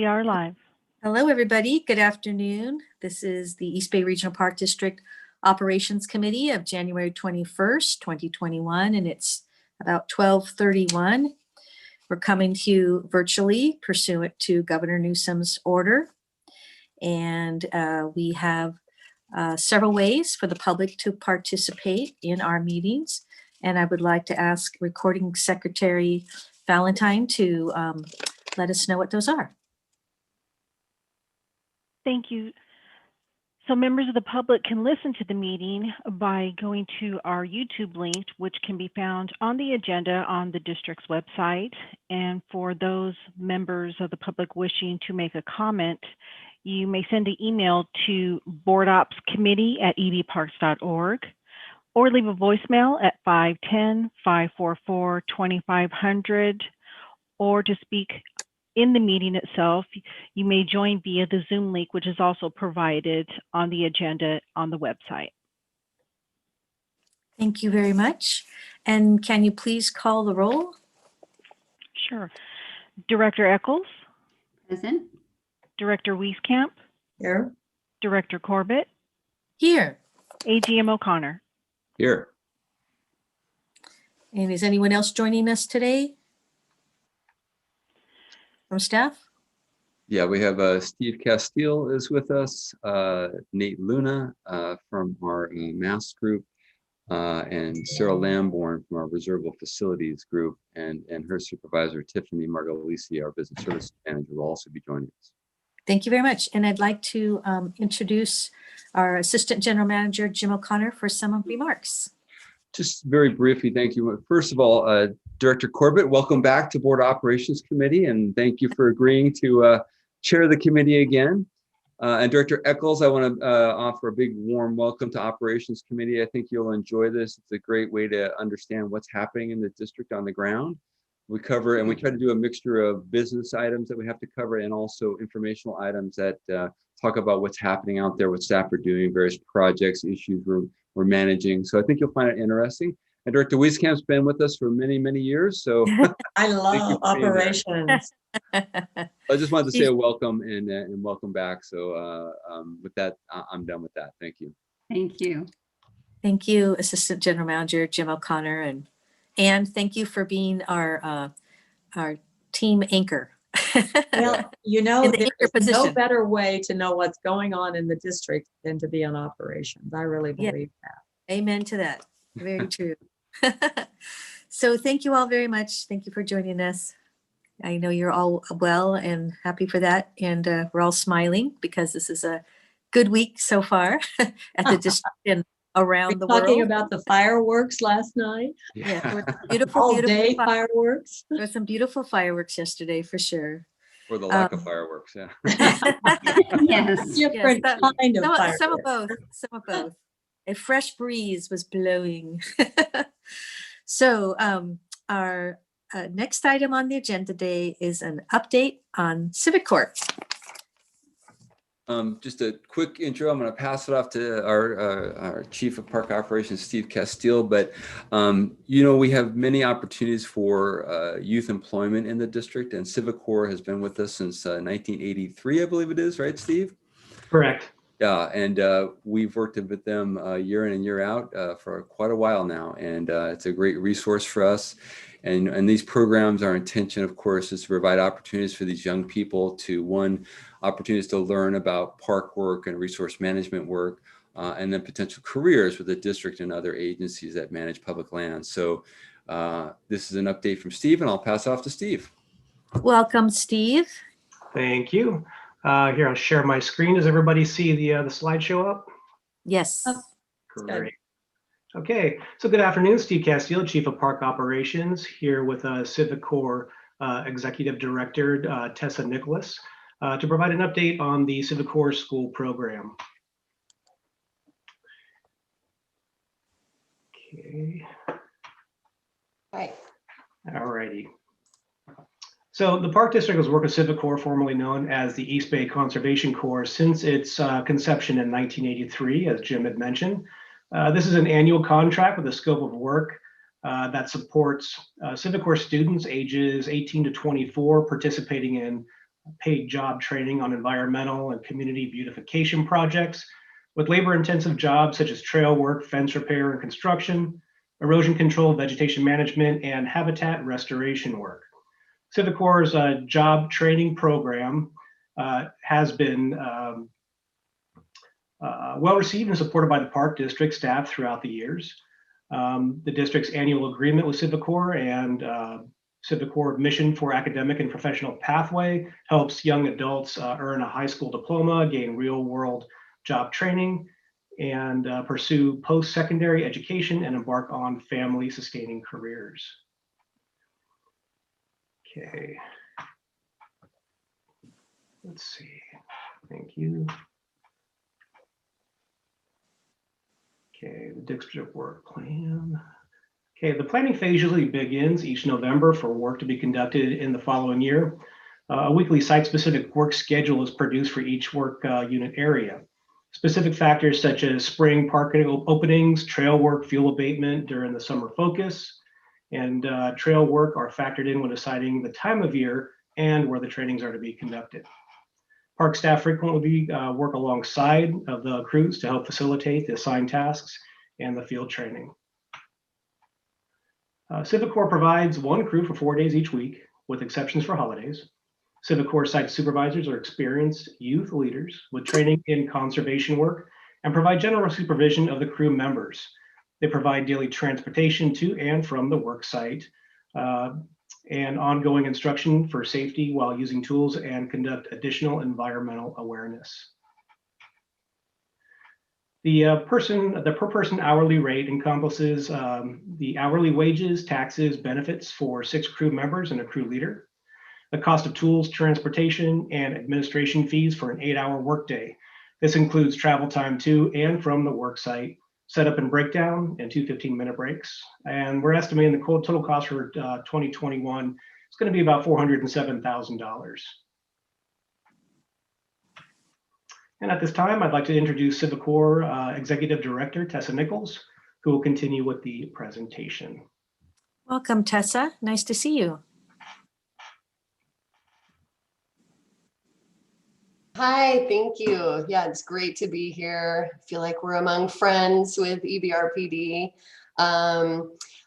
We are live. Hello, everybody. Good afternoon. This is the East Bay Regional Park District Operations Committee of January 21st, 2021, and it's about 12:31. We're coming to you virtually pursuant to Governor Newsom's order, and we have several ways for the public to participate in our meetings, and I would like to ask Recording Secretary Valentine to let us know what those are. Thank you. So members of the public can listen to the meeting by going to our YouTube link, which can be found on the agenda on the district's website. And for those members of the public wishing to make a comment, you may send an email to boardopscommittee@edparks.org or leave a voicemail at 510-544-2500, or to speak in the meeting itself, you may join via the Zoom link, which is also provided on the agenda on the website. Thank you very much. And can you please call the roll? Sure. Director Eccles? Present. Director Wieskamp? Here. Director Corbett? Here. AGM O'Connor? Here. And is anyone else joining us today from staff? Yeah, we have Steve Castile is with us, Nate Luna from our Mass group, and Sarah Lamborn from our Reservable Facilities group, and her supervisor, Tiffany Margalisi, our business service manager, will also be joining us. Thank you very much. And I'd like to introduce our Assistant General Manager, Jim O'Connor, for some remarks. Just very briefly, thank you. First of all, Director Corbett, welcome back to Board Operations Committee, and thank you for agreeing to chair the committee again. And Director Eccles, I want to offer a big warm welcome to Operations Committee. I think you'll enjoy this. It's a great way to understand what's happening in the district on the ground. We cover, and we try to do a mixture of business items that we have to cover and also informational items that talk about what's happening out there, what staff are doing, various projects, issues we're managing. So I think you'll find it interesting. And Director Wieskamp's been with us for many, many years. So I love operations. I just wanted to say a welcome and welcome back. So with that, I'm done with that. Thank you. Thank you. Thank you, Assistant General Manager Jim O'Connor, and thank you for being our team anchor. Well, you know, In the anchor there's position. no better way to know what's going on in the district than to be on operations. I really believe that. Amen to that. Very true. So thank you all very much. Thank you for joining us. I know you're all well and happy for that. And we're all smiling because this is a good week so far at the district and around the world. Talking about the fireworks last night, Yeah, there were beautiful, all beautiful day fireworks. fireworks. There were some beautiful fireworks yesterday for sure. For the lack of fireworks, yeah. Yes. Different Yes, kind of fireworks. some of both. Some of both. A fresh breeze was blowing. So our next item on the agenda today is an update on Civic Court. Just a quick intro. I'm going to pass it off to our Chief of Park Operations, Steve Castile. But, you know, we have many opportunities for youth employment in the district, and Civic Corps has been with us since 1983, I believe it is, right, Steve? Correct. Yeah, and we've worked with them year in and year out for quite a while now, and it's a great resource for us. And these programs, our intention, of course, is to provide opportunities for these young people to, opportunities to learn about park work and resource management work, and then potential careers with the district and other agencies that manage public lands. So this is an update from Steve, and I'll pass it off to Steve. Welcome, Steve. Thank you. Here, I'll share my screen. Does everybody see the slideshow up? Yes. Great. Okay, so good afternoon, Steve Castile, Chief of Park Operations, here with Civic Corps Executive Director Tessa Nicholas to provide an update on the Civic Corps School Program. Okay. Right. All righty. So the Park District has worked with Civic Corps, formerly known as the East Bay Conservation Corps, since its conception in 1983, as Jim had mentioned. This is an annual contract with a scope of work that supports Civic Corps students ages 18 to 24 participating in paid job training on environmental and community beautification projects with labor-intensive jobs such as trail work, fence repair and construction, erosion control, vegetation management, and habitat restoration work. Civic Corps' job training program has been well received and supported by the Park District staff throughout the years. The district's annual agreement with Civic Corps and Civic Corps Mission for Academic and Professional Pathway helps young adults earn a high school diploma, gain real-world job training, and pursue post-secondary education and embark on family-sustaining careers. Okay. Let's see. Thank you. Okay, the district work plan. Okay, the planning phase usually begins each November for work to be conducted in the following year. A weekly site-specific work schedule is produced for each work unit area. Specific factors such as spring parking openings, trail work, fuel abatement during the summer focus, and trail work are factored in when deciding the time of year and where the trainings are to be conducted. Park staff frequently work alongside of the crews to help facilitate the assigned tasks and the field training. Civic Corps provides one crew for 4 days each week, with exceptions for holidays. Civic Corps site supervisors are experienced youth leaders with training in conservation work and provide general supervision of the crew members. They provide daily transportation to and from the work site and ongoing instruction for safety while using tools and conduct additional environmental awareness. The per person hourly rate encompasses the hourly wages, taxes, benefits for 6 crew members and a crew leader, the cost of tools, transportation, and administration fees for an 8-hour workday. This includes travel time to and from the work site, setup and breakdown, and 2 15-minute breaks. And we're estimating the total cost for 2021 is going to be about $407,000. And at this time, I'd like to introduce Civic Corps Executive Director Tessa Nichols, who will continue with the presentation. Welcome, Tessa. Nice to see you. Hi, thank you. Yeah, it's great to be here. I feel like we're among friends with EBRPD.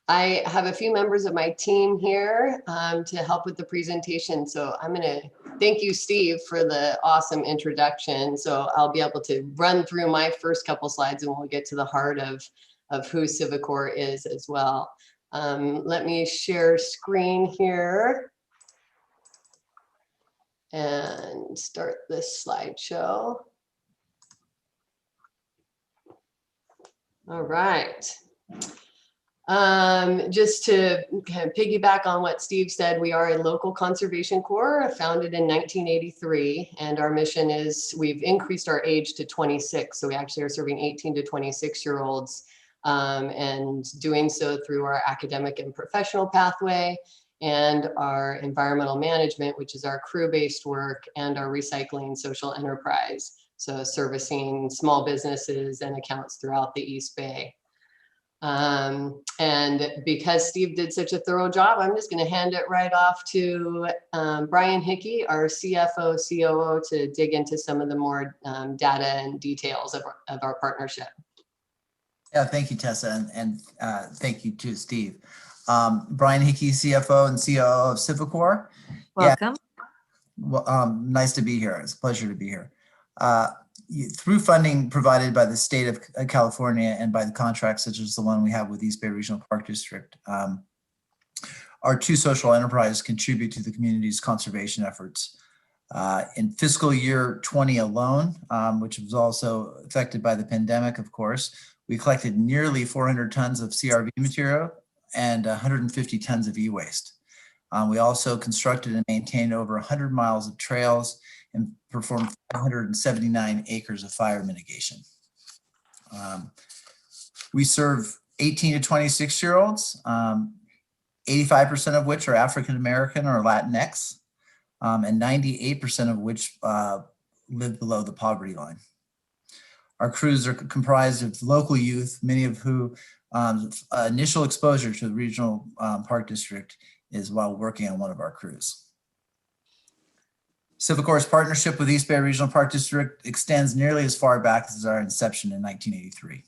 I have a few members of my team here to help with the presentation. So I'm going to thank you, Steve, for the awesome introduction. So I'll be able to run through my first couple slides and we'll get to the heart of who Civic Corps is as well. Let me share screen here and start this slideshow. All right. Just to kind of piggyback on what Steve said, we are a local conservation corps founded in 1983, and our mission is we've increased our age to 26. So we actually are serving 18 to 26-year-olds and doing so through our academic and professional pathway and our environmental management, which is our crew-based work, and our recycling social enterprise. So servicing small businesses and accounts throughout the East Bay. And because Steve did such a thorough job, I'm just going to hand it right off to Brian Hickey, our CFO, COO, to dig into some of the more data and details of our partnership. Yeah, thank you, Tessa, and thank you to Steve. Brian Hickey, CFO and COO of Civic Corps. Welcome. Yeah. Well, nice to be here. It's a pleasure to be here. Through funding provided by the state of California and by the contracts such as the one we have with East Bay Regional Park District, our 2 social enterprises contribute to the community's conservation efforts. In fiscal year 20 alone, which was also affected by the pandemic, of course, we collected nearly 400 tons of CRV material and 150 tons of e-waste. We also constructed and maintained over 100 miles of trails and performed 579 acres of fire mitigation. We serve 18 to 26-year-olds, 85% of which are African-American or Latinx, and 98% of which live below the poverty line. Our crews are comprised of local youth, many of who initial exposure to the Regional Park District is while working on one of our crews. Civicor's partnership with East Bay Regional Park District extends nearly as far back as our inception in 1983.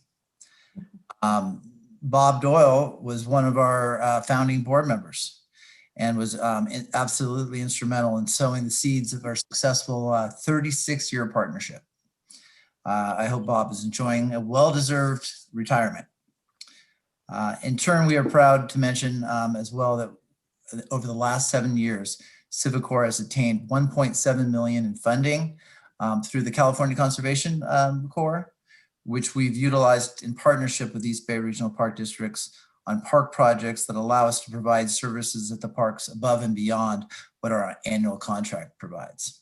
Bob Doyle was one of our founding board members and was absolutely instrumental in sowing the seeds of our successful 36-year partnership. I hope Bob is enjoying a well-deserved retirement. In turn, we are proud to mention as well that over the last 7 years, Civicor has attained $1.7 million in funding through the California Conservation Corps, which we've utilized in partnership with East Bay Regional Park Districts on park projects that allow us to provide services at the parks above and beyond what our annual contract provides.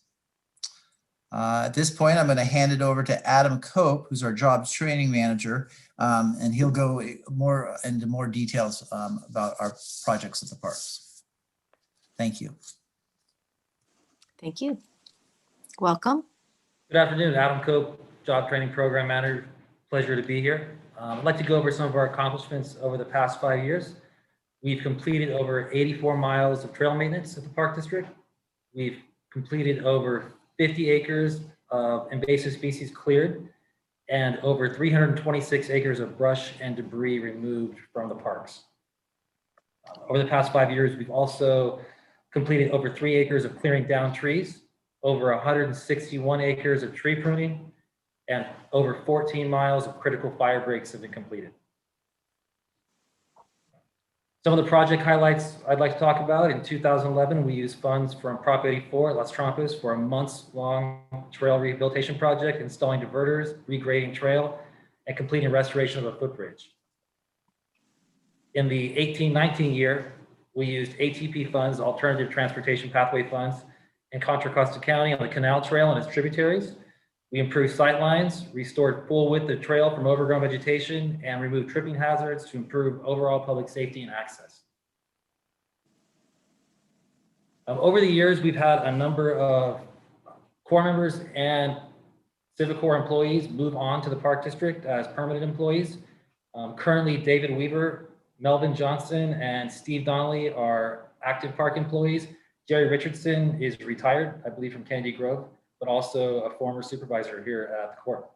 At this point, I'm going to hand it over to Adam Cope, who's our jobs training manager, and he'll go into more details about our projects at the parks. Thank you. Thank you. Welcome. Good afternoon, Adam Cope, Job Training Program Manager. Pleasure to be here. I'd like to go over some of our accomplishments over the past 5 years. We've completed over 84 miles of trail maintenance at the Park District. We've completed over 50 acres of invasive species cleared and over 326 acres of brush and debris removed from the parks. Over the past 5 years, we've also completed over 3 acres of clearing down trees, over 161 acres of tree pruning, and over 14 miles of critical fire breaks have been completed. Some of the project highlights I'd like to talk about: in 2011, we used funds from Prop 84 at Las Trampas for a months-long trail rehabilitation project, installing diverters, regrading trail, and completing restoration of a footbridge. In the 18-19 year, we used ATP funds, Alternative Transportation Pathway Funds, in Contra Costa County on the Canal Trail and its tributaries. We improved sight lines, restored full width of trail from overgrown vegetation, and removed tripping hazards to improve overall public safety and access. Over the years, we've had a number of Corps members and Civicor employees move on to the Park District as permanent employees. Currently, David Weaver, Melvin Johnson, and Steve Donnelly are active park employees. Jerry Richardson is retired, I believe, from Kennedy Grove, but also a former supervisor here at the Corps.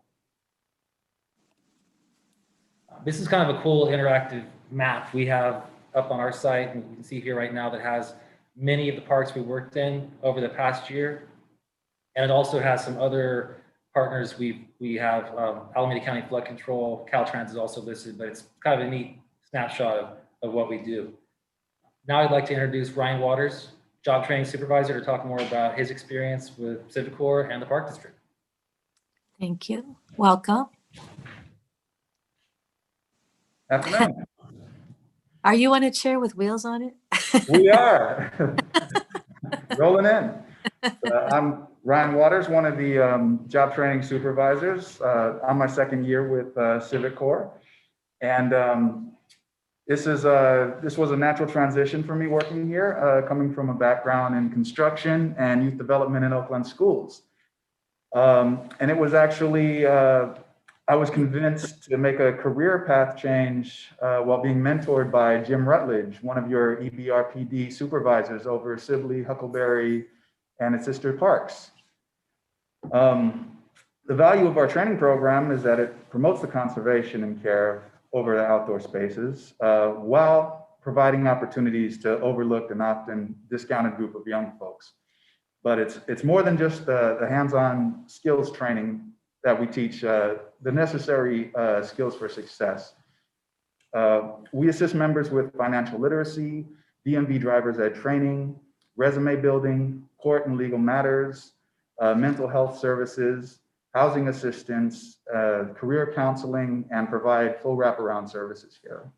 This is kind of a cool interactive map we have up on our site, and you can see here right now that has many of the parks we worked in over the past year. And it also has some other partners. We have Alameda County Flood Control, Caltrans is also listed, but it's kind of a neat snapshot of what we do. Now I'd like to introduce Ryan Waters, Job Training Supervisor, to talk more about his experience with Civicor and the Park District. Thank you. Welcome. Afternoon. Are you on a chair with wheels on it? We are rolling in. I'm Ryan Waters, one of the job training supervisors. I'm my second year with Civicor, and this was a natural transition for me working here, coming from a background in construction and youth development in Oakland schools. And it was actually, I was convinced to make a career path change while being mentored by Jim Rutledge, one of your EBRPD supervisors over Sibley, Huckleberry, and its sister parks. The value of our training program is that it promotes the conservation and care over the outdoor spaces, while providing opportunities to overlooked and often discounted group of young folks. But it's more than just the hands-on skills training that we teach, the necessary skills for success. We assist members with financial literacy, DMV driver's ed training, resume building, court and legal matters, mental health services, housing assistance, career counseling, and provide full wraparound services here.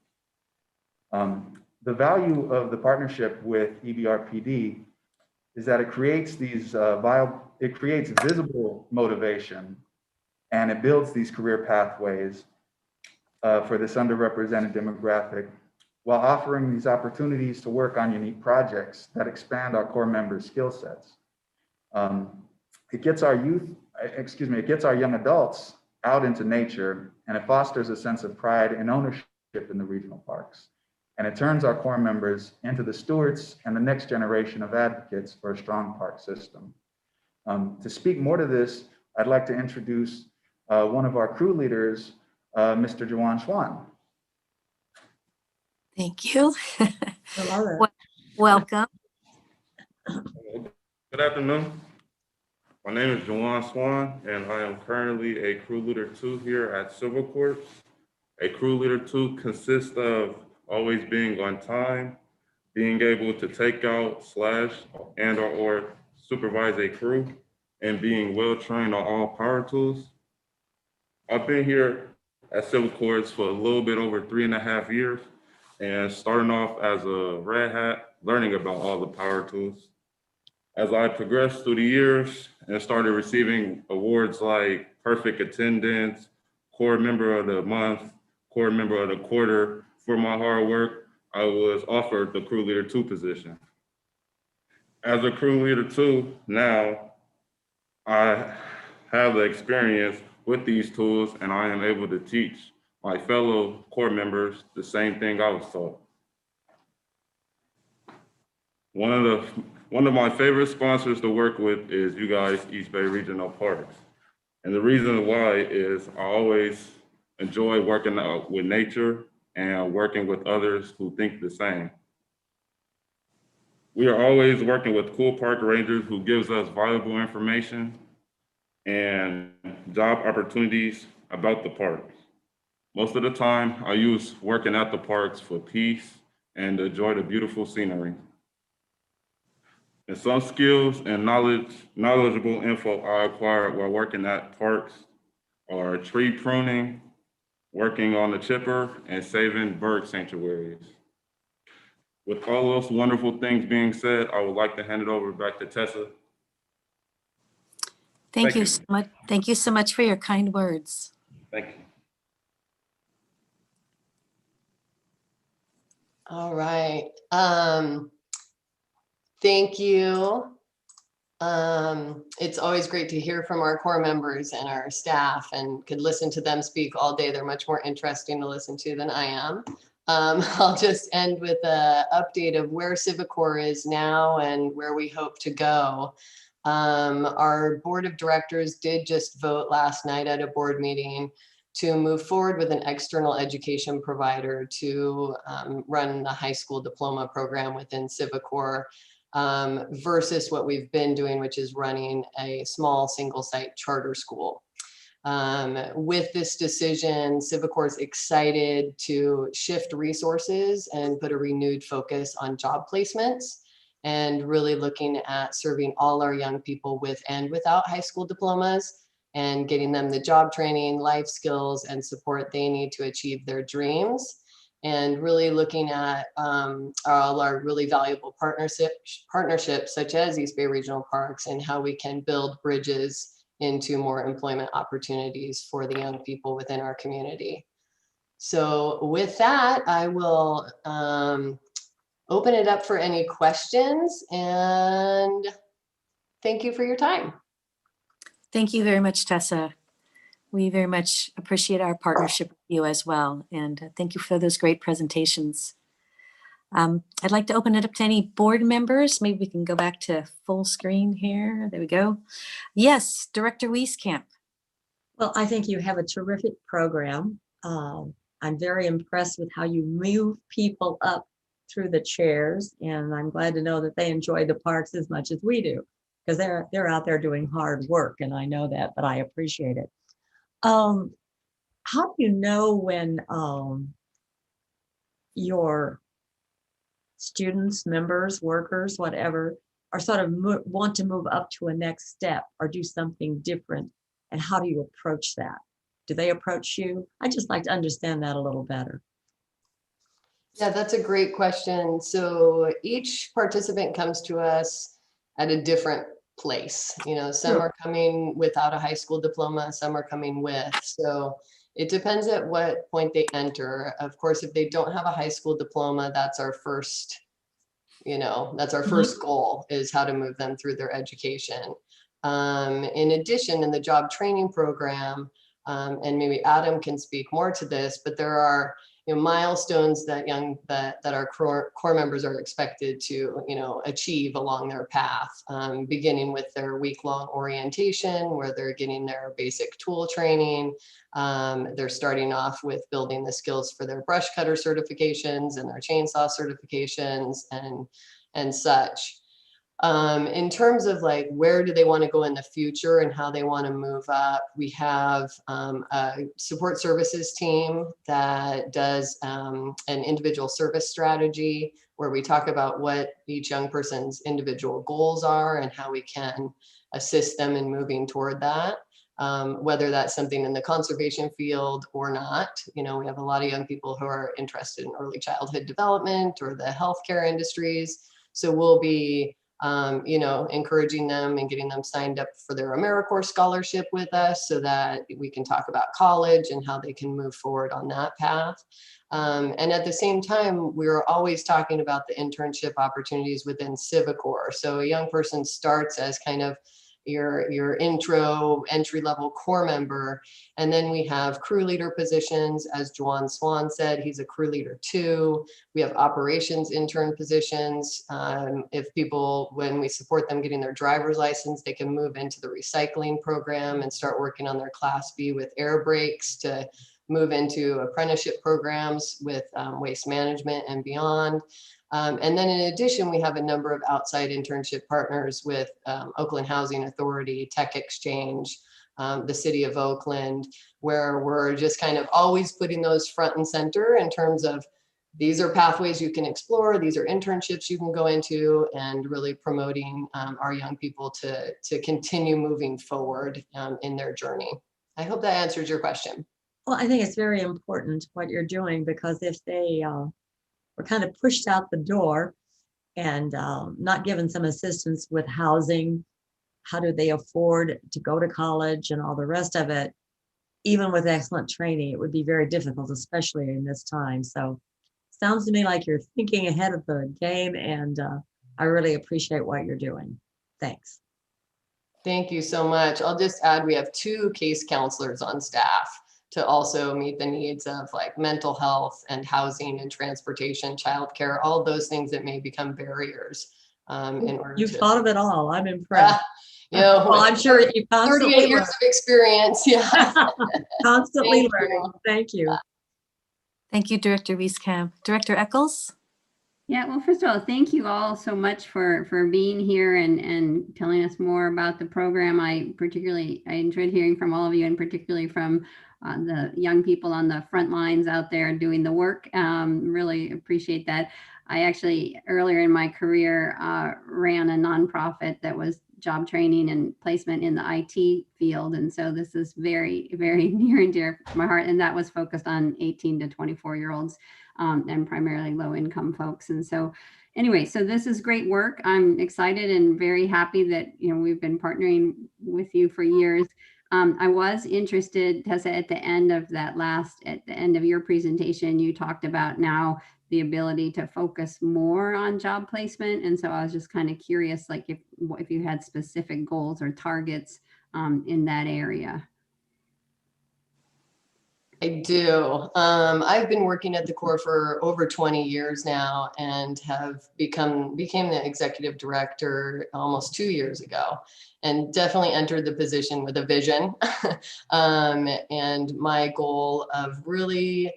The value of the partnership with EBRPD is that it creates these it creates visible motivation, and it builds these career pathways for this underrepresented demographic, while offering these opportunities to work on unique projects that expand our core members' skill sets. It gets our it gets our young adults out into nature, and it fosters a sense of pride and ownership in the regional parks. And it turns our core members into the stewards and the next generation of advocates for a strong park system. To speak more to this, I'd like to introduce one of our crew leaders, Mr. Jawan Schwan. Thank you. I love it. Welcome. Good afternoon. My name is Jawan Swan, and I am currently a crew leader 2 here at Civil Corps. A crew leader 2 consists of always being on time, being able to take out / or supervise a crew, and being well trained on all power tools. I've been here at Civil Corps for a little bit over 3.5 years, and starting off as a red hat, learning about all the power tools. As I progressed through the years and started receiving awards like Perfect Attendance, Corps Member of the Month, Corps Member of the Quarter for my hard work, I was offered the Crew Leader 2 position. As a Crew Leader 2 now, I have the experience with these tools, and I am able to teach my fellow Corps members the same thing I was taught. One of my favorite sponsors to work with is you guys, East Bay Regional Parks. And the reason why is I always enjoy working out with nature and working with others who think the same. We are always working with cool park rangers who gives us valuable information and job opportunities about the parks. Most of the time, I use working at the parks for peace and to enjoy the beautiful scenery. And some skills and knowledgeable info I acquired while working at parks are tree pruning, working on the chipper, and saving bird sanctuaries. With all those wonderful things being said, I would like to hand it over back to Tessa. Thank you so much. Thank you so much for your kind words. Thank you. All right. Thank you. It's always great to hear from our Corps members and our staff, and could listen to them speak all day. They're much more interesting to listen to than I am. I'll just end with an update of where Civic Corps is now and where we hope to go. Our board of directors did just vote last night at a board meeting to move forward with an external education provider to run the high school diploma program within Civic Corps, versus what we've been doing, which is running a small single site charter school. With this decision, Civic Corps is excited to shift resources and put a renewed focus on job placements, and really looking at serving all our young people with and without high school diplomas, and getting them the job training, life skills, and support they need to achieve their dreams. And really looking at all our really valuable partnerships such as East Bay Regional Parks, and how we can build bridges into more employment opportunities for the young people within our community. So with that, I will open it up for any questions, and thank you for your time. Thank you very much, Tessa. We very much appreciate our partnership with you as well. And thank you for those great presentations. I'd like to open it up to any board members. Maybe we can go back to full screen here. There we go. Yes, Director Wieskamp. Well, I think you have a terrific program. I'm very impressed with how you move people up through the chairs, and I'm glad to know that they enjoy the parks as much as we do, because they're out there doing hard work, and I know that, but I appreciate it. How do you know when your students, members, workers, whatever, are sort of want to move up to a next step or do something different? And how do you approach that? Do they approach you? I'd just like to understand that a little better. Yeah, that's a great question. So each participant comes to us at a different place. You know, some Sure. are coming without a high school diploma, some are coming with. So it depends at what point they enter. Of course, if they don't have a high school diploma, that's our first, that's our first goal, is how to move them through their education. In addition, in the job training program, and maybe Adam can speak more to this, but there are milestones that our core members are expected to, achieve along their path, beginning with their week-long orientation, where they're getting their basic tool training. They're starting off with building the skills for their brush cutter certifications and their chainsaw certifications and such. In terms of like, where do they want to go in the future and how they want to move up, we have a support services team that does an individual service strategy where we talk about what each young person's individual goals are and how we can assist them in moving toward that. Whether that's something in the conservation field or not. We have a lot of young people who are interested in early childhood development or the healthcare industries. So we'll be encouraging them and getting them signed up for their AmeriCorps scholarship with us so that we can talk about college and how they can move forward on that path. And at the same time, we're always talking about the internship opportunities within CiviCorps. So a young person starts as kind of your entry-level core member. And then we have crew leader positions, as Juan Swan said, he's a crew leader 2. We have operations intern positions. If people, when we support them getting their driver's license, they can move into the recycling program and start working on their Class B with air brakes to move into apprenticeship programs with waste management and beyond. And then in addition, we have a number of outside internship partners with Oakland Housing Authority, Tech Exchange, the City of Oakland, where we're just kind of always putting those front and center in terms of these are pathways you can explore, these are internships you can go into, and really promoting our young people to continue moving forward in their journey. I hope that answers your question. Well, I think it's very important what you're doing, because if they were kind of pushed out the door and not given some assistance with housing, how do they afford to go to college and all the rest of it? Even with excellent training, it would be very difficult, especially in this time. So sounds to me like you're thinking ahead of the game, and I really appreciate what you're doing. Thanks. Thank you so much. I'll just add, we have 2 case counselors on staff to also meet the needs of like mental health and housing and transportation, childcare, all those things that may become barriers in order You've to. thought of it all. I'm impressed. Well, I'm sure you constantly 38 years of experience. Yeah. Constantly learning. Thank you. Thank you, Director Wieskamp. Director Eccles? Yeah, well, first of all, thank you all so much for being here and telling us more about the program. I enjoyed hearing from all of you, and particularly from the young people on the front lines out there doing the work. Really appreciate that. I actually, earlier in my career, ran a nonprofit that was job training and placement in the IT field. And so this is very, very near and dear to my heart. And that was focused on 18 to 24-year-olds and primarily low income folks. And so anyway, so this is great work. I'm excited and very happy that, we've been partnering with you for years. I was interested, Tessa, at the end of your presentation, you talked about now the ability to focus more on job placement. And so I was just kind of curious, like if you had specific goals or targets in that area. I do. I've been working at the Corps for over 20 years now and have became the executive director almost 2 years ago, and definitely entered the position with a vision and my goal of really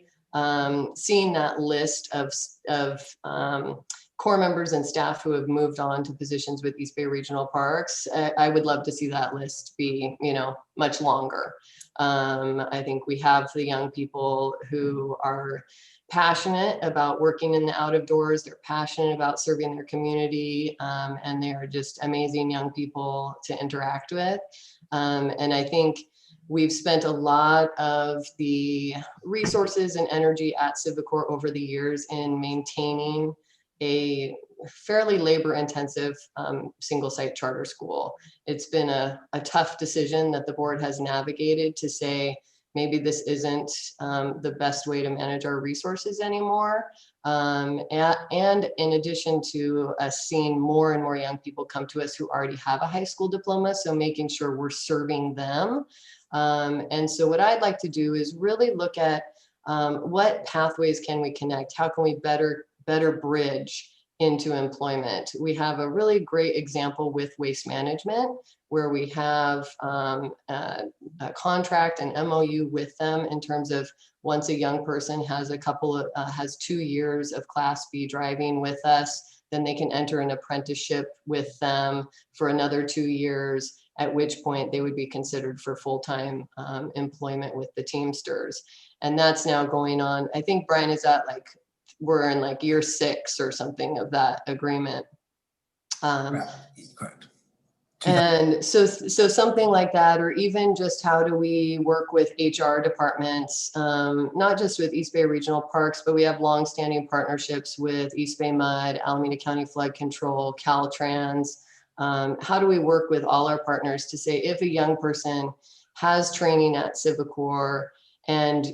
seeing that list of Corps members and staff who have moved on to positions with East Bay Regional Parks. I would love to see that list be, much longer. I think we have the young people who are passionate about working in the out of doors. They're passionate about serving their community, and they are just amazing young people to interact with. And I think we've spent a lot of the resources and energy at CiviCorps over the years in maintaining a fairly labor-intensive single-site charter school. It's been a tough decision that the board has navigated to say, maybe this isn't the best way to manage our resources anymore. And in addition to us seeing more and more young people come to us who already have a high school diploma, so making sure we're serving them. And so what I'd like to do is really look at what pathways can we connect? How can we better bridge into employment? We have a really great example with waste management, where we have a contract, an MOU with them in terms of once a young person has has 2 years of Class B driving with us, then they can enter an apprenticeship with them for another 2 years, at which point they would be considered for full-time employment with the Teamsters. And that's now going on. I think, Brian, is that like, we're in like year 6 or something of that agreement. Correct. And so something like that, or even just how do we work with HR departments, not just with East Bay Regional Parks, but we have longstanding partnerships with East Bay Mud, Alameda County Flood Control, Caltrans. How do we work with all our partners to say, if a young person has training at Civicor, and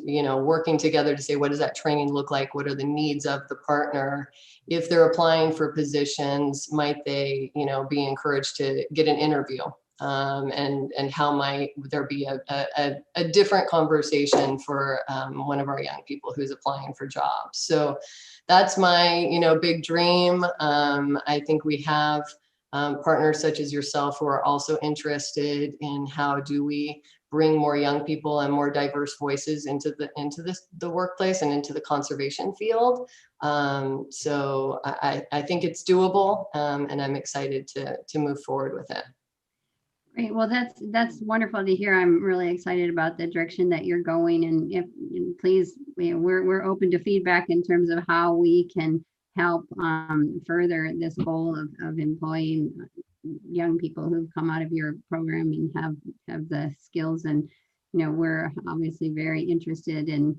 working together to say, what does that training look like? What are the needs of the partner? If they're applying for positions, might they be encouraged to get an interview? And how might there be a different conversation for one of our young people who's applying for jobs? So that's my big dream. I think we have partners such as yourself who are also interested in how do we bring more young people and more diverse voices into the workplace and into the conservation field. So I think it's doable, and I'm excited to move forward with it. Great. Well, that's wonderful to hear. I'm really excited about the direction that you're going, and please, we're open to feedback in terms of how we can help further this goal of employing young people who've come out of your program and have the skills. And we're obviously very interested in,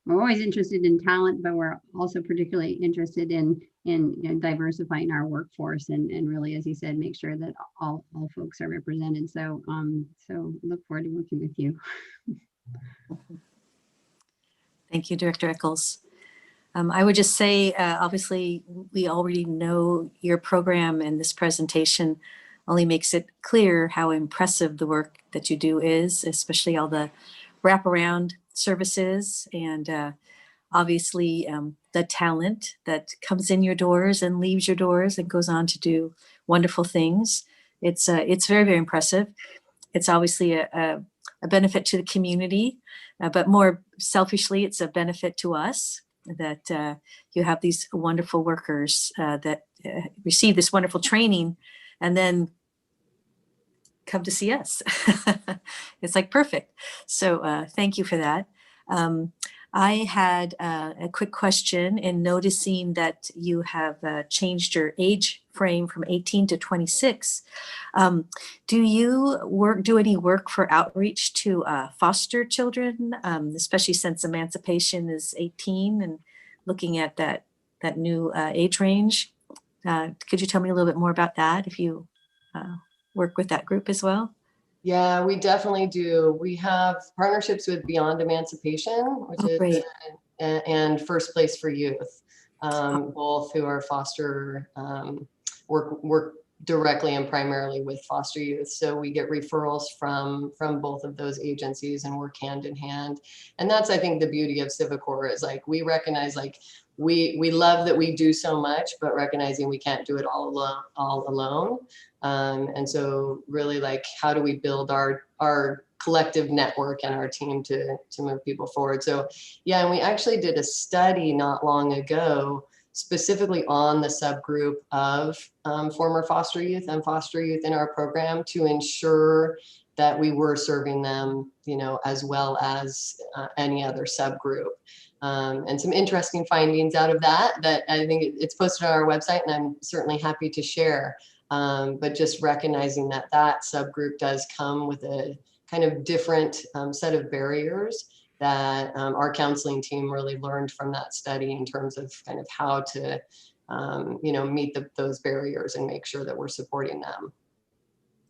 we're always interested in talent, but we're also particularly interested in diversifying our workforce and really, as you said, make sure that all folks are represented. So look forward to working with you. Thank you, Director Eccles. I would just say, obviously, we already know your program, and this presentation only makes it clear how impressive the work that you do is, especially all the wraparound services and obviously the talent that comes in your doors and leaves your doors and goes on to do wonderful things. It's very, very impressive. It's obviously a benefit to the community, but more selfishly, it's a benefit to us that you have these wonderful workers that receive this wonderful training and then come to see us. It's like perfect. So thank you for that. I had a quick question in noticing that you have changed your age frame from 18 to 26. Do you do any work for outreach to foster children, especially since emancipation is 18 and looking at that new age range? Could you tell me a little bit more about that if you work with that group as well? Yeah, we definitely do. We have partnerships with Beyond Emancipation, which is great. and First Place for Youth, both who are foster work directly and primarily with foster youth. So we get referrals from both of those agencies and work hand in hand. And that's, I think, the beauty of Civicor is like we recognize like we love that we do so much, but recognizing we can't do it all alone. And so really like, how do we build our collective network and our team to move people forward? So yeah, and we actually did a study not long ago, specifically on the subgroup of former foster youth and foster youth in our program to ensure that we were serving them, as well as any other subgroup. And some interesting findings out of that I think it's posted on our website, and I'm certainly happy to share. But just recognizing that subgroup does come with a kind of different set of barriers that our counseling team really learned from that study in terms of kind of how to, meet those barriers and make sure that we're supporting them.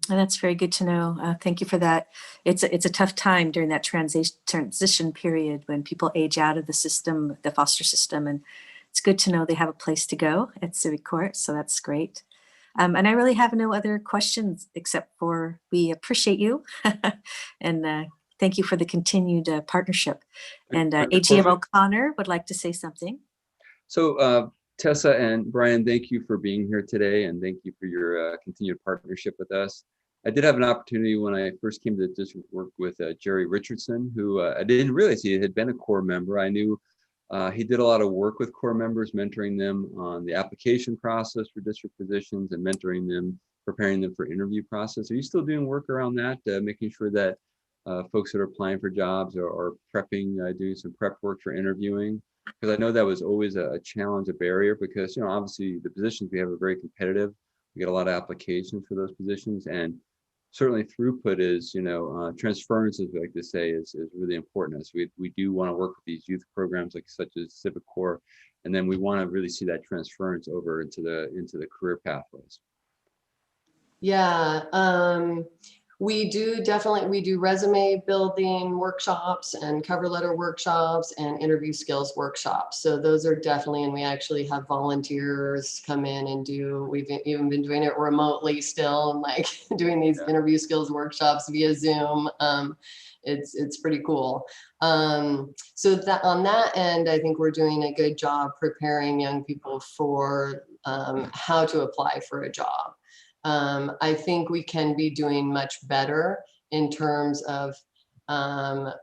And that's very good to know. Thank you for that. It's a tough time during that transition period when people age out of the system, the foster system, and it's good to know they have a place to go at Civicor. So that's great. And I really have no other questions except for we appreciate you and thank you for the continued partnership. And Dr. AGM Corbett? O'Connor would like to say something. So Tessa and Brian, thank you for being here today, and thank you for your continued partnership with us. I did have an opportunity when I first came to the district to work with Jerry Richardson, who I didn't realize he had been a core member. I knew he did a lot of work with core members, mentoring them on the application process for district positions and mentoring them, preparing them for interview process. Are you still doing work around that, making sure that folks that are applying for jobs or prepping, doing some prep work for interviewing? Because I know that was always a challenge, a barrier, because, you know, obviously the positions we have are very competitive. We get a lot of applications for those positions, and certainly throughput is, you know, transference, as we like to say, is really important. As we do want to work with these youth programs like such as Civic Corps, and then we want to really see that transference over into the career pathways. Yeah, we do resume building workshops and cover letter workshops and interview skills workshops. So those are definitely, and we actually have volunteers come in and we've even been doing it remotely still, and like doing these interview skills workshops via Zoom. It's pretty cool. So that on that end, I think we're doing a good job preparing young people for how to apply for a job. I think we can be doing much better in terms of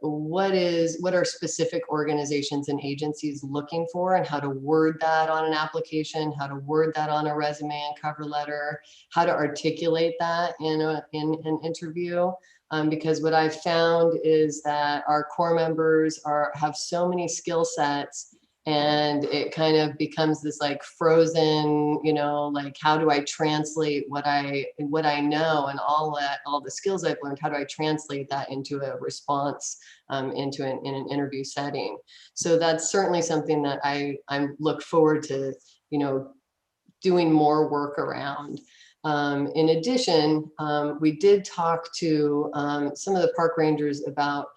what are specific organizations and agencies looking for, and how to word that on an application, how to word that on a resume and cover letter, how to articulate that in an interview. Because what I've found is that our core members have so many skill sets, and it kind of becomes this like frozen, you know, like, how do I translate what I know and all the skills I've learned, how do I translate that into a response in an interview setting? So that's certainly something that I look forward to, you know, doing more work around. In addition, we did talk to some of the park rangers about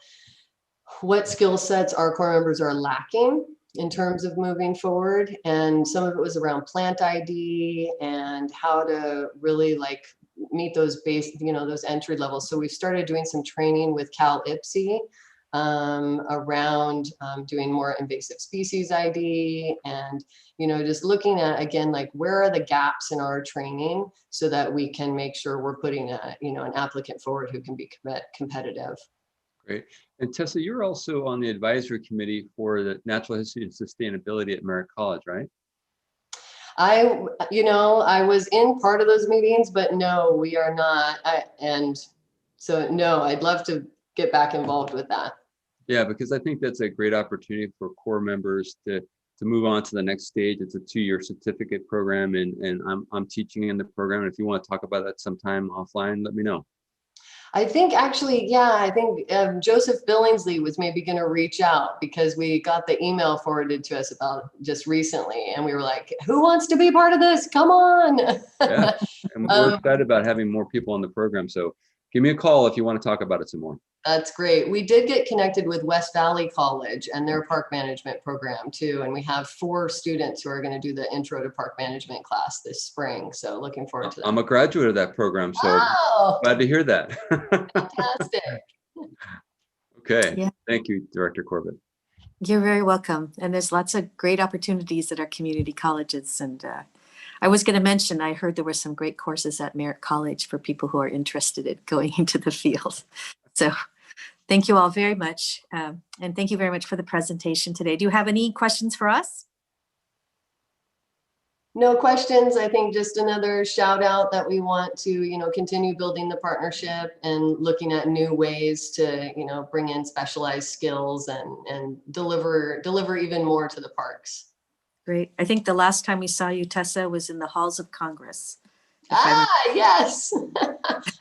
what skill sets our core members are lacking in terms of moving forward. And some of it was around plant ID and how to really like meet those those entry levels. So we started doing some training with Cal IPSI around doing more invasive species ID, and, you know, just looking at, again, like, where are the gaps in our training so that we can make sure we're putting an applicant forward who can be competitive. Great. And Tessa, you're also on the advisory committee for the Natural History and Sustainability at Merritt College, right? I was in part of those meetings, but no, we are not. No, I'd love to get back involved with that. Yeah, because I think that's a great opportunity for core members to move on to the next stage. It's a 2-year certificate program, and I'm teaching in the program. And if you want to talk about that sometime offline, let me know. I think actually, yeah, I think Joseph Billingsley was maybe going to reach out, because we got the email forwarded to us about just recently, and we were like, who wants to be part of this? Come on. Yeah, and we're excited about having more people on the program. So give me a call if you want to talk about it some more. That's great. We did get connected with West Valley College and their park management program too. And we have 4 students who are going to do the intro to park management class this spring. So looking forward to that. I'm a graduate of that program, so glad to hear that. Fantastic. Okay. Yeah. Thank you, Director Corbett. You're very welcome. And there's lots of great opportunities at our community colleges. And I was going to mention, I heard there were some great courses at Merritt College for people who are interested in going into the field. So thank you all very much. And thank you very much for the presentation today. Do you have any questions for us? No questions. I think just another shout out that we want to, continue building the partnership and looking at new ways to, bring in specialized skills and deliver even more to the parks. Great. I think the last time we saw you, Tessa, was in the halls of Congress. Yes.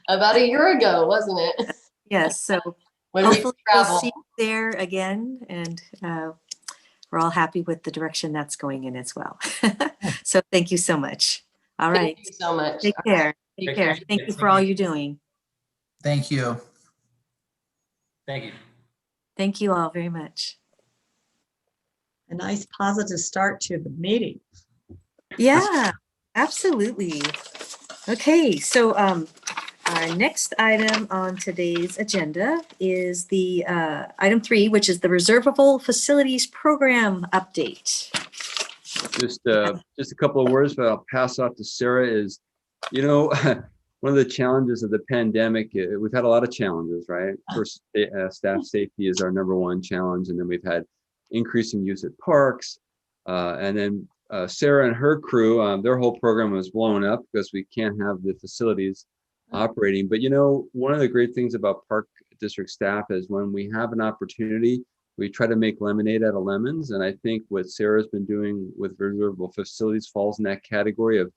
About a year ago, wasn't it? Yes. So when hopefully we travel. we'll see you there again. And we're all happy with the direction that's going in as well. So thank you so much. All right. Thank you so much. Take care. Take care. Thank you for all you're doing. Thank you. Thank you. Thank you all very much. A nice positive start to the meeting. Yeah, absolutely. Okay, so Our next item on today's agenda is the item 3, which is the Reservable Facilities Program update. Just a couple of words, but I'll pass off to Sarah. Is, you know, one of the challenges of the pandemic, we've had a lot of challenges, right? First, staff safety is our #1 challenge, and then we've had increasing use at parks, and then Sarah and her crew, their whole program was blown up because we can't have the facilities operating. But you know, one of the great things about park district staff is when we have an opportunity, we try to make lemonade out of lemons. And I think what Sarah's been doing with reservable facilities falls in that category of,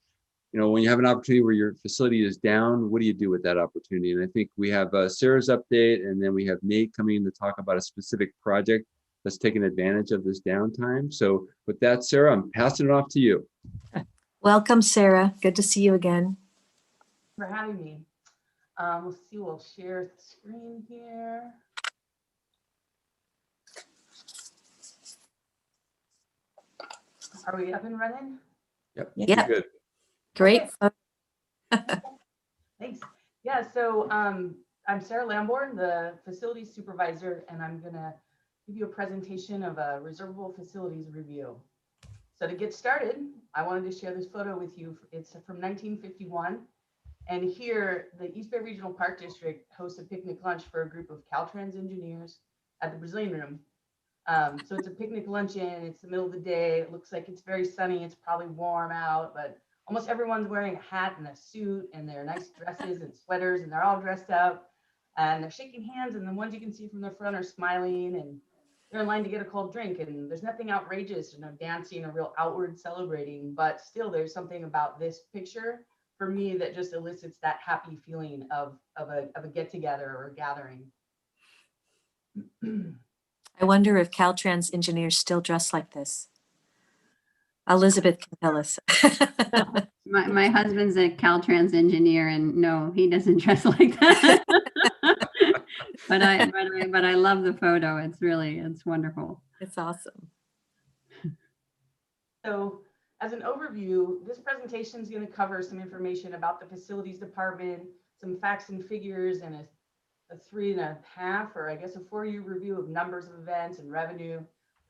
you know, when you have an opportunity where your facility is down, what do you do with that opportunity? And I think we have Sarah's update, and then we have Nate coming in to talk about a specific project that's taking advantage of this downtime. So with that, Sarah, I'm passing it off to you. Welcome, Sarah. Good to see you again. For having me. Let's see, we'll share the screen here. Are we up and running? Yep. Yep. Good. Great. Thanks. Yeah, so I'm Sarah Lamborn, the facilities supervisor, and I'm gonna give you a presentation of a reservable facilities review. So to get started, I wanted to share this photo with you. It's from 1951. And here, the East Bay Regional Park District hosts a picnic lunch for a group of Caltrans engineers at the Brazilian Room. So it's a picnic luncheon. It's the middle of the day. It looks like it's very sunny. It's probably warm out, but almost everyone's wearing a hat and a suit and their nice dresses and sweaters, and they're all dressed up and they're shaking hands. And the ones you can see from the front are smiling, and they're in line to get a cold drink. And there's nothing outrageous, no dancing or real outward celebrating, but still there's something about this picture for me that just elicits that happy feeling of a get together or a gathering. I wonder if Caltrans engineers still dress like this. Elizabeth can tell us. My husband's a Caltrans engineer, and no, he doesn't dress like that. but I love the photo. It's wonderful. It's awesome. So as an overview, this presentation is going to cover some information about the facilities department, some facts and figures, and a 3.5, or I guess a 4-year review of numbers of events and revenue,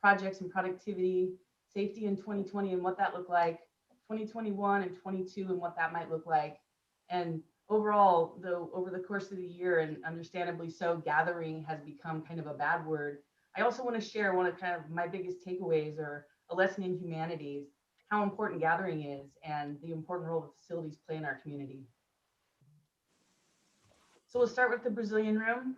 projects and productivity, safety in 2020 and what that looked like, 2021 and 22 and what that might look like. And overall, though, over the course of the year, and understandably so, gathering has become kind of a bad word. I also want to share one of kind of my biggest takeaways, or a lesson in humanities, how important gathering is and the important role that facilities play in our community. So we'll start with the Brazilian Room.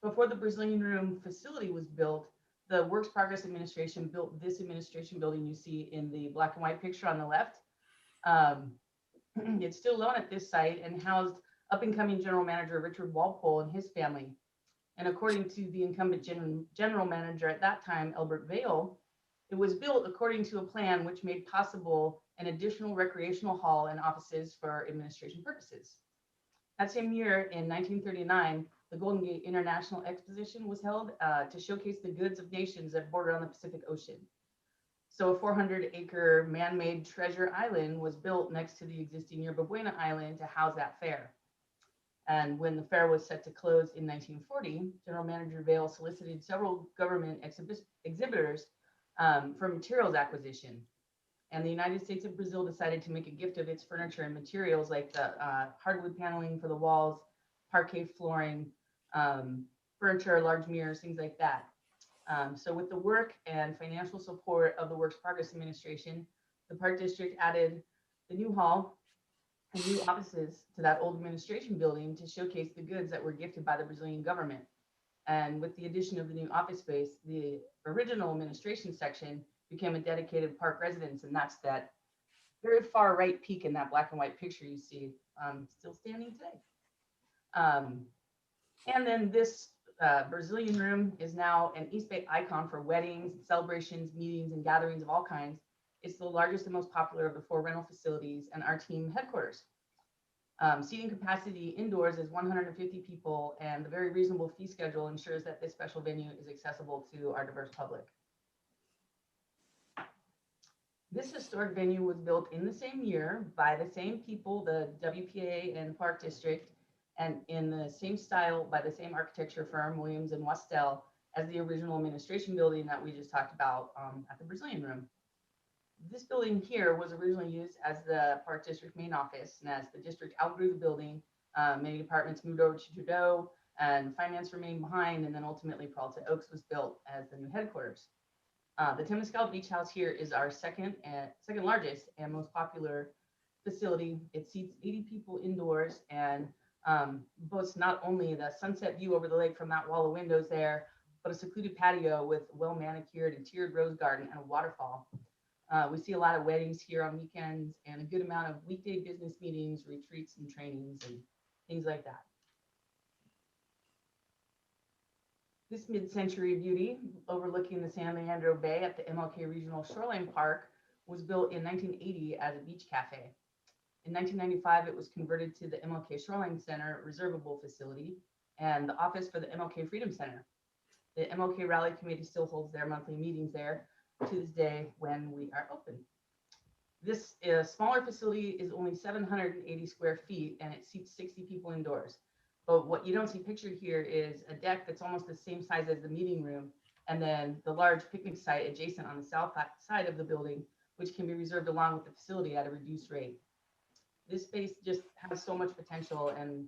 Before the Brazilian Room facility was built, the Works Progress Administration built this administration building you see in the black and white picture on the left. It's still loaned at this site and housed up-and-coming General Manager Richard Walpole and his family. And according to the incumbent general manager at that time, Albert Vail, it was built according to a plan which made possible an additional recreational hall and offices for administration purposes. That same year, in 1939, the Golden Gate International Exposition was held to showcase the goods of nations that border on the Pacific Ocean. So a 400-acre man-made treasure island was built next to the existing Yerba Buena Island to house that fair. And when the fair was set to close in 1940, General Manager Vail solicited several government exhibitors for materials acquisition. And the United States of Brazil decided to make a gift of its furniture and materials like the hardwood paneling for the walls, parquet flooring, furniture, large mirrors, things like that. So with the work and financial support of the Works Progress Administration, the Park District added the new hall and new offices to that old administration building to showcase the goods that were gifted by the Brazilian government. And with the addition of the new office space, the original administration section became a dedicated park residence, and that's that very far right peak in that black and white picture you see, still standing today. And then this Brazilian Room is now an East Bay icon for weddings, celebrations, meetings, and gatherings of all kinds. It's the largest and most popular of the 4 rental facilities and our team headquarters. Seating capacity indoors is 150 people, and the very reasonable fee schedule ensures that this special venue is accessible to our diverse public. This historic venue was built in the same year by the same people, the WPA and Park District, and in the same style by the same architecture firm, Williams and Westell, as the original administration building that we just talked about at the Brazilian Room. This building here was originally used as the Park District main office, and as the district outgrew the building, many departments moved over to Trudeau, and finance remained behind, and then ultimately Peralta Oaks was built as the new headquarters. The Temescal Beach House here is our second largest and most popular facility. It seats 80 people indoors and boasts not only the sunset view over the lake from that wall of windows there, but a secluded patio with well manicured and tiered rose garden and a waterfall. We see a lot of weddings here on weekends and a good amount of weekday business meetings, retreats, and trainings and things like that. This mid-century beauty overlooking the San Leandro Bay at the MLK Regional Shoreline Park was built in 1980 as a beach cafe. In 1995, it was converted to the MLK Shoreline Center reservable facility and the office for the MLK Freedom Center. The MLK Rally Committee still holds their monthly meetings there to this day when we are open. This smaller facility is only 780 square feet and it seats 60 people indoors. But what you don't see pictured here is a deck that's almost the same size as the meeting room, and then the large picnic site adjacent on the south side of the building, which can be reserved along with the facility at a reduced rate. This space just has so much potential, and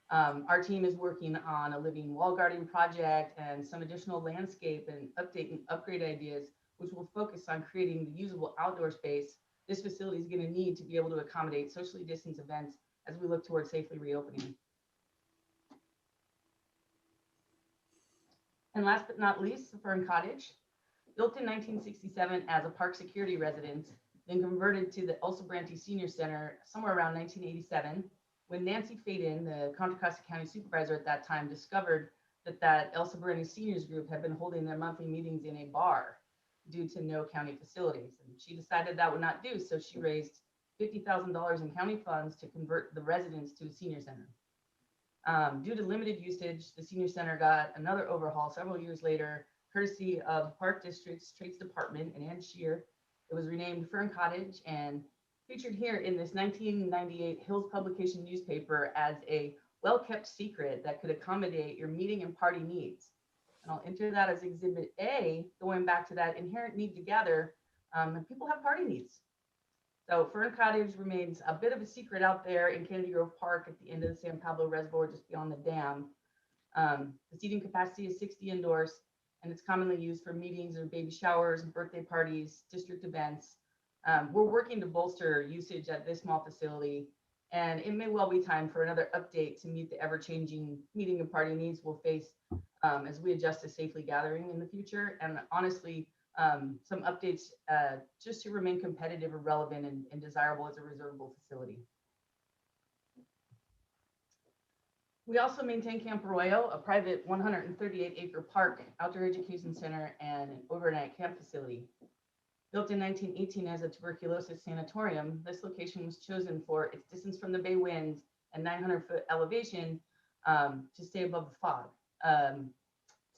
our team is working on a living wall garden project and some additional landscape and update and upgrade ideas, which will focus on creating the usable outdoor space this facility is going to need to be able to accommodate socially distanced events as we look towards safely reopening. And last but not least, the Fern Cottage, built in 1967 as a park security residence, then converted to the Elsa Branty Senior Center somewhere around 1987, when Nancy Faden, the Contra Costa County supervisor at that time, discovered that Elsa Branty Seniors Group had been holding their monthly meetings in a bar due to no county facilities. And she decided that would not do, so she raised $50,000 in county funds to convert the residence to a senior center. Due to limited usage, the senior center got another overhaul several years later, courtesy of the Park District's Trades Department and Ann Shear. It was renamed Fern Cottage and featured here in this 1998 Hills Publication newspaper as a well-kept secret that could accommodate your meeting and party needs. And I'll enter that as Exhibit A, going back to that inherent need to gather, and people have party needs. So Fern Cottage remains a bit of a secret out there in Kennedy Grove Park at the end of the San Pablo Reservoir, just beyond the dam. The seating capacity is 60 indoors, and it's commonly used for meetings or baby showers, birthday parties, district events. We're working to bolster usage at this small facility, and it may well be time for another update to meet the ever-changing meeting and party needs we'll face as we adjust to safely gathering in the future. And honestly, some updates just to remain competitive or relevant and desirable as a reservable facility. We also maintain Camp Arroyo, a private 138-acre park, outdoor education center, and an overnight camp facility. Built in 1918 as a tuberculosis sanatorium, this location was chosen for its distance from the bay winds and 900-foot elevation to stay above the fog,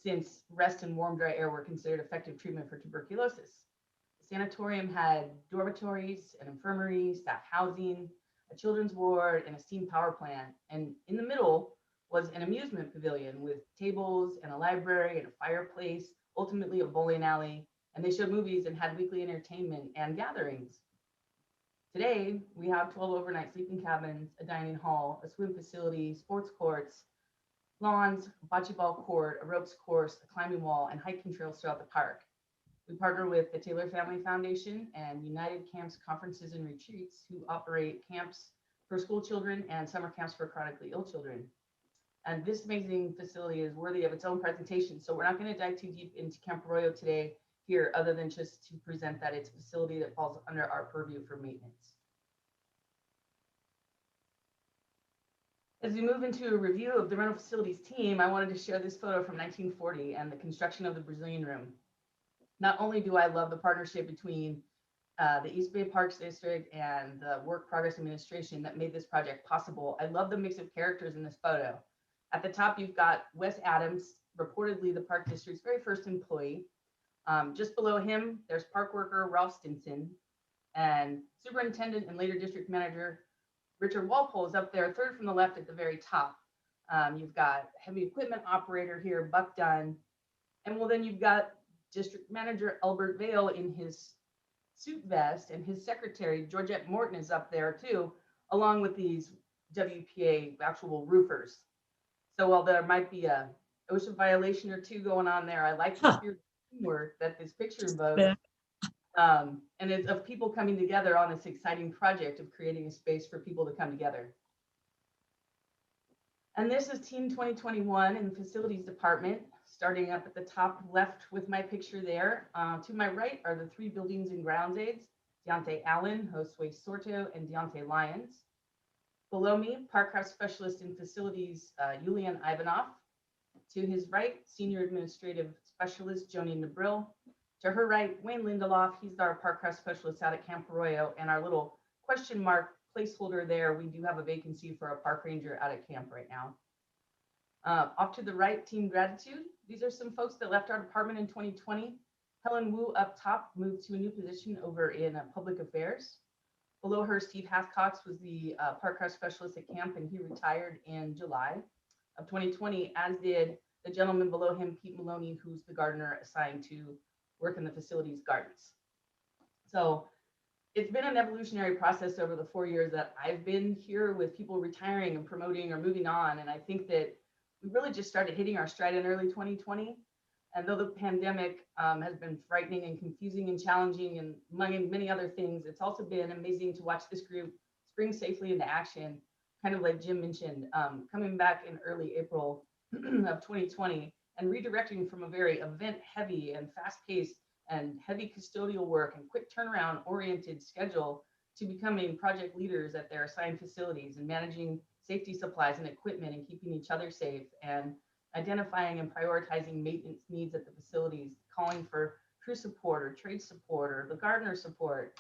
since rest and warm, dry air were considered effective treatment for tuberculosis. The sanatorium had dormitories, an infirmary, staff housing, a children's ward, and a steam power plant. And in the middle was an amusement pavilion with tables and a library and a fireplace, ultimately a bowling alley. And they showed movies and had weekly entertainment and gatherings. Today, we have 12 overnight sleeping cabins, a dining hall, a swim facility, sports courts, lawns, a bocce ball court, a ropes course, a climbing wall, and hiking trails throughout the park. We partner with the Taylor Family Foundation and United Camps Conferences and Retreats, who operate camps for school children and summer camps for chronically ill children. And this amazing facility is worthy of its own presentation. So we're not going to dive too deep into Camp Arroyo today here, other than just to present that it's a facility that falls under our purview for maintenance. As we move into a review of the rental facilities team, I wanted to share this photo from 1940 and the construction of the Brazilian Room. Not only do I love the partnership between the East Bay Parks District and the Work Progress Administration that made this project possible, I love the mix of characters in this photo. At the top, you've got Wes Adams, reportedly the Park District's very first employee. Just below him, there's park worker Ralph Stinson. And superintendent and later district manager Richard Walpole is up there, third from the left at the very top. You've got heavy equipment operator here, Buck Dunn. And well, then you've got district manager Albert Vale in his suit vest, and his secretary, Georgette Morton, is up there too, along with these WPA actual roofers. So while there might be a OSHA violation or two going on there, I like the spirit of teamwork that this picture evokes. And it's of people coming together on this exciting project of creating a space for people to come together. And this is Team 2021 in the facilities department, starting up at the top left with my picture there. To my right are the 3 buildings and grounds aides, Deontay Allen, Josue Sorto, and Deontay Lyons. Below me, Parkcraft Specialist in Facilities, Yulian Ivanov. To his right, Senior Administrative Specialist, Joni Nebril. To her right, Wayne Lindelof, he's our Parkcraft Specialist out at Camp Arroyo, and our little question mark placeholder there, we do have a vacancy for a park ranger out at camp right now. Off to the right, Team Gratitude. These are some folks that left our department in 2020. Helen Wu up top moved to a new position over in public affairs. Below her, Steve Hathcox was the Parkcraft Specialist at camp, and he retired in July of 2020, as did the gentleman below him, Pete Maloney, who's the gardener assigned to work in the facilities gardens. So it's been an evolutionary process over the 4 years that I've been here, with people retiring and promoting or moving on. And I think that we really just started hitting our stride in early 2020. And though the pandemic has been frightening and confusing and challenging and among many other things, it's also been amazing to watch this group spring safely into action, kind of like Jim mentioned, coming back in early April of 2020 and redirecting from a very event heavy and fast paced and heavy custodial work and quick turnaround oriented schedule to becoming project leaders at their assigned facilities and managing safety supplies and equipment and keeping each other safe and identifying and prioritizing maintenance needs at the facilities, calling for crew support or trade support or the gardener support.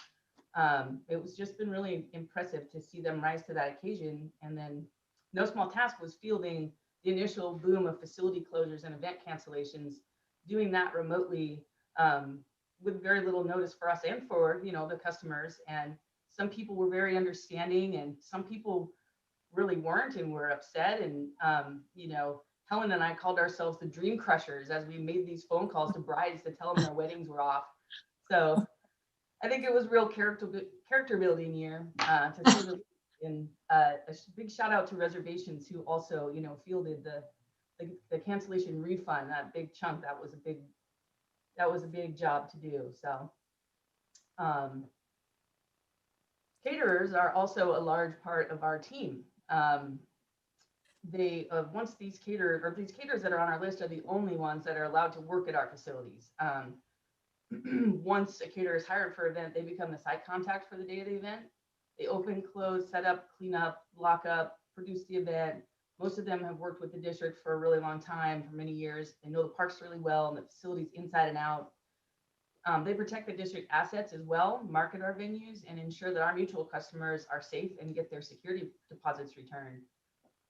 It was just been really impressive to see them rise to that occasion. And then no small task was fielding the initial boom of facility closures and event cancellations, doing that remotely with very little notice for us and for, you know, the customers. And some people were very understanding and some people really weren't and were upset. And, you know, Helen and I called ourselves the dream crushers as we made these phone calls to brides to tell them their weddings were off. So I think it was real character building year to say the least. And a big shout out to reservations who also, you know, fielded the cancellation refund, that big chunk. That was a big job to do. So caterers are also a large part of our team. Once these caterers that are on our list are the only ones that are allowed to work at our facilities. Once a caterer is hired for an event, they become the site contact for the day of the event. They open, close, set up, clean up, lock up, produce the event. Most of them have worked with the district for a really long time, for many years. They know the parks really well and the facilities inside and out. They protect the district assets as well, market our venues, and ensure that our mutual customers are safe and get their security deposits returned.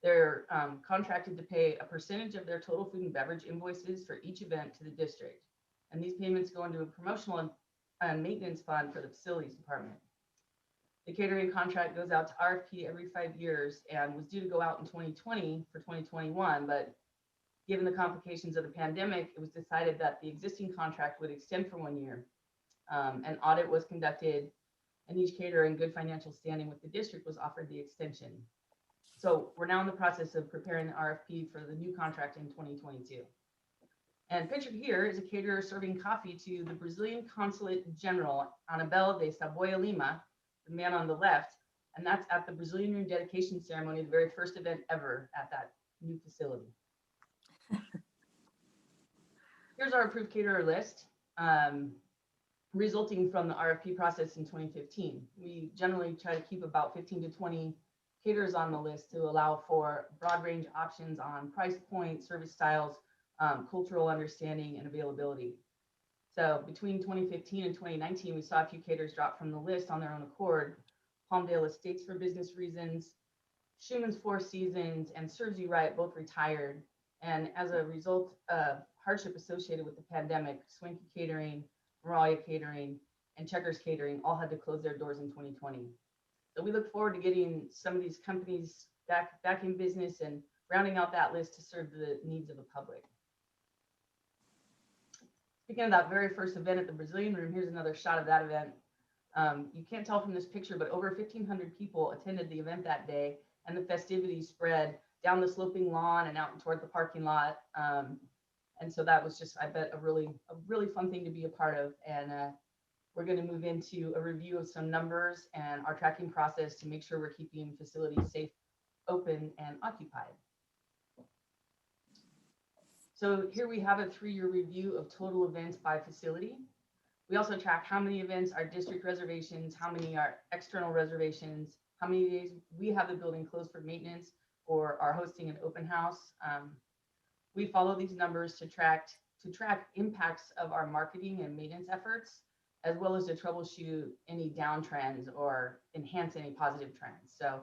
They're contracted to pay a percentage of their total food and beverage invoices for each event to the district. And these payments go into a promotional and maintenance fund for the facilities department. The catering contract goes out to RFP every 5 years and was due to go out in 2020 for 2021, but given the complications of the pandemic, it was decided that the existing contract would extend for 1 year. An audit was conducted, and each caterer in good financial standing with the district was offered the extension. So we're now in the process of preparing the RFP for the new contract in 2022. And pictured here is a caterer serving coffee to the Brazilian Consulate General Anabel de Saboia Lima, the man on the left, and that's at the Brazilian Room dedication ceremony, the very first event ever at that new facility. Here's our approved caterer list, resulting from the RFP process in 2015. We generally try to keep about 15 to 20 caterers on the list to allow for broad range options on price point, service styles, cultural understanding, and availability. So between 2015 and 2019, we saw a few caterers drop from the list on their own accord. Palmdale Estates for business reasons, Schumann's Four Seasons, and Serves You Right both retired. And as a result of hardship associated with the pandemic, Swanky Catering, Moralia Catering, and Checkers Catering all had to close their doors in 2020. So we look forward to getting some of these companies back in business and rounding out that list to serve the needs of the public. Speaking of that very first event at the Brazilian Room, here's another shot of that event. You can't tell from this picture, but over 1,500 people attended the event that day, and the festivities spread down the sloping lawn and out toward the parking lot. And so that was just, I bet, a really fun thing to be a part of. And we're going to move into a review of some numbers and our tracking process to make sure we're keeping facilities safe, open, and occupied. So here we have a 3-year review of total events by facility. We also track how many events are district reservations, how many are external reservations, how many days we have the building closed for maintenance or are hosting an open house. We follow these numbers to track impacts of our marketing and maintenance efforts, as well as to troubleshoot any downtrends or enhance any positive trends. So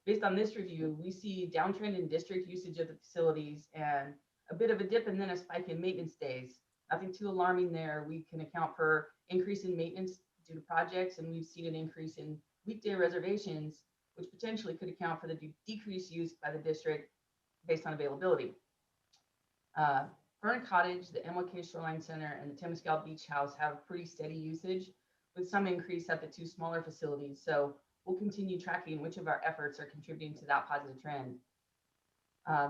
based on this review, we see downtrend in district usage of the facilities and a bit of a dip and then a spike in maintenance days. Nothing too alarming there. We can account for increase in maintenance due to projects, and we've seen an increase in weekday reservations, which potentially could account for the decreased use by the district based on availability. Fern Cottage, the MLK Shoreline Center, and the Temescal Beach House have pretty steady usage with some increase at the 2 smaller facilities. So we'll continue tracking which of our efforts are contributing to that positive trend.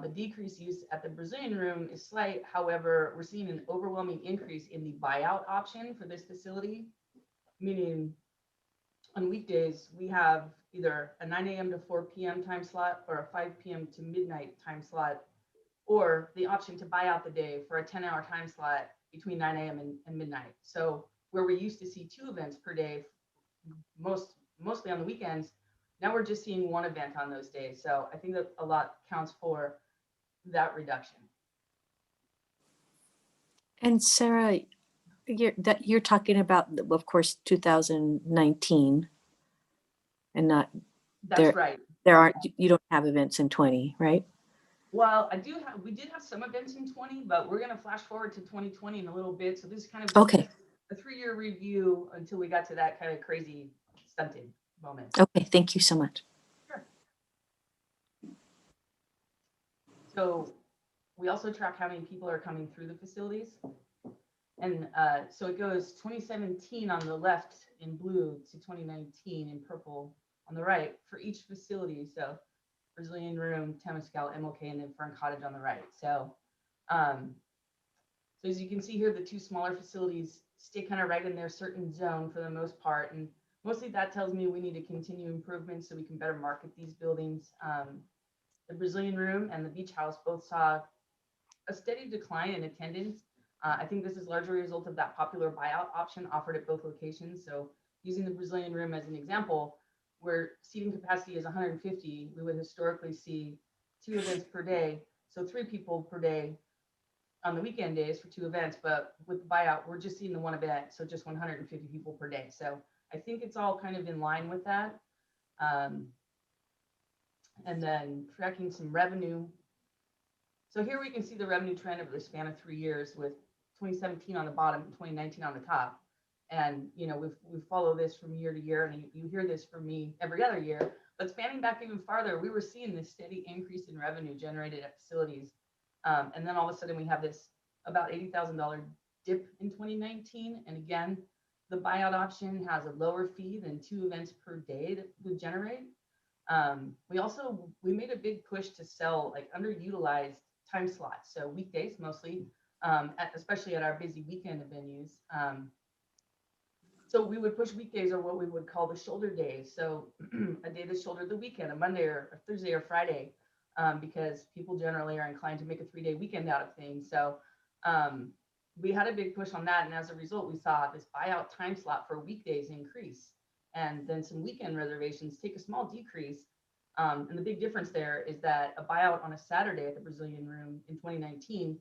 The decreased use at the Brazilian Room is slight. However, we're seeing an overwhelming increase in the buyout option for this facility, meaning on weekdays, we have either a 9 a.m. to 4 p.m. time slot or a 5 p.m. to midnight time slot, or the option to buy out the day for a 10-hour time slot between 9 a.m. and midnight. So where we used to see 2 events per day, mostly on the weekends, now we're just seeing 1 event on those days. So I think that a lot counts for that reduction. And Sarah, you're talking about, of course, 2019, and not That's right. You don't have events in 20, right? Well, we did have some events in 20, but we're going to flash forward to 2020 in a little bit. So this is kind of Okay. a 3-year review until we got to that kind of crazy stunted moment. Okay, thank you so much. Sure. So we also track how many people are coming through the facilities. And so it goes 2017 on the left in blue to 2019 in purple on the right for each facility. So Brazilian Room, Temescal, MLK, and then Fern Cottage on the right. So, so as you can see here, the 2 smaller facilities stay kind of right in their certain zone for the most part. And mostly that tells me we need to continue improvements so we can better market these buildings. The Brazilian Room and the Beach House both saw a steady decline in attendance. I think this is largely a result of that popular buyout option offered at both locations. So using the Brazilian Room as an example, where seating capacity is 150, we would historically see 2 events per day. So 3 people per day on the weekend days for 2 events, but with the buyout, we're just seeing the 1 event. So just 150 people per day. So I think it's all kind of in line with that. And then tracking some revenue. So here we can see the revenue trend over the span of 3 years with 2017 on the bottom and 2019 on the top. And, you know, we follow this from year to year, and you hear this from me every other year, but spanning back even farther, we were seeing this steady increase in revenue generated at facilities. And then all of a sudden we have this about $80,000 dip in 2019. And again, the buyout option has a lower fee than 2 events per day that would generate. We made a big push to sell like underutilized time slots. So weekdays mostly, especially at our busy weekend venues. So we would push weekdays, or what we would call the shoulder days. So a day that shouldered the weekend, a Monday or a Thursday or Friday, because people generally are inclined to make a 3-day weekend out of things. So we had a big push on that. And as a result, we saw this buyout time slot for weekdays increase. And then some weekend reservations take a small decrease. And the big difference there is that a buyout on a Saturday at the Brazilian Room in 2019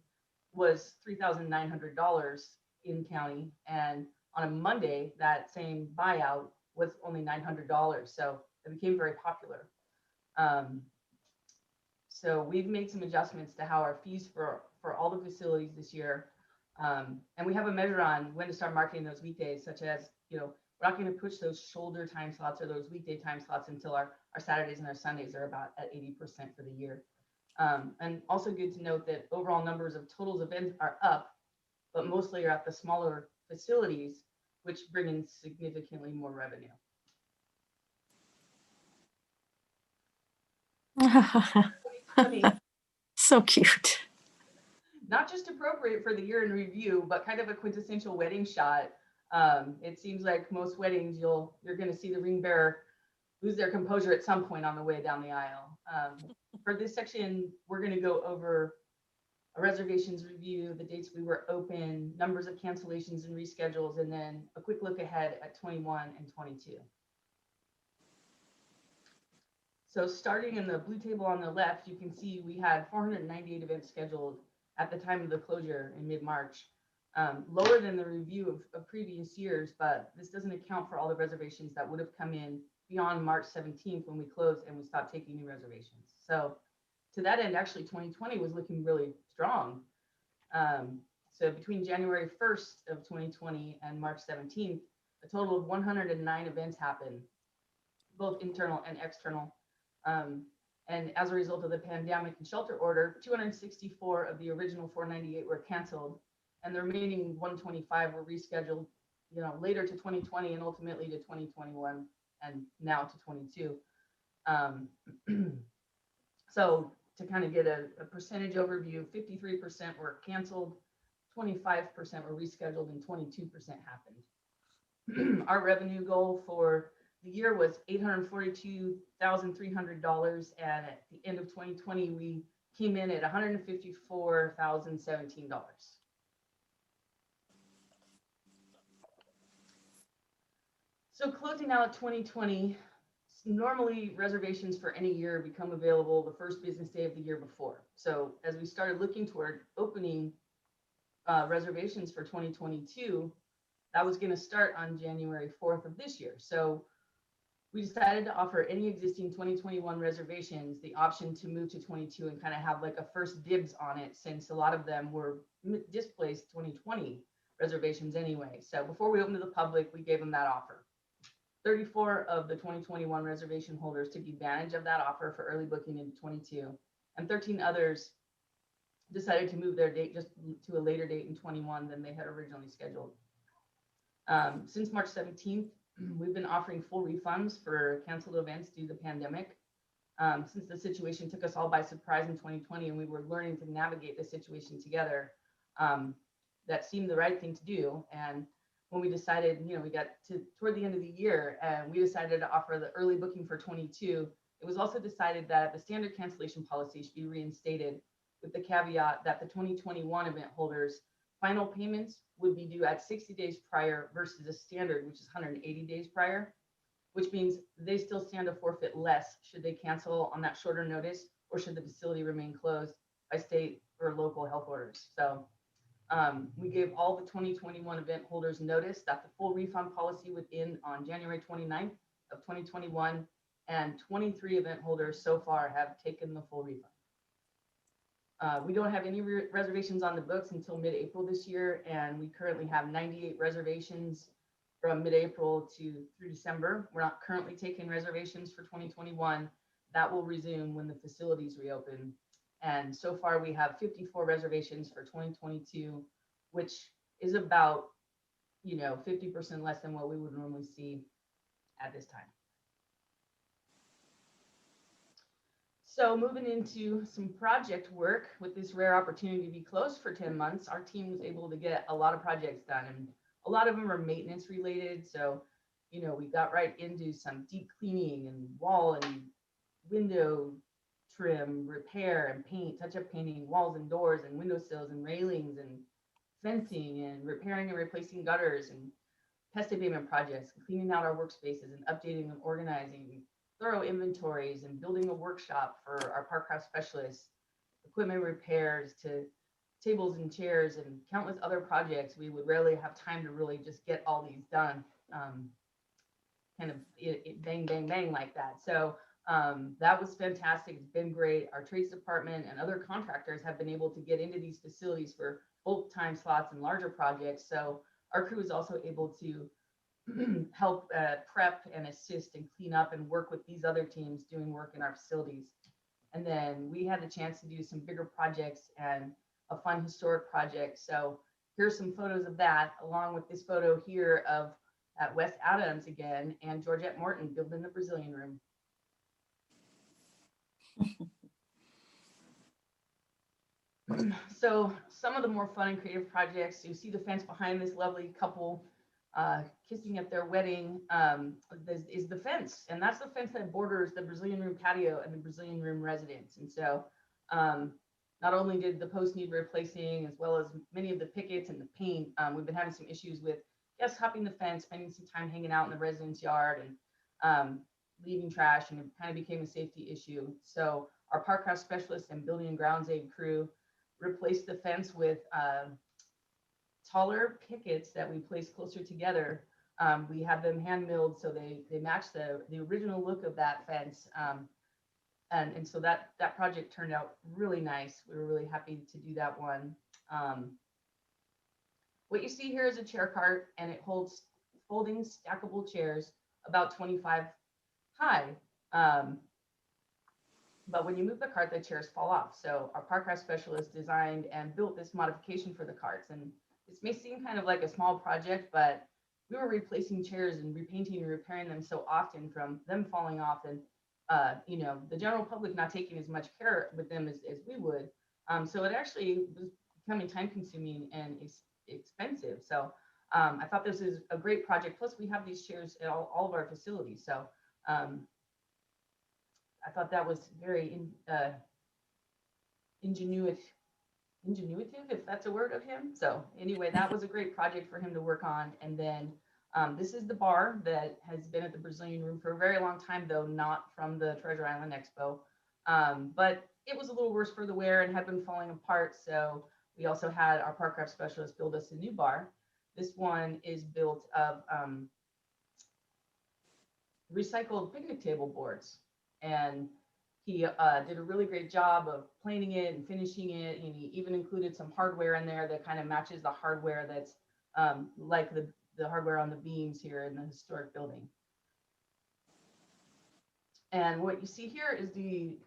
was $3,900 in county. And on a Monday, that same buyout was only $900. So it became very popular. So we've made some adjustments to how our fees for all the facilities this year. And we have a measure on when to start marketing those weekdays, such as, you know, We're not going to push those shoulder time slots or those weekday time slots until our Saturdays and our Sundays are about at 80% for the year. And also good to note that overall numbers of totals events are up, but mostly are at the smaller facilities, which bring in significantly more revenue. So cute. Not just appropriate for the year in review, but kind of a quintessential wedding shot. It seems like most weddings, you're going to see the ring bearer lose their composure at some point on the way down the aisle. For this section, we're going to go over a reservations review, the dates we were open, numbers of cancellations and reschedules, and then a quick look ahead at 21 and 22. So starting in the blue table on the left, you can see we had 498 events scheduled at the time of the closure in mid-March, lower than the review of previous years, but this doesn't account for all the reservations that would have come in beyond March 17th when we closed and we stopped taking new reservations. So to that end, actually 2020 was looking really strong. So between January 1st of 2020 and March 17th, a total of 109 events happened, both internal and external. And as a result of the pandemic and shelter order, 264 of the original 498 were canceled, and the remaining 125 were rescheduled, later to 2020 and ultimately to 2021 and now to 22. So to kind of get a percentage overview, 53% were canceled, 25% were rescheduled, and 22% happened. Our revenue goal for the year was $842,300, and at the end of 2020, we came in at $154,017. So closing out 2020, normally reservations for any year become available the first business day of the year before. So as we started looking toward opening reservations for 2022, that was going to start on January 4th of this year. So we decided to offer any existing 2021 reservations the option to move to 22 and kind of have like a first dibs on it, since a lot of them were displaced 2020 reservations anyway. So before we opened to the public, we gave them that offer. 34 of the 2021 reservation holders took advantage of that offer for early booking into 22, and 13 others decided to move their date just to a later date in 21 than they had originally scheduled. Since March 17th, we've been offering full refunds for canceled events due to the pandemic. Since the situation took us all by surprise in 2020 and we were learning to navigate the situation together, that seemed the right thing to do. And when we decided, we got to toward the end of the year and we decided to offer the early booking for 22, it was also decided that the standard cancellation policy should be reinstated, with the caveat that the 2021 event holders' final payments would be due at 60 days prior versus the standard, which is 180 days prior, which means they still stand to forfeit less should they cancel on that shorter notice or should the facility remain closed by state or local health orders. So we gave all the 2021 event holders notice that the full refund policy would end on January 29th of 2021, and 23 event holders so far have taken the full refund. We don't have any reservations on the books until mid-April this year, and we currently have 98 reservations from mid-April through December. We're not currently taking reservations for 2021. That will resume when the facilities reopen. And so far we have 54 reservations for 2022, which is about, 50% less than what we would normally see at this time. So moving into some project work, with this rare opportunity to be closed for 10 months, our team was able to get a lot of projects done, and a lot of them are maintenance related. So, we got right into some deep cleaning and wall and window trim, repair and paint, touch-up painting, walls and doors and windowsills and railings and fencing, and repairing and replacing gutters, and pest abatement projects, cleaning out our workspaces and updating and organizing, thorough inventories, and building a workshop for our parkcraft specialists, equipment repairs to tables and chairs, and countless other projects. We would rarely have time to really just get all these done, kind of bang, bang, bang like that. So that was fantastic. It's been great. Our trades department and other contractors have been able to get into these facilities for bulk time slots and larger projects. So our crew is also able to help prep and assist and clean up and work with these other teams doing work in our facilities. And then we had the chance to do some bigger projects and a fun historic project. So here's some photos of that, along with this photo here of at West Adams again, and Georgette Morton building the Brazilian room. So some of the more fun and creative projects, you see the fence behind this lovely couple kissing at their wedding, is the fence. And that's the fence that borders the Brazilian room patio and the Brazilian room residence. And so not only did the post need replacing, as well as many of the pickets and the paint, we've been having some issues with guests hopping the fence, spending some time hanging out in the residence yard and leaving trash, and it kind of became a safety issue. So our park craft specialists and building and grounds aid crew replaced the fence with taller pickets that we placed closer together. We have them hand milled so they match the original look of that fence. And so that project turned out really nice. We were really happy to do that one. What you see here is a chair cart, and it holds folding stackable chairs about 25 high. But when you move the cart, the chairs fall off. So our park craft specialist designed and built this modification for the carts. And this may seem kind of like a small project, but we were replacing chairs and repainting and repairing them so often from them falling off, and you know, the general public not taking as much care with them as we would. So it actually was becoming time consuming and expensive. So I thought this is a great project. Plus we have these chairs at all of our facilities. So I thought that was very ingenuitive, if that's a word of him. So anyway, that was a great project for him to work on. And then this is the bar that has been at the Brazilian room for a very long time, though not from the Treasure Island Expo. But it was a little worse for the wear and had been falling apart. So we also had our park craft specialist build us a new bar. This one is built of recycled picnic table boards. And he did a really great job of planing it and finishing it. And he even included some hardware in there that kind of matches the hardware that's like the hardware on the beams here in the historic building. And what you see here is the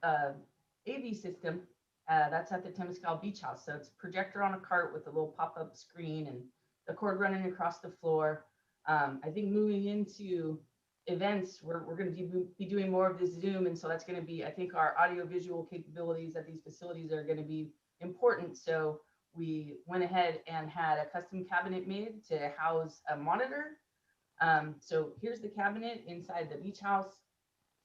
AV system that's at the Temescal Beach House. So it's a projector on a cart with a little pop-up screen and the cord running across the floor. I think moving into events, we're going to be doing more of this Zoom, and so that's going to be, I think, our audio-visual capabilities at these facilities are going to be important. So we went ahead and had a custom cabinet made to house a monitor. So here's the cabinet inside the beach house.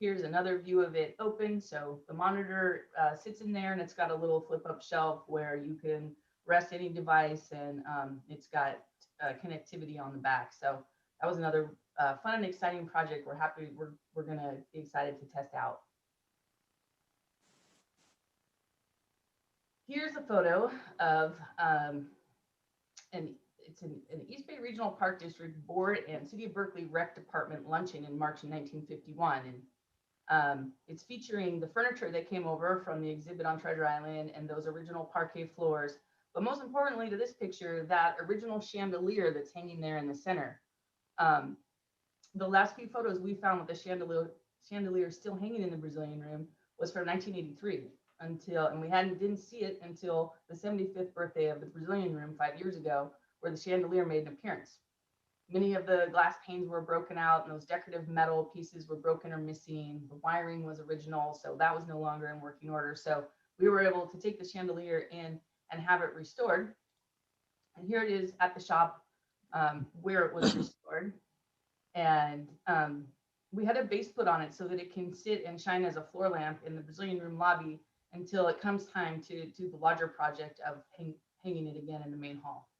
Here's another view of it open. So the monitor sits in there, and it's got a little flip-up shelf where you can rest any device, and it's got connectivity on the back. So that was another fun and exciting project. We're gonna be excited to test out. Here's a photo of it's an East Bay Regional Park District Board and City of Berkeley Rec Department luncheon in March of 1951, and it's featuring the furniture that came over from the exhibit on Treasure Island and those original parquet floors. But most importantly to this picture, that original chandelier that's hanging there in the center. The last few photos we found with the chandelier still hanging in the Brazilian room was from 1983 and we didn't see it until the 75th birthday of the Brazilian room 5 years ago, where the chandelier made an appearance. Many of the glass panes were broken out, and those decorative metal pieces were broken or missing. The wiring was original, so that was no longer in working order. So we were able to take the chandelier in and have it restored. And here it is at the shop where it was restored. And we had a base put on it so that it can sit and shine as a floor lamp in the Brazilian room lobby until it comes time to do the larger project of hanging it again in the main hall.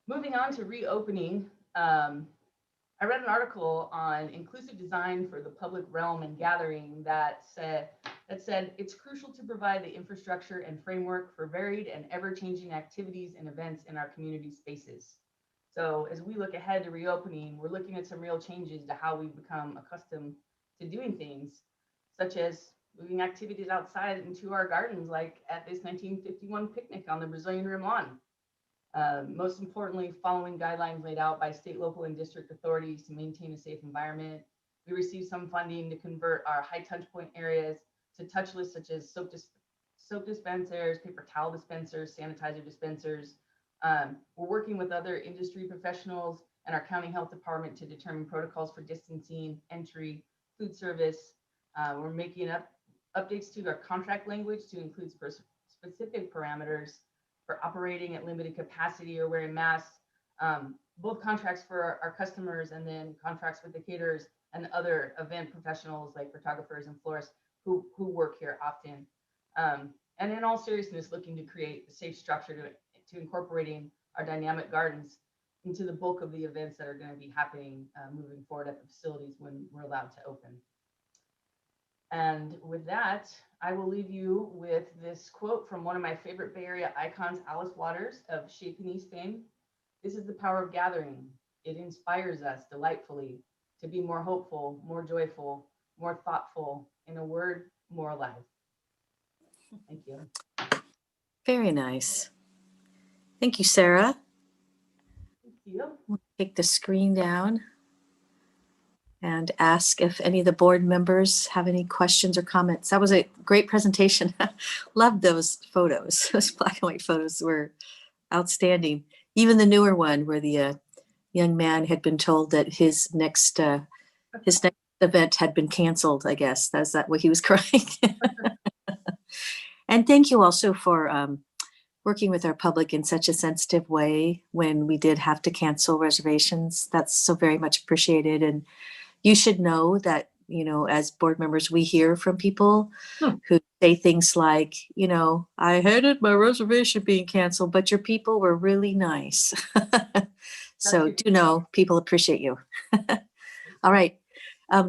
Moving on to reopening, I read an article on inclusive design for the public realm and gathering that said it's crucial to provide the infrastructure and framework for varied and ever-changing activities and events in our community spaces. So as we look ahead to reopening, we're looking at some real changes to how we've become accustomed to doing things, such as moving activities outside into our gardens, like at this 1951 picnic on the Brazilian room lawn. Most importantly, following guidelines laid out by state, local, and district authorities to maintain a safe environment. We received some funding to convert our high touch point areas to touchless, such as soap dispensers, paper towel dispensers, sanitizer dispensers. We're working with other industry professionals and our county health department to determine protocols for distancing, entry, food service. We're making updates to our contract language to include specific parameters for operating at limited capacity or wearing masks, both contracts for our customers and then contracts with the caterers and other event professionals like photographers and florists who work here often. And in all seriousness, looking to create a safe structure to incorporating our dynamic gardens into the bulk of the events that are going to be happening moving forward at the facilities when we're allowed to open. And with that, I will leave you with this quote from one of my favorite Bay Area icons, Alice Waters of Shaping East fame. This is the power of gathering. It inspires us delightfully to be more hopeful, more joyful, more thoughtful, in a word, more alive. Thank you. Very nice. Thank you, Sarah. Thank you. We'll take the screen down and ask if any of the board members have any questions or comments. That was a great presentation. Loved those photos. Those black and white photos were outstanding. Even the newer one where the young man had been told that his next event had been canceled, I guess. That's that what he was crying. And thank you also for working with our public in such a sensitive way when we did have to cancel reservations. That's so very much appreciated. And you should know that, you know, as board members, we hear from people who say things like, you know, I hated my reservation being canceled, but your people were really nice. So do know people appreciate you. All right.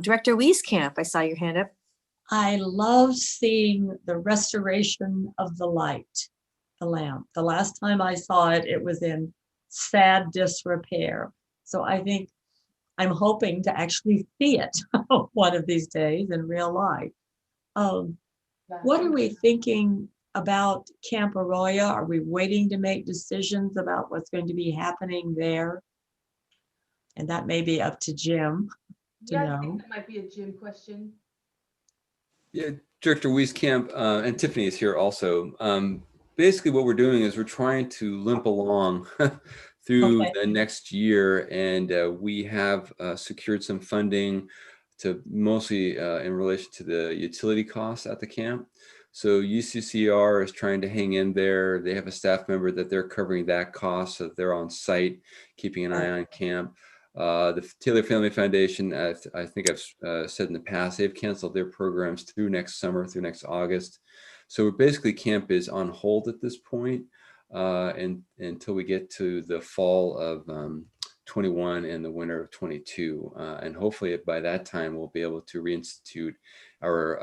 Director Wieskamp, I saw your hand up. I love seeing the restoration of the light, the lamp. The last time I saw it, it was in sad disrepair. So I think I'm hoping to actually see it one of these days in real life. What are we thinking about Camp Arroyo? Are we waiting to make decisions about what's going to be happening there? And that may be up to Jim to I know. think that might be a Jim question. Yeah, Director Wieskamp and Tiffany is here also. Basically, what we're doing is we're trying to limp along through the next year, and we have secured some funding to mostly in relation to the utility costs at the camp. So UCCR is trying to hang in there. They have a staff member that they're covering that cost, so they're on site, keeping an eye on camp. The Taylor Family Foundation, I think I've said in the past, they've canceled their programs through next summer, through next August. So basically camp is on hold at this point and until we get to the fall of 21 and the winter of 22. And hopefully by that time, we'll be able to reinstitute our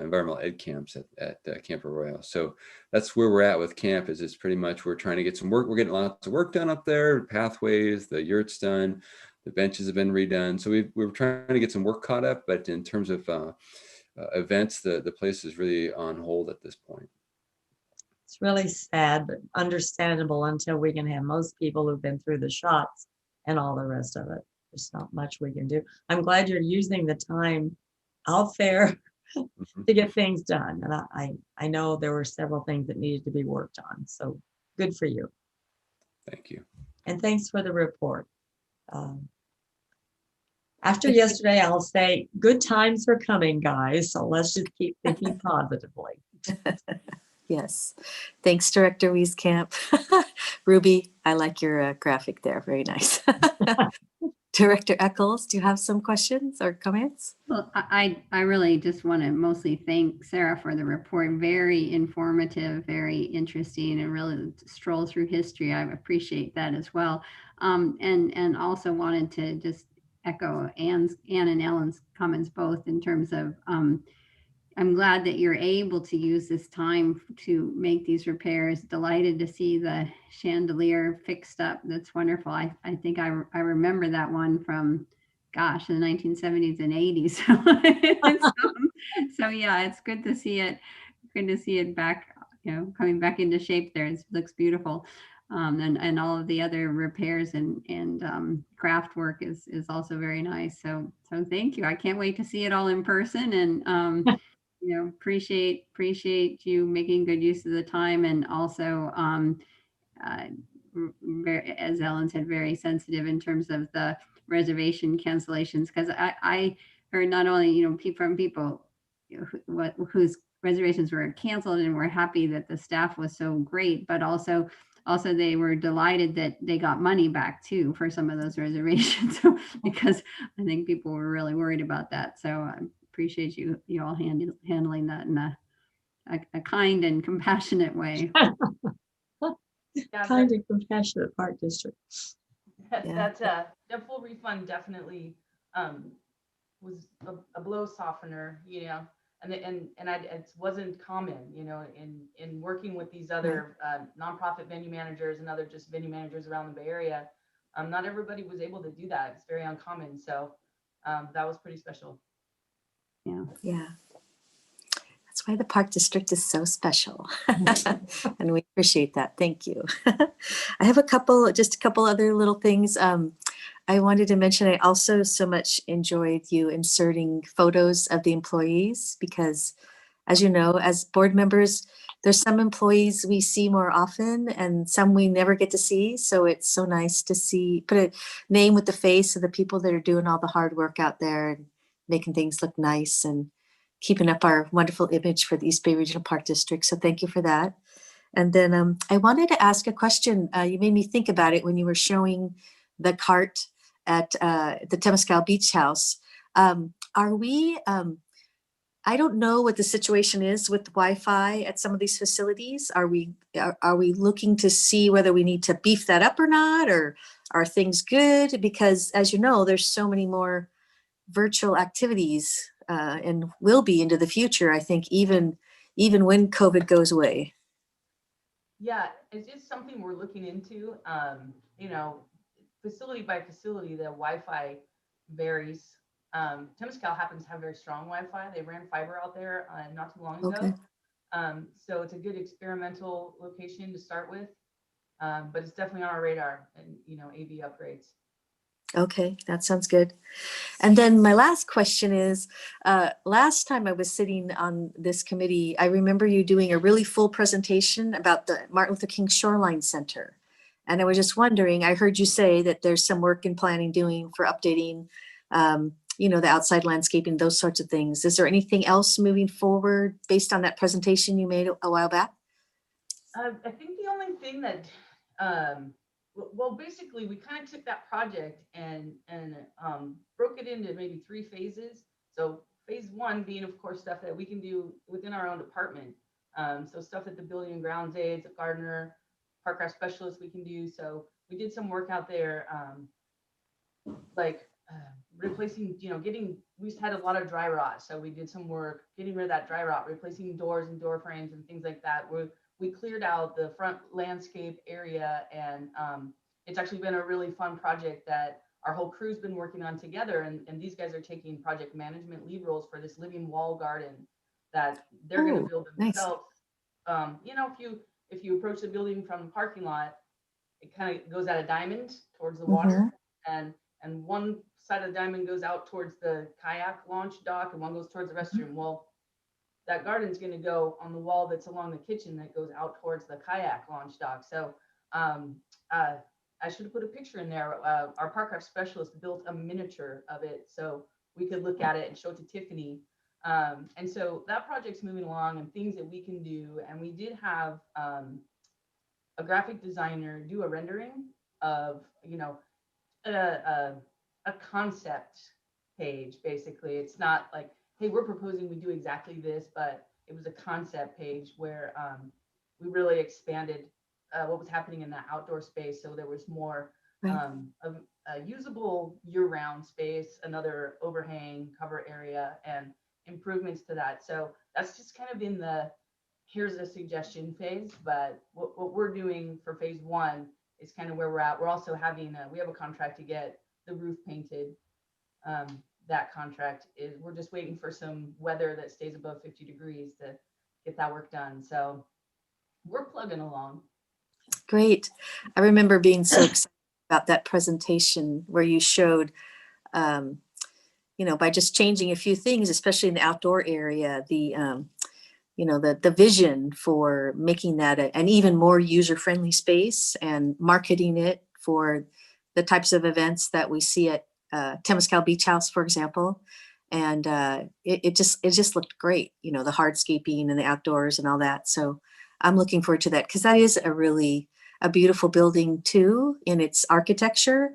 environmental ed camps at Camp Arroyo. So that's where we're at with camp. Is it's pretty much we're trying to get some work. We're getting lots of work done up there, pathways, the yurt's done, the benches have been redone. So we're trying to get some work caught up, but in terms of events, the place is really on hold at this point. It's really sad, but understandable until we can have most people who've been through the shots and all the rest of it. There's not much we can do. I'm glad you're using the time out there to get things done. And I know there were several things that needed to be worked on. So good for you. Thank you. And thanks for the report. After yesterday, I'll say good times are coming, guys. So let's just keep thinking positively. Yes. Thanks, Director Wieskamp. Ruby, I like your graphic there. Very nice. Director Eccles, do you have some questions or comments? Well, I really just want to mostly thank Sarah for the report. Very informative, very interesting, and really stroll through history. I appreciate that as well. And also wanted to just echo Ann and Ellen's comments both in terms of I'm glad that you're able to use this time to make these repairs. Delighted to see the chandelier fixed up. That's wonderful. I think I remember that one from, gosh, in the 1970s and 80s. So yeah, it's good to see it. Good to see it back, you know, coming back into shape there. It looks beautiful. and all of the other repairs and craft work is also very nice. So thank you. I can't wait to see it all in person, and appreciate you making good use of the time, and also uh, as Ellen said, very sensitive in terms of the reservation cancellations, because I heard not only from people whose reservations were canceled and were happy that the staff was so great, but also they were delighted that they got money back too for some of those reservations. So, because I think people were really worried about that. So I appreciate you all handling that in a kind and compassionate way. Yeah, Kind and compassionate park district. Yeah. that full refund definitely was a blow softener, and it wasn't common, in working with these other nonprofit venue managers and other just venue managers around the Bay Area. Not everybody was able to do that. It's very uncommon. So that was pretty special. Yeah. That's why the park district is so special. And we appreciate that. Thank you. I have just a couple other little things. I wanted to mention, I also so much enjoyed you inserting photos of the employees, because as you know, as board members, there's some employees we see more often and some we never get to see. So it's so nice to put a name with the face of the people that are doing all the hard work out there and making things look nice and keeping up our wonderful image for the East Bay Regional Park District. So thank you for that. And then I wanted to ask a question. You made me think about it when you were showing the cart at the Temescal Beach House. Are we, I don't know what the situation is with Wi-Fi at some of these facilities. Are we looking to see whether we need to beef that up or not, or are things good? Because as you know, there's so many more virtual activities and will be into the future, I think, even when COVID goes away. Yeah, it's just something we're looking into. Facility by facility, the Wi-Fi varies. Temescal happens to have very strong Wi-Fi. They ran fiber out there not too long ago. Okay. So it's a good experimental location to start with, but it's definitely on our radar, and AV upgrades. Okay, that sounds good. And then my last question is, last time I was sitting on this committee, I remember you doing a really full presentation about the Martin Luther King Shoreline Center. And I was just wondering, I heard you say that there's some work in planning doing for updating, the outside landscaping, those sorts of things. Is there anything else moving forward based on that presentation you made a while back? I think the only thing that, basically we kind of took that project and broke it into maybe 3 phases. So phase 1 being, of course, stuff that we can do within our own department. So stuff that the building and grounds aides, a gardener, park specialists we can do. So we did some work out there, replacing, we had a lot of dry rot. So we did some work getting rid of that dry rot, replacing doors and door frames and things like that. We cleared out the front landscape area, and it's actually been a really fun project that our whole crew's been working on together. And these guys are taking project management lead roles for this living wall garden that they're going to build themselves. Nice. If you approach the building from the parking lot, it kind of goes at a diamond towards the water, and one side of the diamond goes out towards the kayak launch dock, and one goes towards the restroom. Well, that garden's going to go on the wall that's along the kitchen that goes out towards the kayak launch dock. So I should have put a picture in there. Our park specialist built a miniature of it so we could look at it and show it to Tiffany. And so that project's moving along, and things that we can do. And we did have a graphic designer do a rendering of, a concept page. Basically, it's not like, hey, we're proposing we do exactly this, but it was a concept page where we really expanded what was happening in that outdoor space. So there was more of a usable year-round space, another overhang cover area, and improvements to that. So that's just kind of in the here's a suggestion phase. But what we're doing for phase 1 is kind of where we're at. We're also having we have a contract to get the roof painted. That contract is, we're just waiting for some weather that stays above 50 degrees to get that work done. So we're plugging along. Great. I remember being so excited about that presentation where you showed, by just changing a few things, especially in the outdoor area, the vision for making that an even more user-friendly space and marketing it for the types of events that we see at Temescal Beach House, for example. And it just looked great, the hardscaping and the outdoors and all that. So I'm looking forward to that because that is a beautiful building too in its architecture,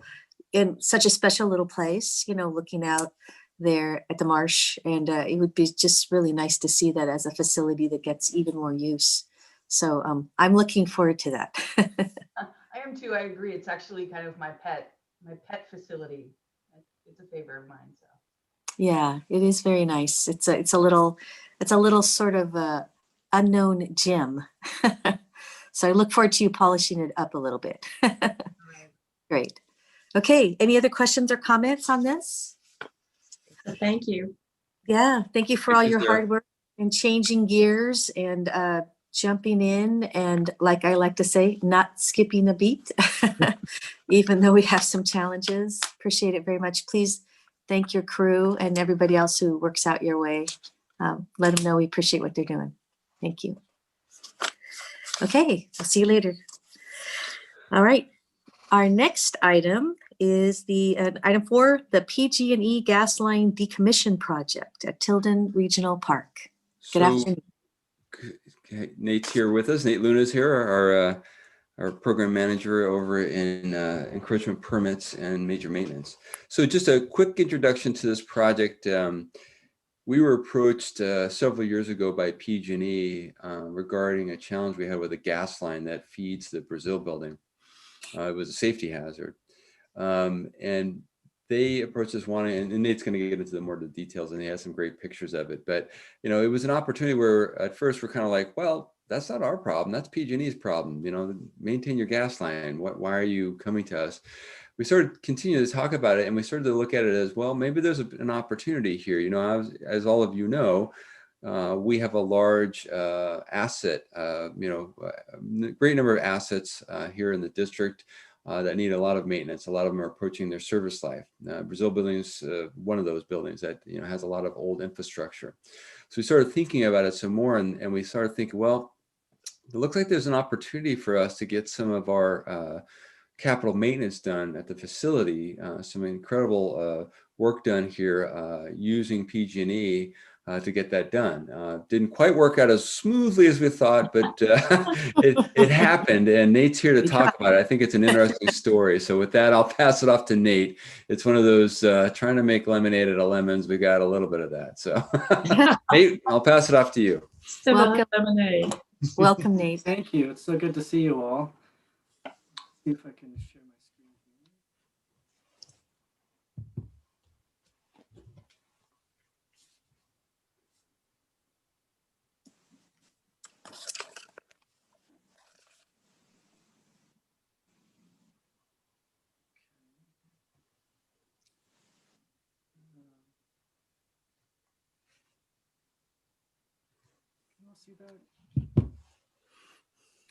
in such a special little place, looking out there at the marsh. And it would be just really nice to see that as a facility that gets even more use. So I'm looking forward to that. I am too. I agree. It's actually kind of my pet facility. It's a favorite of mine. So. Yeah, it is very nice. It's a little sort of unknown gem. So I look forward to you polishing it up a little bit. Great. Okay. Any other questions or comments on this? Thank you. Yeah. Thank you for all your Sarah. hard work and changing gears and jumping in. And like I like to say, not skipping a beat, even though we have some challenges. Appreciate it very much. Please thank your crew and everybody else who works out your way. Let them know we appreciate what they're doing. Thank you. Okay, I'll see you later. All right. Our next item is the item 4, the PG&E gas line decommission project at Tilden Regional Park. Good afternoon. Nate's here with us. Nate Luna's here, our program manager over in encroachment permits and major maintenance. So just a quick introduction to this project. We were approached several years ago by PG&E regarding a challenge we had with a gas line that feeds the Brazil building. It was a safety hazard. And they approached us wanting, and Nate's going to get into more of the details, and he has some great pictures of it. But, it was an opportunity where at first we're kind of like, well, that's not our problem. That's PG&E's problem. Maintain your gas line. Why are you coming to us? We started continuing to talk about it, and we started to look at it as, well, maybe there's an opportunity here. As all of you know, we have a large asset, great number of assets here in the district that need a lot of maintenance. A lot of them are approaching their service life. Brazil building is one of those buildings that has a lot of old infrastructure. So we started thinking about it some more, and we started thinking, well, it looks like there's an opportunity for us to get some of our capital maintenance done at the facility, some incredible work done here using PG&E to get that done. Didn't quite work out as smoothly as we thought, but it happened, and Nate's here to talk about it. I think it's an interesting story. So with that, I'll pass it off to Nate. It's one of those trying to make lemonade out of lemons. We got a little bit of that. So Nate, I'll pass it off to you. Welcome. Lemonade. Welcome, Nate. Thank you. It's so good to see you all. See if I can share my screen here. Can you all see that?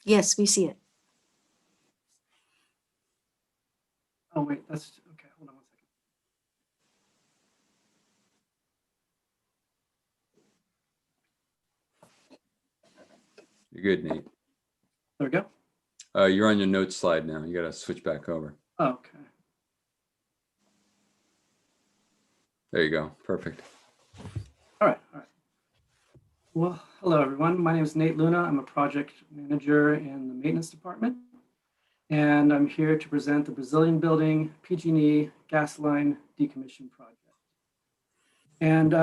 Yes, we see it. Oh, wait, that's okay. Hold on one second. You're good, Nate. There we go. You're on your notes slide now. You got to switch back over. Okay. There you go. Perfect. All right. Well, hello, everyone. My name is Nate Luna. I'm a project manager in the maintenance department, and I'm here to present the Brazilian Building PG&E gas line decommission project. And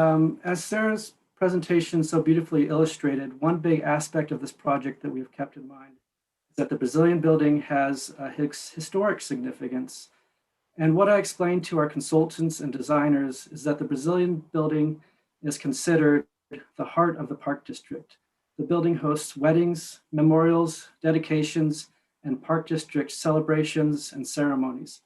as Sarah's presentation so beautifully illustrated, one big aspect of this project that we've kept in mind is that the Brazilian Building has a historic significance. And what I explained to our consultants and designers is that the Brazilian Building is considered the heart of the Park District. The building hosts weddings, memorials, dedications, and Park District celebrations and ceremonies.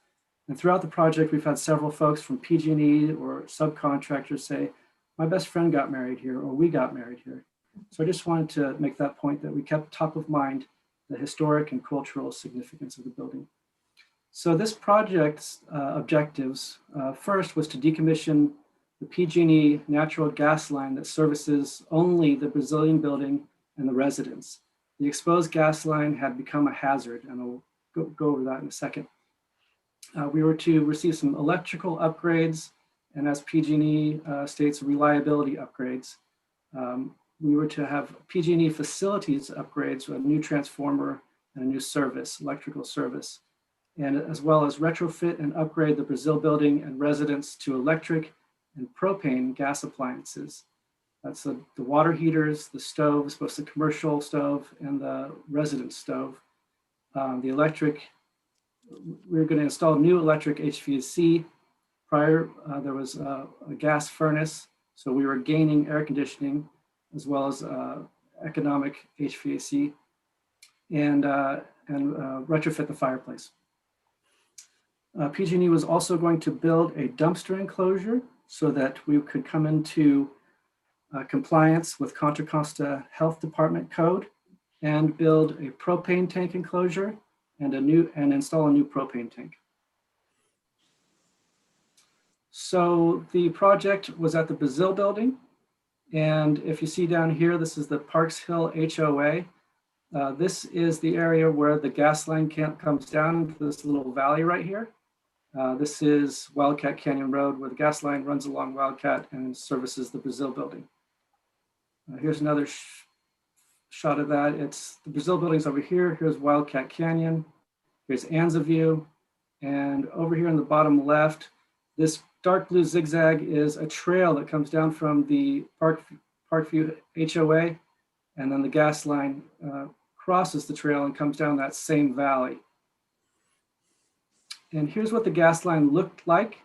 And throughout the project, we've had several folks from PG&E or subcontractors say, my best friend got married here, or we got married here. So I just wanted to make that point that we kept top of mind the historic and cultural significance of the building. So this project's objectives first was to decommission the PG&E natural gas line that services only the Brazilian building and the residents. The exposed gas line had become a hazard, and I'll go over that in a second. We were to receive some electrical upgrades, and as PG&E states, reliability upgrades. We were to have PG&E facilities upgrades, a new transformer and a new service, electrical service, and as well as retrofit and upgrade the Brazil building and residents to electric and propane gas appliances. That's the water heaters, the stoves, both the commercial stove and the resident stove. The electric, we're going to install new electric HVAC. Prior, there was a gas furnace, so we were gaining air conditioning as well as economic HVAC, and retrofit the fireplace. PG&E was also going to build a dumpster enclosure so that we could come into compliance with Contra Costa Health Department code and build a propane tank enclosure and install a new propane tank. So the project was at the Brazil building. And if you see down here, this is the Parks Hill HOA. This is the area where the gas line comes down into this little valley right here. This is Wildcat Canyon Road, where the gas line runs along Wildcat and services the Brazil building. Here's another shot of that. It's the Brazil building's over here. Here's Wildcat Canyon. Here's Anza View. And over here in the bottom left, this dark blue zigzag is a trail that comes down from the Parkview HOA, and then the gas line crosses the trail and comes down that same valley. And here's what the gas line looked like.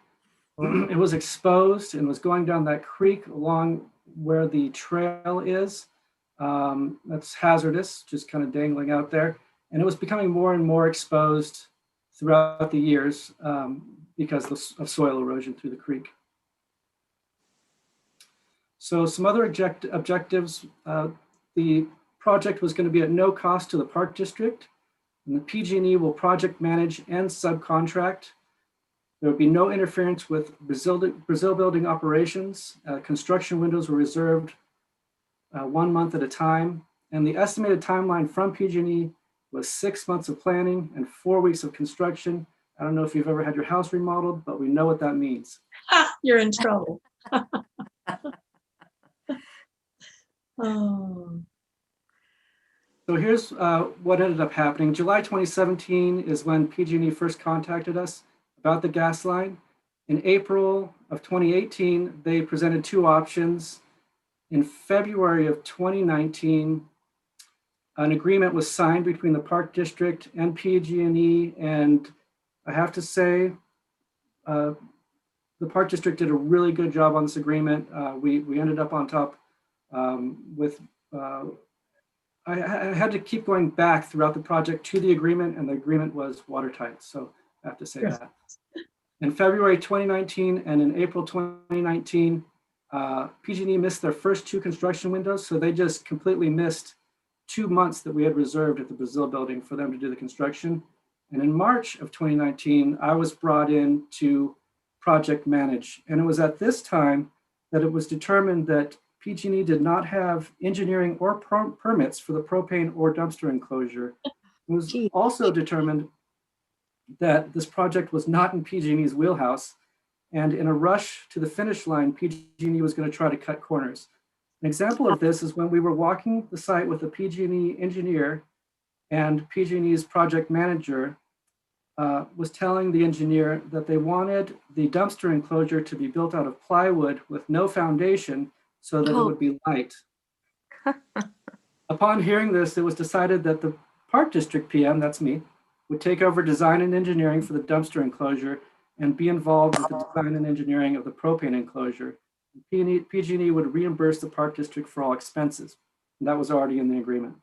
It was exposed and was going down that creek along where the trail is. That's hazardous, just kind of dangling out there. And it was becoming more and more exposed throughout the years because of soil erosion through the creek. So some other objectives, the project was going to be at no cost to the Park District, and the PG&E will project manage and subcontract. There would be no interference with Brazil building operations. Construction windows were reserved 1 month at a time, and the estimated timeline from PG&E was 6 months of planning and 4 weeks of construction. I don't know if you've ever had your house remodeled, but we know what that means. You're in trouble. Oh. So here's what ended up happening. July 2017 is when PG&E first contacted us about the gas line. In April of 2018, they presented 2 options. In February of 2019, an agreement was signed between the Park District and PG&E, and I have to say, the Park District did a really good job on this agreement. We ended up on top with, I had to keep going back throughout the project to the agreement, and the agreement was watertight, so I have to say that. In February 2019 and in April 2019, PG&E missed their first 2 construction windows, so they just completely missed 2 months that we had reserved at the Brazil building for them to do the construction. And in March of 2019, I was brought in to project manage. And it was at this time that it was determined that PG&E did not have engineering or permits for the propane or dumpster enclosure. It was also determined that this project was not in PG&E's wheelhouse. And in a rush to the finish line, PG&E was going to try to cut corners. An example of this is when we were walking the site with a PG&E engineer, and PG&E's project manager was telling the engineer that they wanted the dumpster enclosure to be built out of plywood with no foundation so that it would be light. Upon hearing this, it was decided that the Park District PM, that's me, would take over design and engineering for the dumpster enclosure and be involved with the design and engineering of the propane enclosure. PG&E would reimburse the Park District for all expenses. And that was already in the agreement.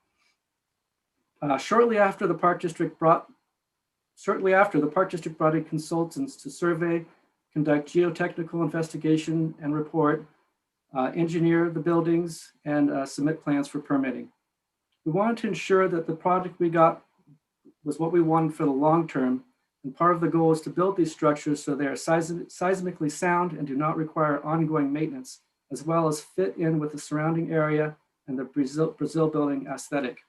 Shortly after, the Park District brought in consultants to survey, conduct geotechnical investigation and report, engineer the buildings, and submit plans for permitting. We wanted to ensure that the project we got was what we wanted for the long term. And part of the goal is to build these structures so they are seismically sound and do not require ongoing maintenance, as well as fit in with the surrounding area and the Brazil building aesthetic.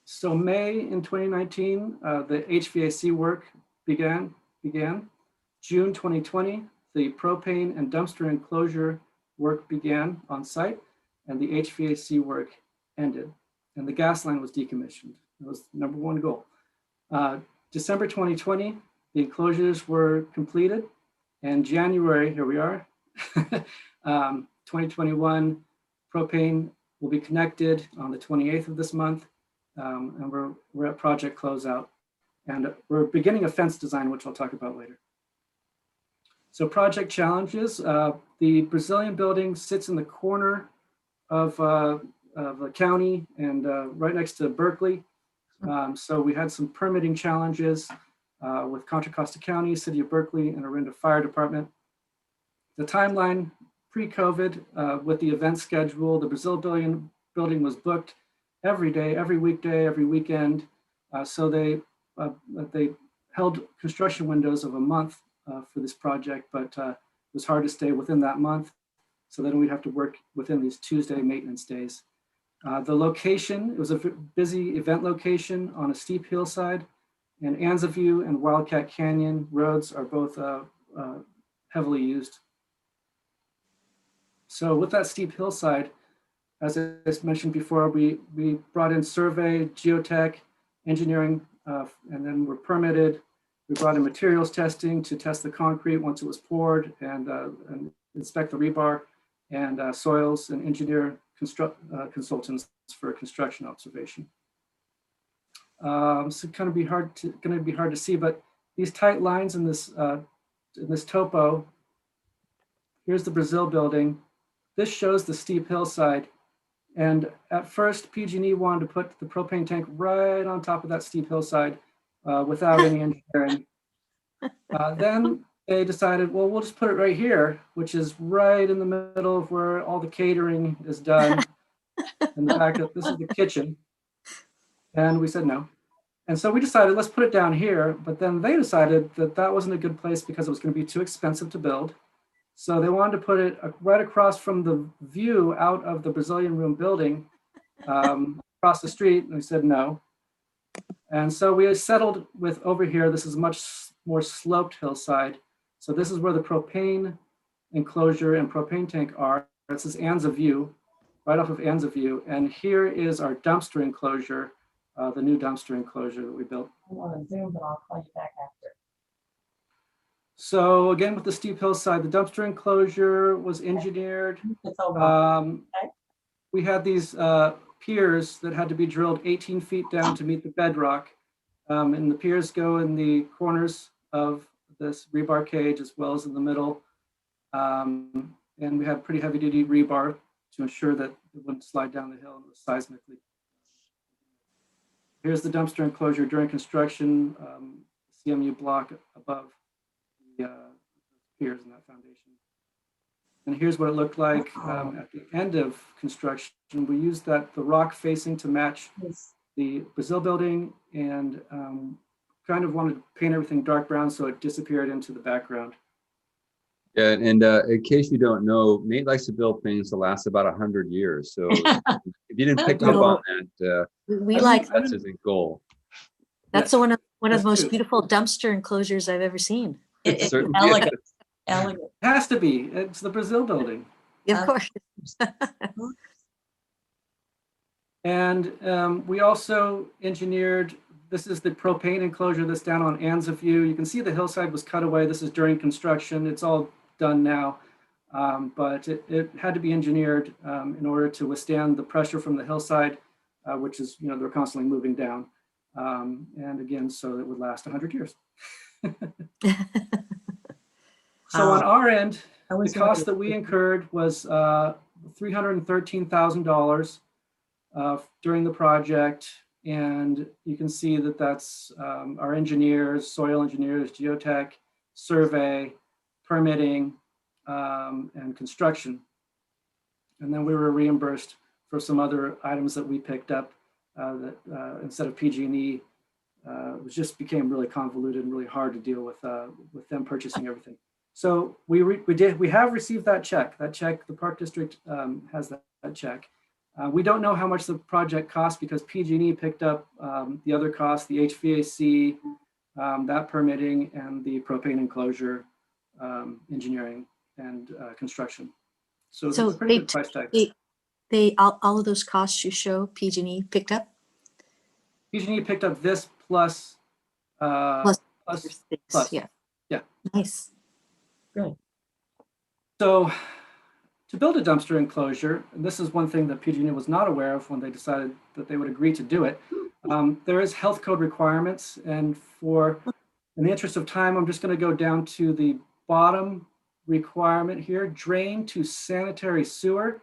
So May in 2019, the HVAC work began. June 2020, the propane and dumpster enclosure work began on site, and the HVAC work ended, and the gas line was decommissioned. That was the number one goal. December 2020, the enclosures were completed, and January, here we are, 2021, propane will be connected on the 28th of this month, and we're at project closeout, and we're beginning a fence design, which I'll talk about later. So project challenges, the Brazilian building sits in the corner of the county and right next to Berkeley. So we had some permitting challenges with Contra Costa County, City of Berkeley, and Orinda Fire Department. The timeline pre-COVID with the event schedule, the Brazil building was booked every day, every weekday, every weekend. So they held construction windows of a month for this project, but it was hard to stay within that month. So then we'd have to work within these Tuesday maintenance days. The location, it was a busy event location on a steep hillside, and Anza View and Wildcat Canyon roads are both heavily used. So with that steep hillside, as I mentioned before, we brought in survey, geotech, engineering, and then we're permitted. We brought in materials testing to test the concrete once it was poured and inspect the rebar, and soils and engineer consultants for construction observation. So going to be hard to see, but these tight lines in this topo. Here's the Brazil building. This shows the steep hillside. And at first, PG&E wanted to put the propane tank right on top of that steep hillside without any engineering. Then they decided, well, we'll just put it right here, which is right in the middle of where all the catering is done. In the back of, this is the kitchen. And we said no. And so we decided, let's put it down here. But then they decided that that wasn't a good place because it was going to be too expensive to build. So they wanted to put it right across from the view out of the Brazilian Room building across the street. And we said no. And so we settled with over here. This is much more sloped hillside. So this is where the propane enclosure and propane tank are. This is Anza View, right off of Anza View. And here is our dumpster enclosure, the new dumpster enclosure that we built. I want to zoom, but I'll call you back after. So again, with the steep hillside, the dumpster enclosure was engineered. It's over. We had these piers that had to be drilled 18 feet down to meet the bedrock. And the piers go in the corners of this rebar cage as well as in the middle. And we had pretty heavy duty rebar to ensure that it wouldn't slide down the hill and it was seismically. Here's the dumpster enclosure during construction, CMU block above the piers in that foundation. And here's what it looked like at the end of construction. We used the rock facing to match the Brazil building, and kind of wanted to paint everything dark brown so it disappeared into the background. Yeah, and in case you don't know, Nate likes to build things to last about 100 years. So if you didn't pick up on that, that's his goal. That's one of the most beautiful dumpster enclosures I've ever seen. It's certainly elegant. is. Elegant. It has to be. It's the Brazil building. Yeah, of course. And we also engineered, this is the propane enclosure that's down on Anza View. You can see the hillside was cut away. This is during construction. It's all done now. But it had to be engineered in order to withstand the pressure from the hillside, which is, they're constantly moving down. And again, so it would last 100 years. So on our end, the cost that we incurred was $313,000 during the project. And you can see that that's our engineers, soil engineers, geotech, survey, permitting, and construction. And then we were reimbursed for some other items that we picked up that instead of PG&E, it just became really convoluted and really hard to deal with them purchasing everything. So we have received that check. That check, the Park District has that check. We don't know how much the project cost because PG&E picked up the other costs, the HVAC, that permitting, and the propane enclosure engineering and construction. So it's a pretty good price tag. All of those costs you show PG&E picked up? PG&E picked up this plus. Plus. Yeah. Yeah. Nice. Good. So to build a dumpster enclosure, and this is one thing that PG&E was not aware of when they decided that they would agree to do it, there is health code requirements. And in the interest of time, I'm just going to go down to the bottom requirement here, drain to sanitary sewer.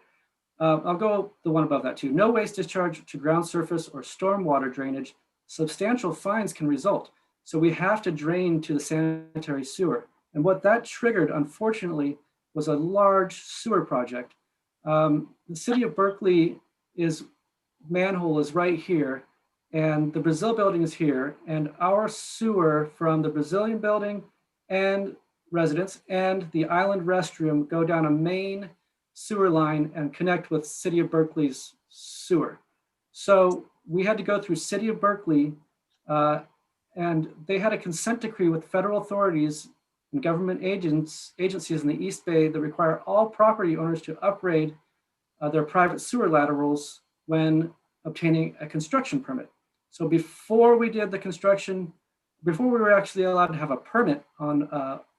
I'll go the one above that too. No waste discharge to ground surface or stormwater drainage. Substantial fines can result. So we have to drain to the sanitary sewer. And what that triggered, unfortunately, was a large sewer project. The city of Berkeley manhole is right here, and the Brazil building is here, and our sewer from the Brazilian building and residents and the island restroom go down a main sewer line and connect with City of Berkeley's sewer. So we had to go through City of Berkeley, and they had a consent decree with federal authorities and government agencies in the East Bay that require all property owners to upgrade their private sewer laterals when obtaining a construction permit. So before we did the construction, before we were actually allowed to have a permit on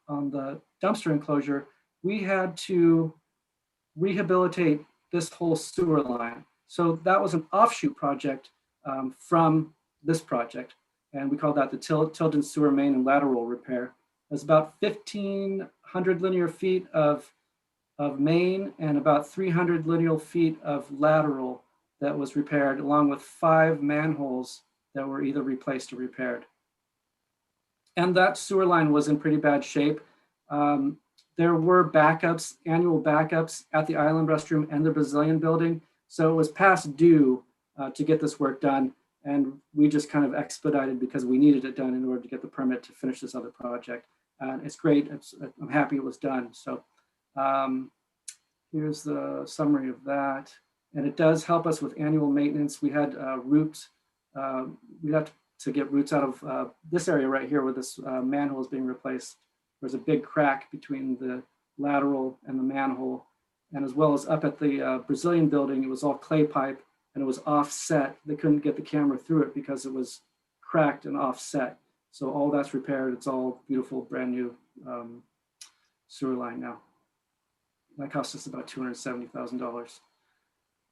the dumpster enclosure, we had to rehabilitate this whole sewer line. So that was an offshoot project from this project. And we call that the Tilden Sewer Main and Lateral Repair. There's about 1,500 linear feet of main and about 300 linear feet of lateral that was repaired, along with 5 manholes that were either replaced or repaired. And that sewer line was in pretty bad shape. There were backups, annual backups at the island restroom and the Brazilian building. So it was past due to get this work done. And we just kind of expedited because we needed it done in order to get the permit to finish this other project. It's great. I'm happy it was done. So here's the summary of that. And it does help us with annual maintenance. We had roots. We had to get roots out of this area right here where this manhole is being replaced. There's a big crack between the lateral and the manhole. And as well as up at the Brazilian building, it was all clay pipe and it was offset. They couldn't get the camera through it because it was cracked and offset. So all that's repaired. It's all beautiful, brand new sewer line now. That cost us about $270,000.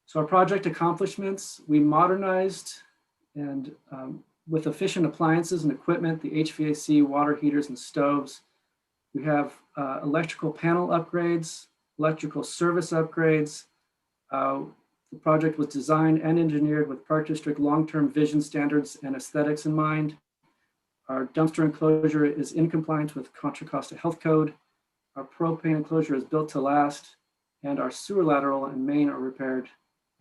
So our project accomplishments, we modernized and with efficient appliances and equipment, the HVAC, water heaters and stoves. We have electrical panel upgrades, electrical service upgrades. The project was designed and engineered with Park District long-term vision standards and aesthetics in mind. Our dumpster enclosure is in compliance with Contra Costa Health Code. Our propane enclosure is built to last, and our sewer lateral and main are repaired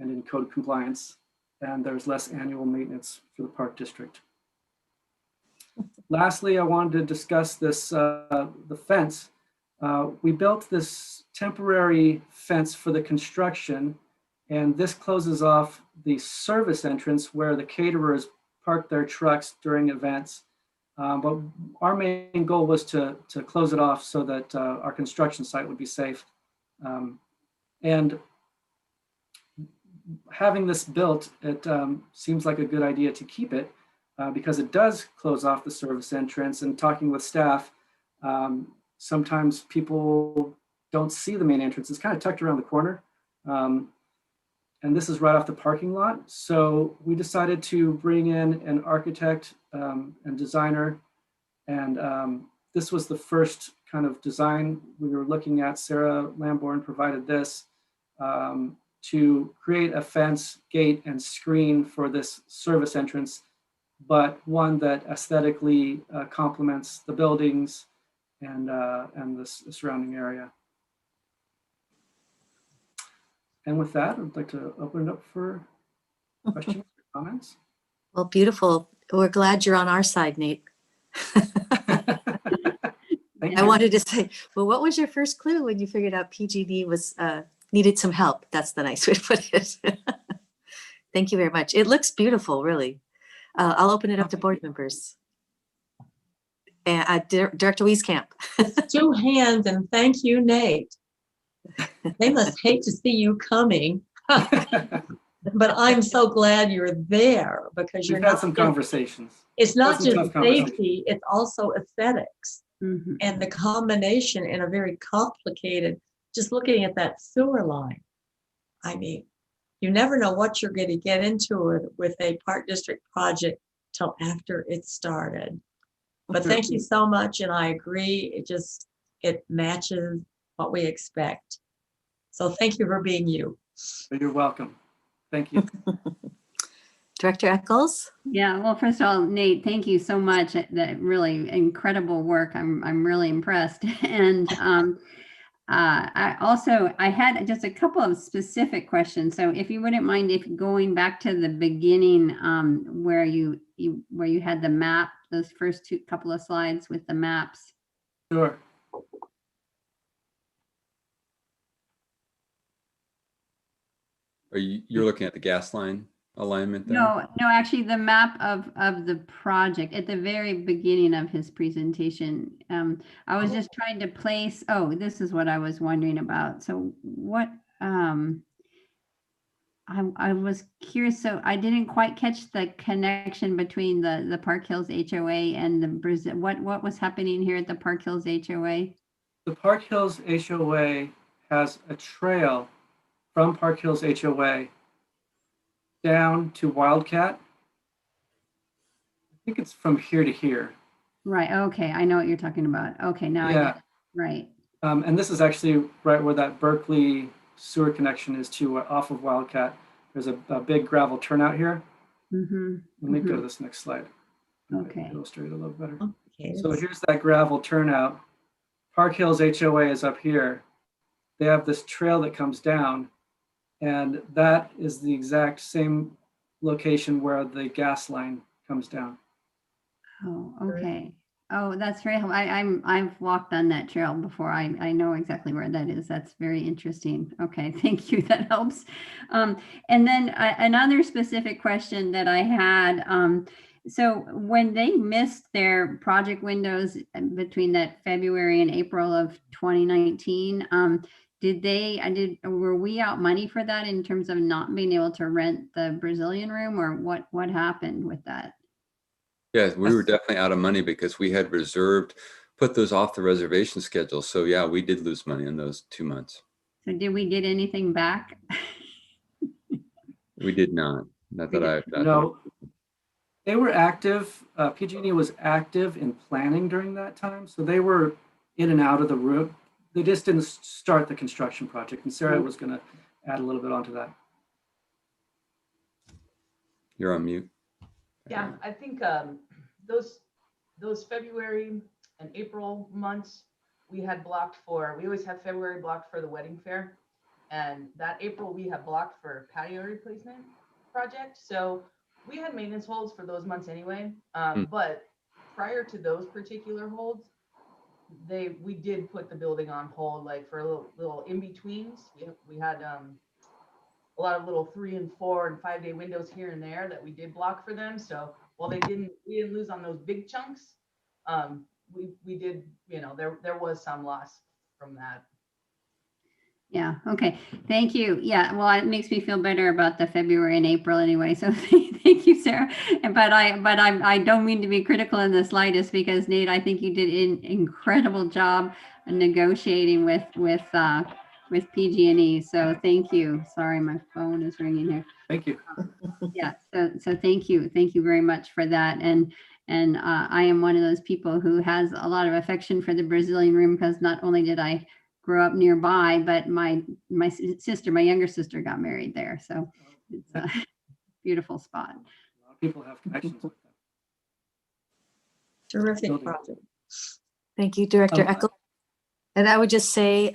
and in code compliance. And there's less annual maintenance for the Park District. Lastly, I wanted to discuss this, the fence. We built this temporary fence for the construction, and this closes off the service entrance where the caterers park their trucks during events. But our main goal was to close it off so that our construction site would be safe. And having this built, it seems like a good idea to keep it because it does close off the service entrance. And talking with staff, sometimes people don't see the main entrance. It's kind of tucked around the corner. And this is right off the parking lot. So we decided to bring in an architect and designer. And this was the first kind of design we were looking at. Sarah Lamborn provided this to create a fence, gate, and screen for this service entrance, but one that aesthetically complements the buildings and the surrounding area. And with that, I'd like to open it up for questions or comments. Well, beautiful. We're glad you're on our side, Nate. Thank I you. wanted to say, well, what was your first clue when you figured out PG&E was needed some help? That's the nice way to put it. Thank you very much. It looks beautiful, really. I'll open it up to board members. And Director Wieskamp. It's 2 hands, and thank you, Nate. They must hate to see you coming, but I'm so glad you're there because you're We've had not some just, conversations. it's not some just tough conversations. safety, it's also aesthetics. Mhm. And the combination in a very complicated, just looking at that sewer line. I mean, you never know what you're going to get into with a park district project till after it started. But thank you so much, and I agree. It matches what we expect. So thank you for being you. You're welcome. Thank you. Director Eccles. Yeah, well, first of all, Nate, thank you so much. That really incredible work. I'm really impressed. And I had just a couple of specific questions. So if you wouldn't mind, if going back to the beginning, where you had the map, those first couple of slides with the maps. Sure. You're looking at the gas line alignment there? No, actually the map of the project at the very beginning of his presentation. I was just trying to place, this is what I was wondering about. So what, I was curious, so I didn't quite catch the connection between the Park Hills HOA and the Brazil. What was happening here at the Park Hills HOA? The Park Hills HOA has a trail from Park Hills HOA down to Wildcat. I think it's from here to here. Right. Okay. I know what you're talking about. Okay. Now I get it. Right. And this is actually right where that Berkeley sewer connection is to off of Wildcat. There's a big gravel turnout here. Mm-hmm. Let me go to this next slide. Okay. Illustrate it a little better. Okay, So here's that gravel turnout. Park Hills HOA is up here. They have this trail that comes down, and that is the exact same location where the gas line comes down. Oh, okay. Oh, that's very helpful. I've walked on that trail before. I know exactly where that is. That's very interesting. Okay, thank you. That helps. And then another specific question that I had. So when they missed their project windows between that February and April of 2019, were we out money for that in terms of not being able to rent the Brazilian room, or what happened with that? Yeah, we were definitely out of money because we had put those off the reservation schedule. So yeah, we did lose money in those 2 months. So did we get anything back? We did not. Not that I. No, they were active. PG&E was active in planning during that time. So they were in and out of the room. They just didn't start the construction project. And Sarah was going to add a little bit onto that. You're on mute. Yeah, I think those February and April months we always have February blocked for the wedding fair, and that April we have blocked for patio replacement project. So we had maintenance holds for those months anyway. But prior to those particular holds, we did put the building on hold, like for little in betweens. We had a lot of little 3 and 4 and 5 day windows here and there that we did block for them. So while we didn't lose on those big chunks, we did, there was some loss from that. Yeah. Okay. Thank you. Yeah. Well, it makes me feel better about the February and April anyway. So thank you, Sarah. But I don't mean to be critical in the slightest, because Nate, I think you did an incredible job negotiating with PG&E. So thank you. Sorry, my phone is ringing here. Thank you. Yeah. So thank you. Thank you very much for that. And I am one of those people who has a lot of affection for the Brazilian room, because not only did I grow up nearby, but my younger sister got married there. So it's a beautiful spot. A lot of people have connections with them. Terrific project. Thank you, Director Eccles. And I would just say,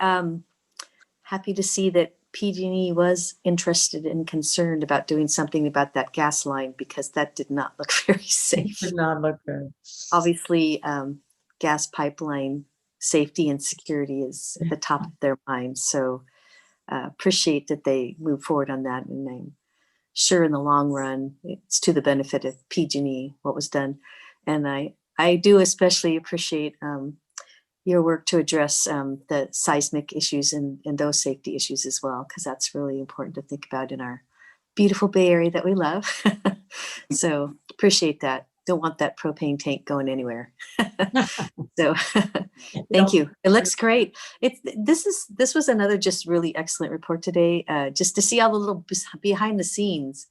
happy to see that PG&E was interested and concerned about doing something about that gas line because that did not look very safe. Did not look good. Obviously, gas pipeline safety and security is at the top of their minds. So appreciate that they move forward on that. And I'm sure in the long run, it's to the benefit of PG&E what was done. And I do especially appreciate your work to address the seismic issues and those safety issues as well, because that's really important to think about in our beautiful Bay Area that we love. So appreciate that. Don't want that propane tank going anywhere. So thank you. It looks great. This was another just really excellent report today. Just to see all the little behind the scenes,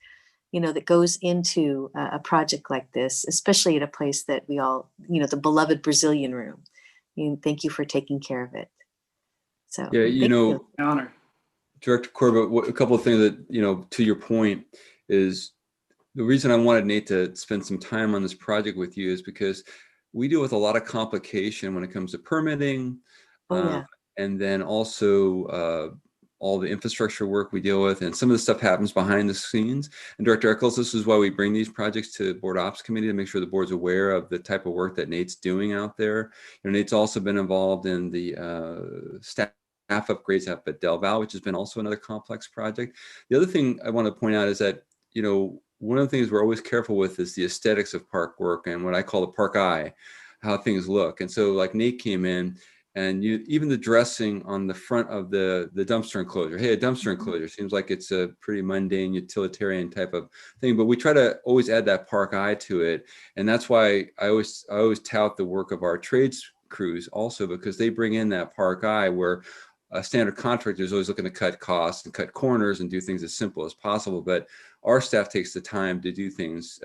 that goes into a project like this, especially at a place that we all, the beloved Brazilian room. Thank you for taking care of it. So yeah, Honor. Director Corbett, a couple of things that, to your point is the reason I wanted Nate to spend some time on this project with you is because we deal with a lot of complication when it comes to permitting. And then also all the infrastructure work we deal with, and some of the stuff happens behind the scenes. And Director Eccles, this is why we bring these projects to Board Ops Committee, to make sure the board's aware of the type of work that Nate's doing out there. Nate's also been involved in the staff upgrades up at Del Val, which has been also another complex project. The other thing I want to point out is that, one of the things we're always careful with is the aesthetics of park work and what I call the park eye, how things look. And so like Nate came in, and even the dressing on the front of the dumpster enclosure. Hey, a dumpster enclosure seems like it's a pretty mundane utilitarian type of thing, but we try to always add that park eye to it. And that's why I always tout the work of our trades crews also, because they bring in that park eye where a standard contractor is always looking to cut costs and cut corners and do things as simple as possible. But our staff takes the time to do things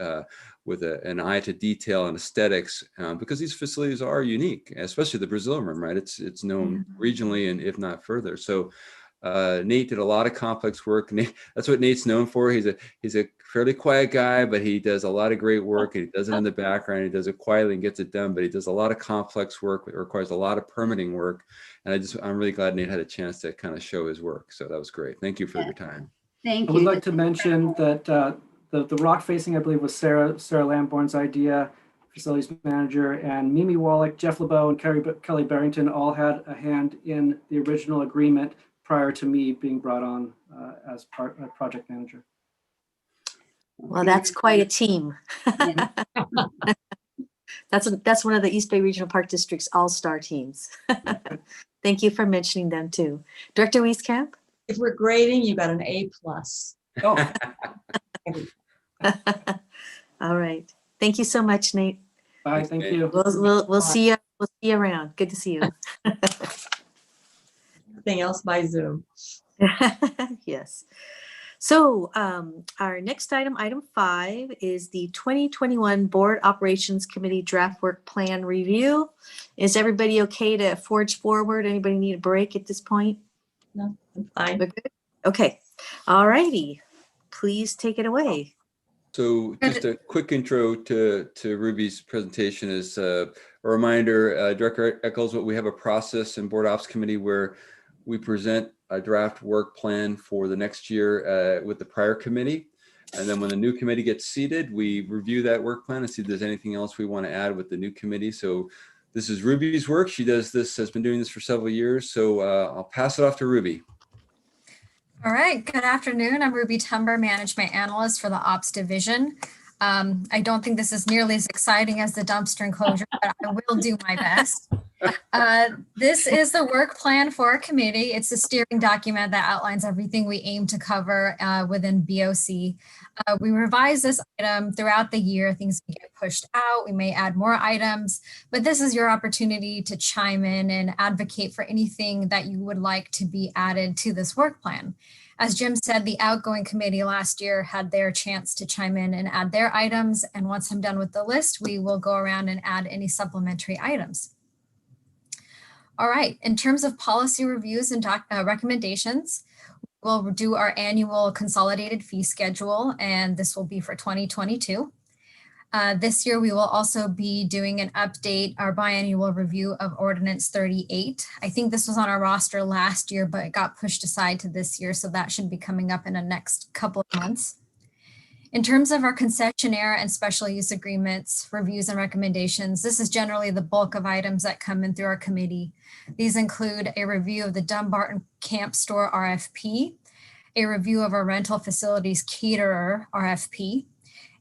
with an eye to detail and aesthetics, because these facilities are unique, especially the Brazil room, right? It's known regionally and if not further. So Nate did a lot of complex work. That's what Nate's known for. He's a fairly quiet guy, but he does a lot of great work. And he does it in the background. He does it quietly and gets it done. But he does a lot of complex work that requires a lot of permitting work. And I'm really glad Nate had a chance to kind of show his work. So that was great. Thank you for your time. Thank I you. would like to mention that the rock facing, I believe, was Sarah Lamborn's idea, facilities manager, and Mimi Wallach, Jeff LeBeau, and Kelly Barrington all had a hand in the original agreement prior to me being brought on as project manager. Well, that's quite a team. That's one of the East Bay Regional Park District's all-star teams. Thank you for mentioning them too. Director Wieskamp? If we're grading, you got an A+. Oh. All right. Thank you so much, Nate. Bye. Thank you. We'll see you. We'll see you around. Good to see you. Everything else by Zoom. Yes. So our next item 5, is the 2021 Board Operations Committee Draft Work Plan Review. Is everybody okay to forge forward? Anybody need a break at this point? No, I'm fine. We're good? Okay. All righty. Please take it away. So just a quick intro to Ruby's presentation is a reminder, Director Eccles, we have a process in Board Ops Committee where we present a draft work plan for the next year with the prior committee. And then when the new committee gets seated, we review that work plan and see if there's anything else we want to add with the new committee. So this is Ruby's work. She has been doing this for several years. So I'll pass it off to Ruby. All right, good afternoon. I'm Ruby Tumber, Management Analyst for the Ops Division. I don't think this is nearly as exciting as the dumpster enclosure, but I will do my best. This is the work plan for our committee. It's a steering document that outlines everything we aim to cover within BOC. We revise this item throughout the year. Things can get pushed out. We may add more items, but this is your opportunity to chime in and advocate for anything that you would like to be added to this work plan. As Jim said, the outgoing committee last year had their chance to chime in and add their items. And once I'm done with the list, we will go around and add any supplementary items. All right, in terms of policy reviews and recommendations, we'll do our annual consolidated fee schedule, and this will be for 2022. This year, we will also be doing an update, our biannual review of Ordinance 38. I think this was on our roster last year, but it got pushed aside to this year, so that should be coming up in the next couple of months. In terms of our concessionaire and special use agreements, reviews and recommendations, this is generally the bulk of items that come in through our committee. These include a review of the Dumbarton Camp Store RFP, a review of our rental facilities caterer RFP,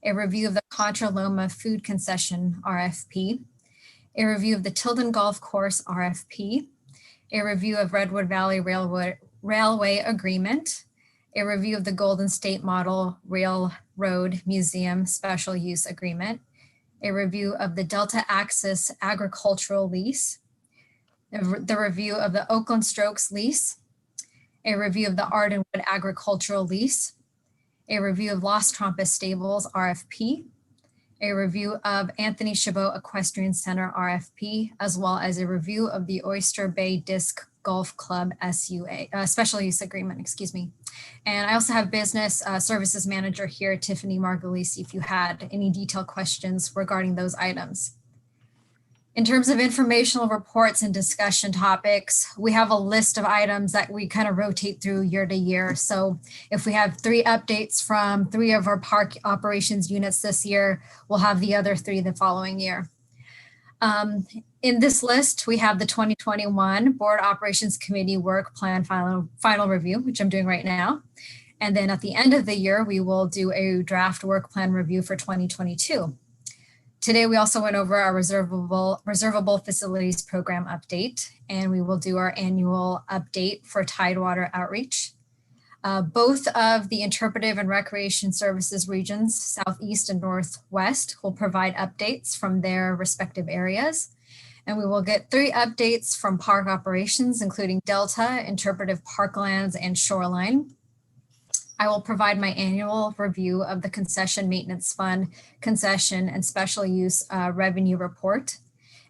a review of the Contra Loma Food Concession RFP, a review of the Tilden Golf Course RFP, a review of Redwood Valley Railway Agreement, a review of the Golden State Model Railroad Museum Special Use Agreement, a review of the Delta Access Agricultural Lease, the review of the Oakland Strokes Lease, a review of the Ardenwood Agricultural Lease, a review of Los Trompas Stables RFP, a review of Anthony Chabot Equestrian Center RFP, as well as a review of the Oyster Bay Disc Golf Club SUA, Special Use Agreement, excuse me. And I also have Business Services Manager here, Tiffany Margolisi, if you had any detailed questions regarding those items. In terms of informational reports and discussion topics, we have a list of items that we kind of rotate through year to year. So if we have 3 updates from 3 of our park operations units this year, we'll have the other 3 the following year. In this list, we have the 2021 Board Operations Committee Work Plan final review, which I'm doing right now. And then at the end of the year, we will do a draft work plan review for 2022. Today, we also went over our reservable facilities program update, and we will do our annual update for Tidewater Outreach. Both of the interpretive and recreation services regions, Southeast and Northwest, will provide updates from their respective areas. And we will get 3 updates from park operations, including Delta, Interpretive Parklands, and Shoreline. I will provide my annual review of the Concession Maintenance Fund, Concession and Special Use Revenue Report.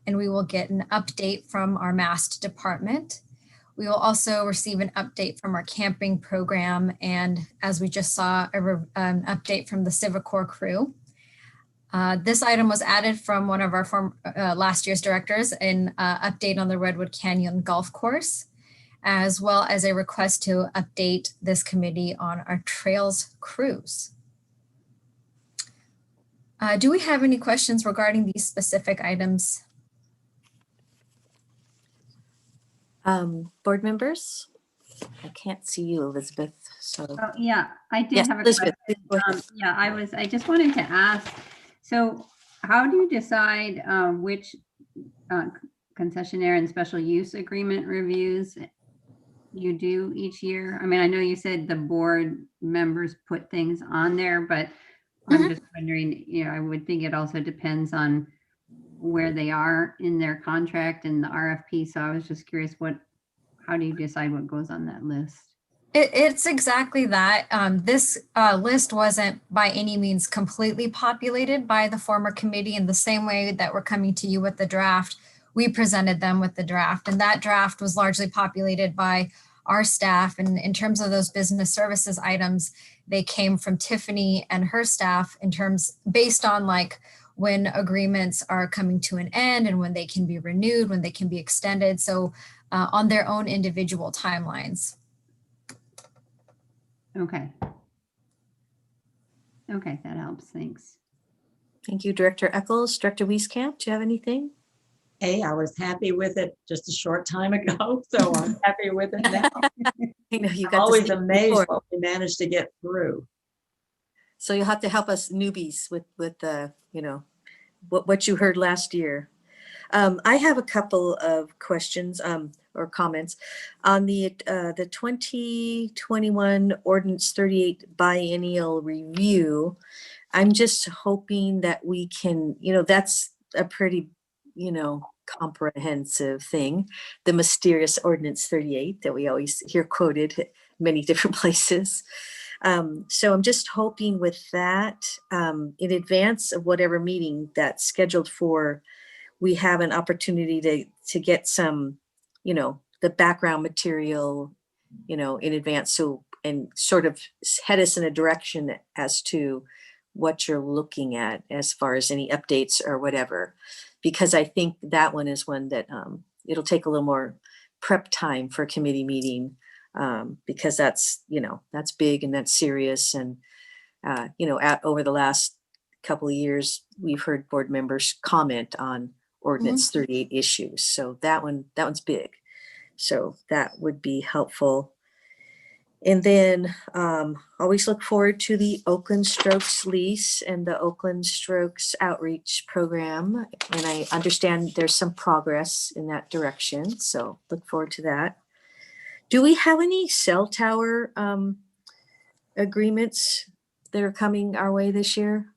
And we will get an update from our MAST department. We will also receive an update from our camping program. And as we just saw, an update from the Civicor crew. This item was added from one of our last year's directors, an update on the Redwood Canyon Golf Course, as well as a request to update this committee on our trails cruise. Do we have any questions regarding these specific items? Board members? I can't see you, Elizabeth. So Yeah, I did yes, have a Elizabeth, question. Yeah, I just wanted to ask, so how do you decide which concessionaire and special use agreement reviews you do each year? I mean, I know you said the board members put things on there, but I'm just wondering, I would think it also depends on where they are in their contract and the RFP. So I was just curious, how do you decide what goes on that list? It's exactly that. This list wasn't by any means completely populated by the former committee. In the same way that we're coming to you with the draft, we presented them with the draft, and that draft was largely populated by our staff. And in terms of those business services items, they came from Tiffany and her staff based on like when agreements are coming to an end and when they can be renewed, when they can be extended. So on their own individual timelines. Okay. Okay, that helps. Thanks. thank you, Director Eccles. Director Wieskamp, do you have anything? Hey, I was happy with it just a short time ago, so I'm happy with it now. I know you I'm got always to amazed what we managed to get through. So you'll have to help us newbies with what you heard last year. I have a couple of questions or comments on the 2021 Ordinance 38 biennial review. I'm just hoping that we can, that's a pretty, comprehensive thing, the mysterious Ordinance 38 that we always hear quoted many different places. So I'm just hoping with that, in advance of whatever meeting that's scheduled for, we have an opportunity to get some, the background material, in advance. So, and sort of head us in a direction as to what you're looking at as far as any updates or whatever. Because I think that one is one that it'll take a little more prep time for a committee meeting, because that's, that's big and that's serious. And, over the last couple of years, we've heard board members comment on ordinance 38 issues. So that one's big. So that would be helpful. And then always look forward to the Oakland Strokes lease and the Oakland Strokes outreach program. And I understand there's some progress in that direction. So look forward to that. Do we have any cell tower agreements that are coming our way this year?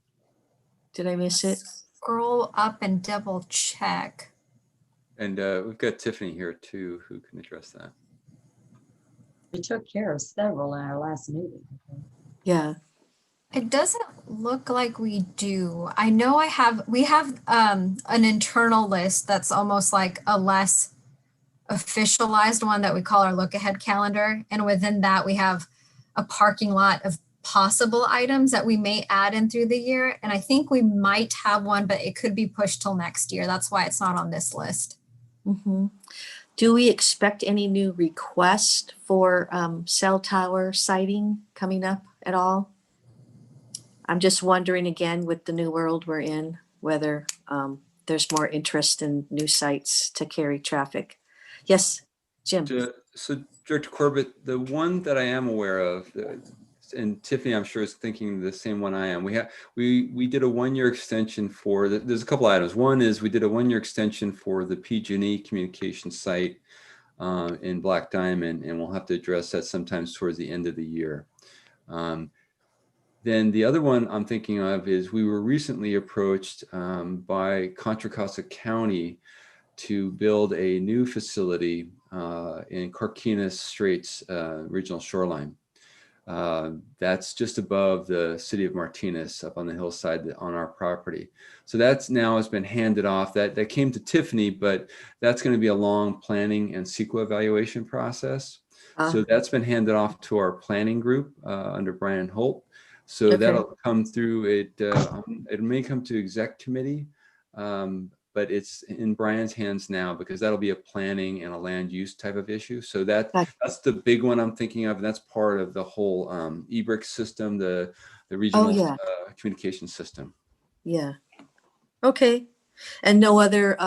Did I miss it? Scroll up and double check. And we've got Tiffany here too, who can address that. We took care of several in our last meeting. Yeah. It doesn't look like we do. I know we have an internal list that's almost like a less officialized one that we call our look ahead calendar. And within that, we have a parking lot of possible items that we may add in through the year. And I think we might have one, but it could be pushed till next year. That's why it's not on this list. Mm-hmm. Do we expect any new requests for cell tower siting coming up at all? I'm just wondering again, with the new world we're in, whether there's more interest in new sites to carry traffic. Yes, Jim. So Director Corbett, the one that I am aware of, and Tiffany, I'm sure is thinking the same one I am. We did a 1-year extension for there's a couple items. One is we did a 1-year extension for the PG&E communication site in Black Diamond, and we'll have to address that sometimes towards the end of the year. Then the other one I'm thinking of is we were recently approached by Contra Costa County to build a new facility in Carquinez Straits regional shoreline. That's just above the city of Martinez up on the hillside on our property. So that's now has been handed off. That came to Tiffany, but that's going to be a long planning and CEQA evaluation process. So that's been handed off to our planning group under Brian Holt. So that'll come through it. It may come to exec committee, but it's in Brian's hands now because that'll be a planning and a land use type of issue. So that's the big one I'm thinking of. And that's part of the whole eBrick system, the regional communication system. Yeah. Okay. And no other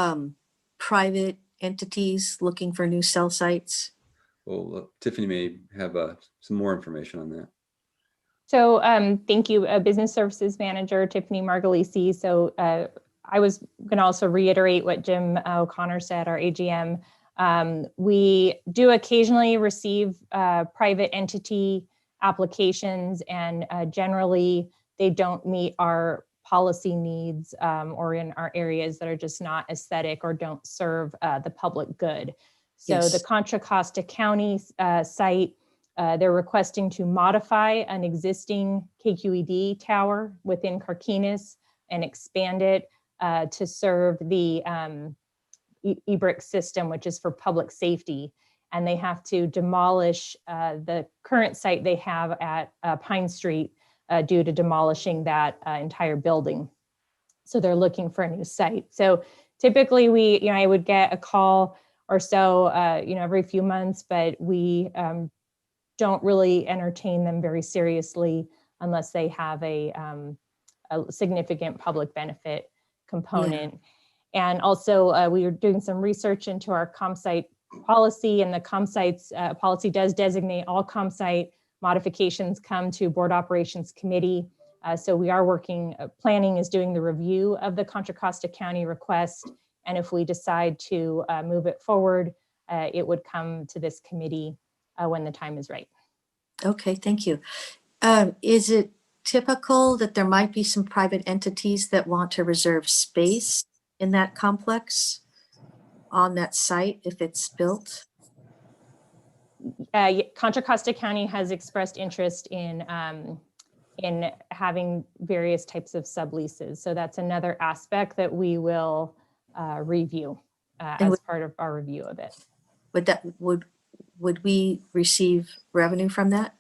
private entities looking for new cell sites? Well, Tiffany may have some more information on that. So thank you, Business Services Manager Tiffany Margalisi. So I was going to also reiterate what Jim O'Connor said, our AGM. We do occasionally receive private entity applications, and generally they don't meet our policy needs or in our areas that are just not aesthetic or don't serve the public good. So the Contra Costa County site, they're requesting to modify an existing KQED tower within Carquinez and expand it to serve the eBrick system, which is for public safety. And they have to demolish the current site they have at Pine Street due to demolishing that entire building. So they're looking for a new site. So typically I would get a call or so, every few months, but we don't really entertain them very seriously unless they have a significant public benefit component. Yeah. And also we are doing some research into our ComSite policy, and the ComSite's policy does designate all ComSite modifications come to Board Operations Committee. So we are working, planning is doing the review of the Contra Costa County request. And if we decide to move it forward, it would come to this committee when the time is right. Okay, thank you. Is it typical that there might be some private entities that want to reserve space in that complex on that site if it's built? Contra Costa County has expressed interest in having various types of subleases. So that's another aspect that we will review as part of our review of it. Would we receive revenue from that?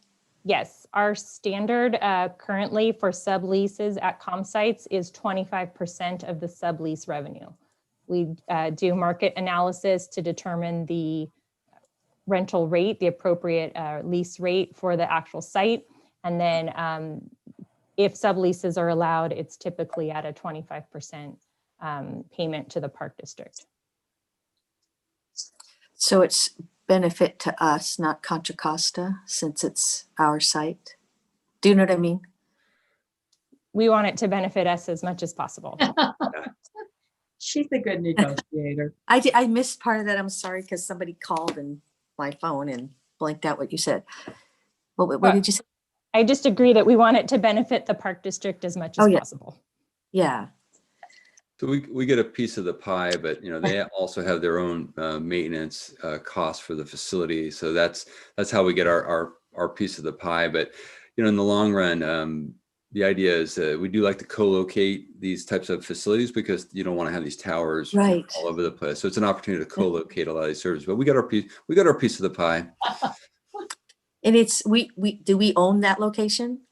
Yes, our standard currently for subleases at comm sites is 25% of the sublease revenue. We do market analysis to determine the rental rate, the appropriate lease rate for the actual site. And then if subleases are allowed, it's typically at a 25% payment to the park district. So it's benefit to us, not Contra Costa, since it's our site. Do you know what I mean? We want it to benefit us as much as possible. She's a good negotiator. I missed part of that. I'm sorry, because somebody called and my phone and blanked out what you said. What did you say? I just agree that we want it to benefit the park district as much as possible. Yeah. So we get a piece of the pie, but they also have their own maintenance costs for the facility. So that's how we get our piece of the pie. But in the long run, the idea is we do like to co-locate these types of facilities because you don't want to have these towers all over the place. So it's an opportunity to co-locate a lot of these services. But we got our piece. We got our piece of the pie. And it's do we own that location?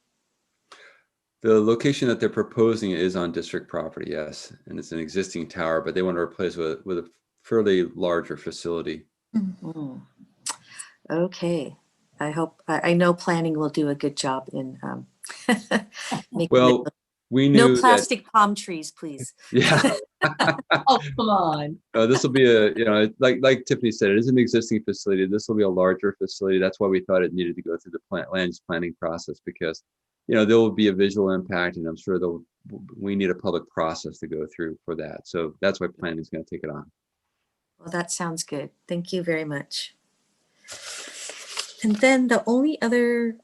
The location that they're proposing is on district property, yes, and it's an existing tower, but they want to replace with a fairly larger facility. Mm-hmm. Okay, I know planning will do a good job in making we knew no plastic palm trees, please. Yeah. Oh, come on. This will be like Tiffany said, it is an existing facility. This will be a larger facility. That's why we thought it needed to go through the land use planning process because there will be a visual impact, and I'm sure we need a public process to go through for that. So that's why planning is going to take it on. Well, that sounds good. Thank you very much. And then the only other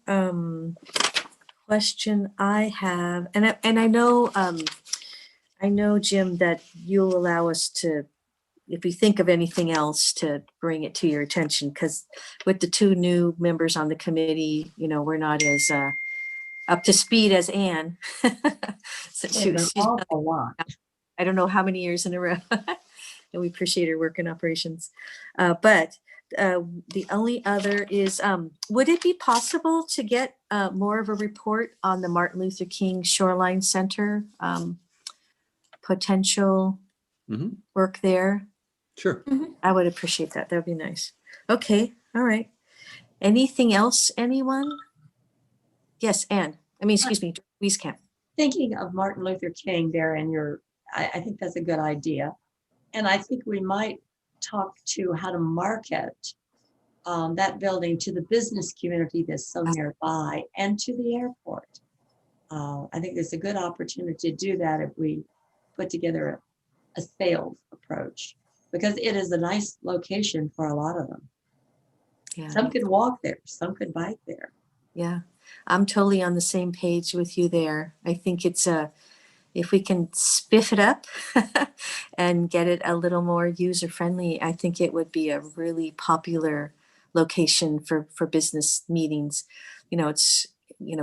question I have, and I know, Jim, that you'll allow us to, if we think of anything else, to bring it to your attention, because with the two new members on the committee, we're not as up to speed as Anne. It's an awful lot. I don't know how many years in a row. And we appreciate her work in operations. But the only other is, would it be possible to get more of a report on the Martin Luther King Shoreline Center potential work there? Sure. I would appreciate that. That would be nice. Okay. All right. Anything else, anyone? Yes, Anne. Excuse me, Wieskamp. Thinking of Martin Luther King there and I think that's a good idea. And I think we might talk to how to market that building to the business community that's so nearby and to the airport. I think there's a good opportunity to do that if we put together a sales approach, because it is a nice location for a lot of them. Yeah. Some could walk there, some could bike there. Yeah, I'm totally on the same page with you there. I think it's if we can spiff it up and get it a little more user friendly, I think it would be a really popular location for business meetings. It's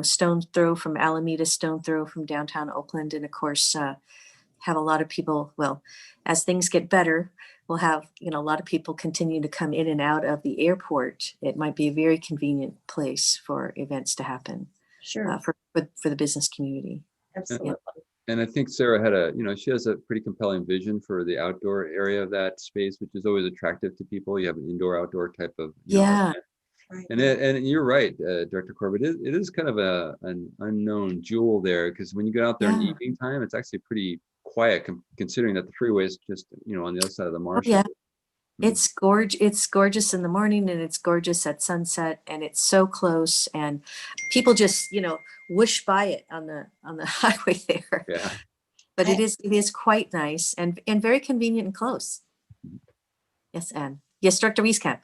stone's throw from Alameda, stone throw from downtown Oakland, and of course have a lot of people. Well, as things get better, we'll have a lot of people continue to come in and out of the airport. It might be a very convenient place for events to happen. Sure. For the business community. Absolutely. And I think Sarah had she has a pretty compelling vision for the outdoor area of that space, which is always attractive to people. You have an indoor outdoor type of event. Right. And you're right, Director Corbett. It is kind of an unknown jewel there, because when you get out there in the evening time, it's actually pretty quiet, considering that the freeway is just on the other side of the marsh. Yeah, it's gorgeous. It's gorgeous in the morning, and it's gorgeous at sunset, and it's so close, and people just whoosh by it on the highway there. Yeah. But it is quite nice and very convenient and close. Yes, Anne. Yes, Director Wieskamp.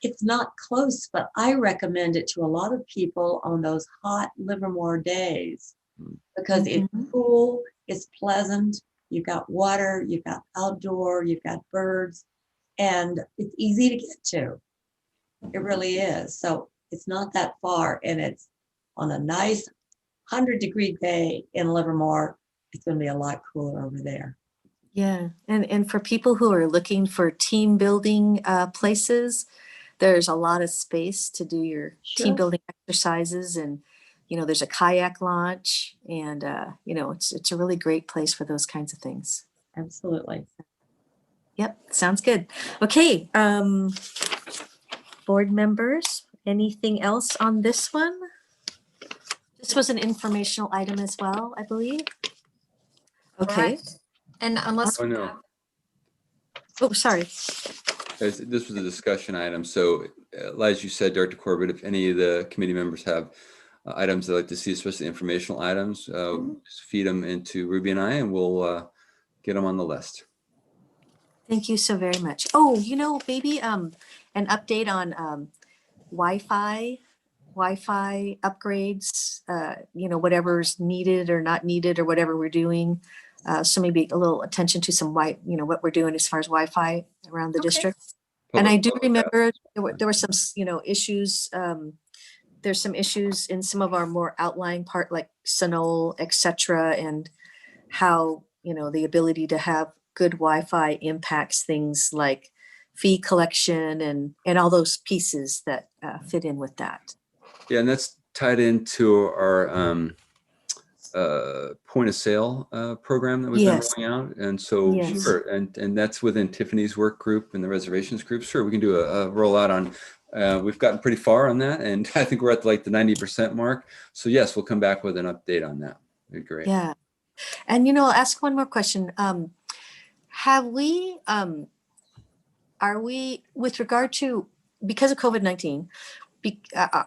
It's not close, but I recommend it to a lot of people on those hot Livermore days because it's cool, it's pleasant, you've got water, you've got outdoor, you've got birds, and it's easy to get to. It really is. So it's not that far, and it's on a nice 100-degree day in Livermore. It's going to be a lot cooler over there. Yeah, and for people who are looking for team building places, there's a lot of space to do your team Sure. building exercises, and there's a kayak launch, and it's a really great place for those kinds of things. Absolutely. Yep, sounds good. Okay, board members, anything else on this one? This was an informational item as well, I believe. Okay. Correct. And unless, Oh, no. Oh, sorry. This was a discussion item. So, as you said, Dr. Corbett, if any of the committee members have items they'd like to see, especially informational items, just feed them into Ruby and I, and we'll get them on the list. Thank you so very much. Oh, maybe an update on Wi-Fi upgrades, whatever's needed or not needed or whatever we're doing. So maybe a little attention to some what we're doing as far as Wi-Fi around the district. And I do remember there were some, issues. There's some issues in some of our more outlying part, like Sunol, et cetera, and how, the ability to have good Wi-Fi impacts things like fee collection and all those pieces that fit in with that. Yeah, and that's tied into our point of sale program that we've been rolling out. And so, sure, and that's within Tiffany's work group and the reservations group. Sure, we can do a rollout on, we've gotten pretty far on that. And I think we're at like the 90% mark. So yes, we'll come back with an update on that. That'd be great. Yeah. And, I'll ask one more question. Have we, are we, with regard to, because of COVID-19,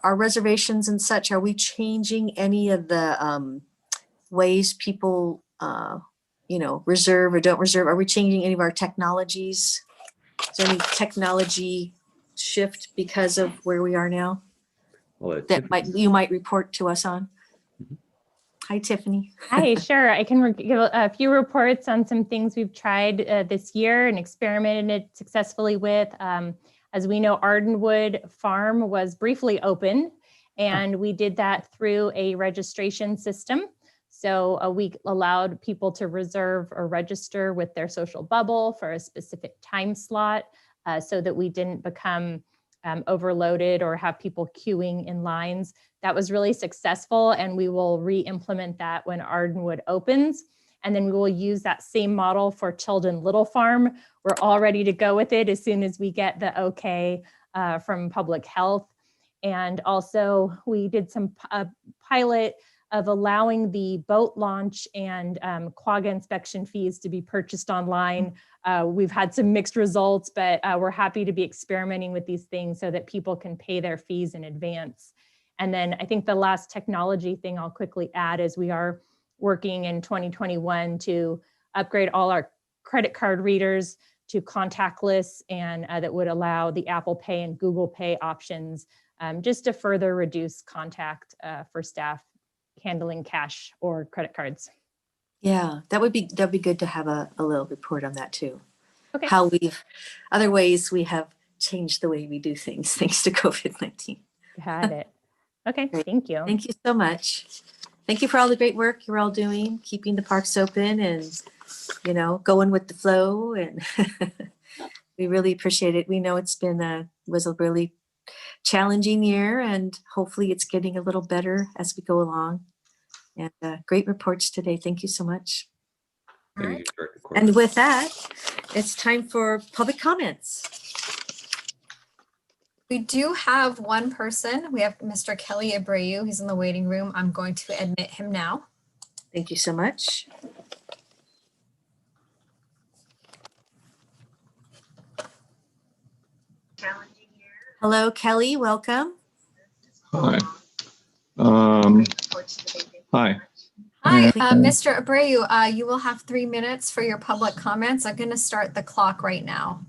our reservations and such, are we changing any of the ways people, reserve or don't reserve? Are we changing any of our technologies? Is there any technology shift because of where we are now that you might report to us on? Hi, Tiffany. Hi, sure. I can give a few reports on some things we've tried this year and experimented successfully with. As we know, Ardenwood Farm was briefly open, and we did that through a registration system. So we allowed people to reserve or register with their social bubble for a specific time slot so that we didn't become overloaded or have people queuing in lines. That was really successful, and we will re-implement that when Ardenwood opens. And then we will use that same model for Tilden Little Farm. We're all ready to go with it as soon as we get the okay from public health. And also we did some pilot of allowing the boat launch and quagga inspection fees to be purchased online. We've had some mixed results, but we're happy to be experimenting with these things so that people can pay their fees in advance. And then I think the last technology thing I'll quickly add is we are working in 2021 to upgrade all our credit card readers to contactless, and that would allow the Apple Pay and Google Pay options just to further reduce contact for staff handling cash or credit cards. Yeah, that'd be good to have a little report on that too. Okay. How other ways we have changed the way we do things thanks to COVID-19. Got it. Okay, Great. Thank you. Thank you so much. Thank you for all the great work you're all doing, keeping the parks open and, going with the flow. And we really appreciate it. We know it's was a really challenging year, and hopefully it's getting a little better as we go along. And great reports today. Thank you so much. Thank you, Director Corbett. And with that, it's time for public comments. we do have one person. We have Mr. Kelly Abreu. He's in the waiting room. I'm going to admit him now. Thank you so much. Hello, Kelly. Welcome. Hi. Hi. Hi, Mr. Abreu. You will have 3 minutes for your public comments. I'm going to start the clock right now.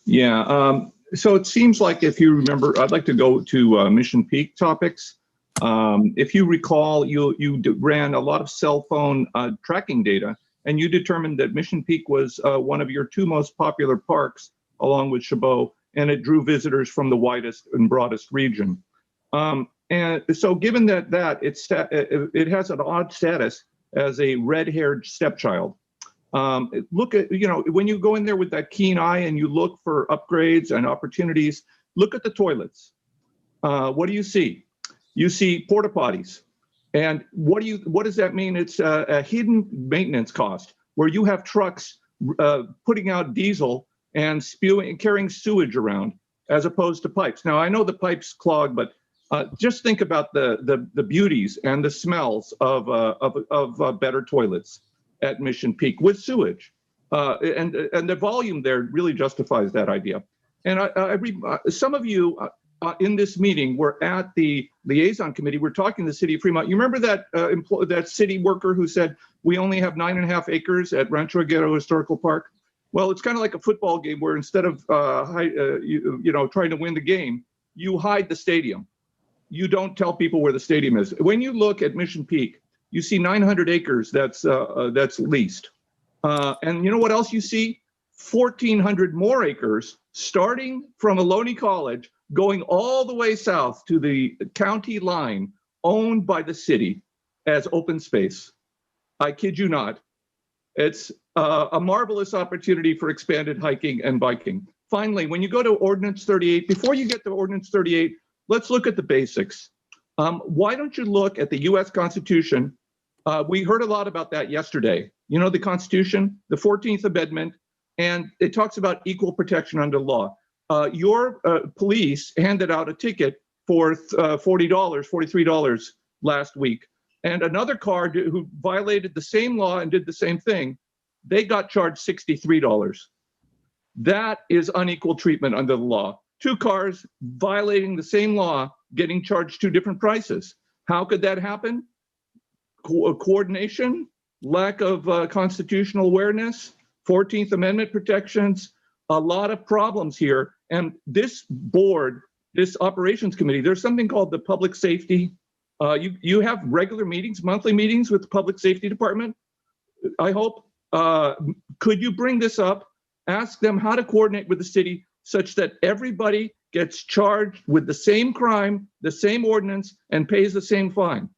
Yeah. So it seems like, if you remember, I'd like to go to Mission Peak topics. If you recall, you ran a lot of cell phone tracking data, and you determined that Mission Peak was one of your 2 most popular parks, along with Chabot, and it drew visitors from the widest and broadest region. And so given that it has an odd status as a red-haired stepchild, Look at, when you go in there with that keen eye and you look for upgrades and opportunities, look at the toilets. What do you see? You see porta potties. And what does that mean? It's a hidden maintenance cost where you have trucks putting out diesel and carrying sewage around as opposed to pipes. Now I know the pipes clog, but just think about the beauties and the smells of better toilets at Mission Peak with sewage, and the volume there really justifies that idea. And some of you in this meeting were at the liaison committee. We're talking to the city of Fremont. You remember that that city worker who said we only have 9.5 acres at Rancho Aguero Historical Park? Well, it's kind of like a football game where instead of trying to win the game, you hide the stadium. You don't tell people where the stadium is. When you look at Mission Peak, you see 900 acres that's leased. And you know what else you see? 1,400 more acres starting from Ohlone College, going all the way south to the county line, owned by the city as open space. I kid you not. It's a marvelous opportunity for expanded hiking and biking. Finally, when you go to Ordinance 38, before you get to Ordinance 38, let's look at the basics. Why don't you look at the US Constitution? We heard a lot about that yesterday. You know, the Constitution, the 14th Amendment, and it talks about equal protection under law. Your police handed out a ticket for $40, $43 last week. And another car who violated the same law and did the same thing, they got charged $63. That is unequal treatment under the law. Two cars violating the same law, getting charged two different prices. How could that happen? Coordination, lack of constitutional awareness, 14th Amendment protections, a lot of problems here. And this board, this operations committee, there's something called the public safety. You have regular meetings, monthly meetings with the public safety department. I hope, could you bring this up? Ask them how to coordinate with the city such that everybody gets charged with the same crime, the same ordinance, and pays the same fine.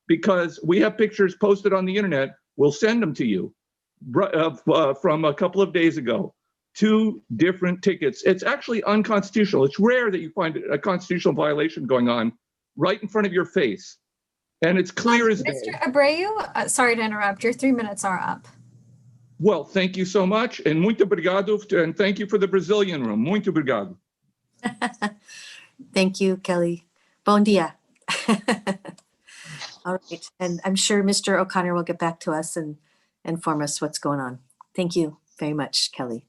Because we have pictures posted on the internet, we'll send them to you from a couple of days ago. 2 different tickets. It's actually unconstitutional. It's rare that you find a constitutional violation going on right in front of your face. And it's clear as day. Mr. Abreu, sorry to interrupt, your 3 minutes are up. Well, thank you so much. And muito obrigado. And thank you for the Brazilian room. Muito obrigado. Thank you, Kelly. Bon dia. All right. And I'm sure Mr. O'Connor will get back to us and inform us what's going on. Thank you very much, Kelly.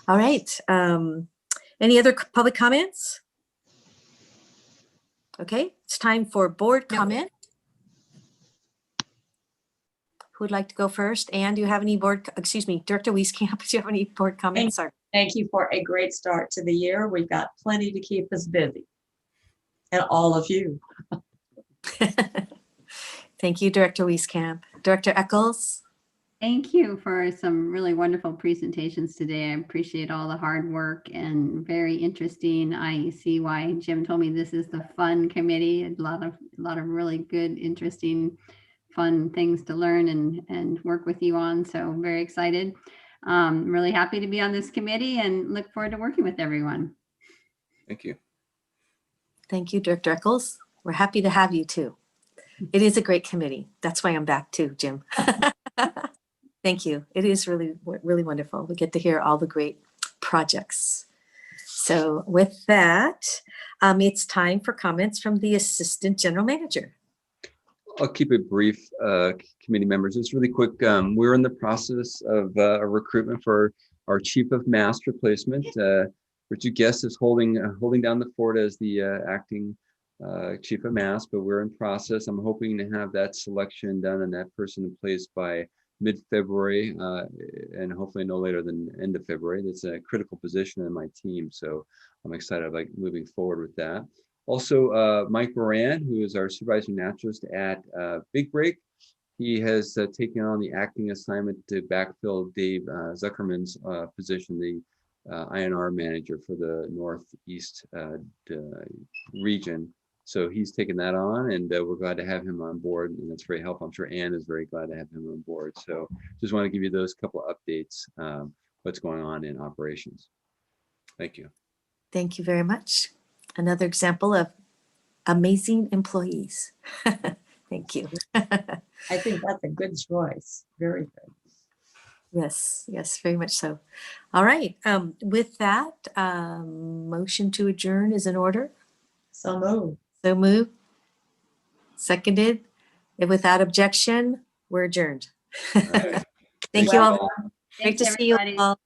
All right. Any other public comments? Okay, it's time for board comment. Who would like to go first? Anne, do you have any Director Wieskamp, do you have any board comments? Thank you for a great start to the year. We've got plenty to keep us busy. And all of you. Thank you, Director Wieskamp. Director Eccles? Thank you for some really wonderful presentations today. I appreciate all the hard work and very interesting. I see why Jim told me this is the fun committee. A lot of really good, interesting, fun things to learn and work with you on. So very excited. I'm really happy to be on this committee and look forward to working with everyone. Thank you. Thank you, Director Eccles. We're happy to have you too. It is a great committee. That's why I'm back too, Jim. Thank you. It is really, really wonderful. We get to hear all the great projects. So with that, it's time for comments from the Assistant General Manager. I'll keep it brief, committee members. It's really quick. We're in the process of a recruitment for our Chief of Mast replacement. Richard Guest is holding down the fort as the acting Chief of Mast, but we're in process. I'm hoping to have that selection done and that person in place by mid-February, and hopefully no later than end of February. That's a critical position in my team, so I'm excited about moving forward with that. Also, Mike Moran, who is our supervising naturalist at Big Break, he has taken on the acting assignment to backfill Dave Zuckerman's position, the INR manager for the Northeast region. So he's taken that on, and we're glad to have him on board, and that's very helpful. I'm sure Ann is very glad to have him on board. So just want to give you those couple of updates, what's going on in operations. Thank you. Thank you very much. Another example of amazing employees. Thank you. I think that's a good choice. Very good. Yes, yes, very much so. All right. With that, motion to adjourn is in order. So move. So move. Seconded. And without objection, we're adjourned. Thank you all. Great Thanks, to see you everybody. all.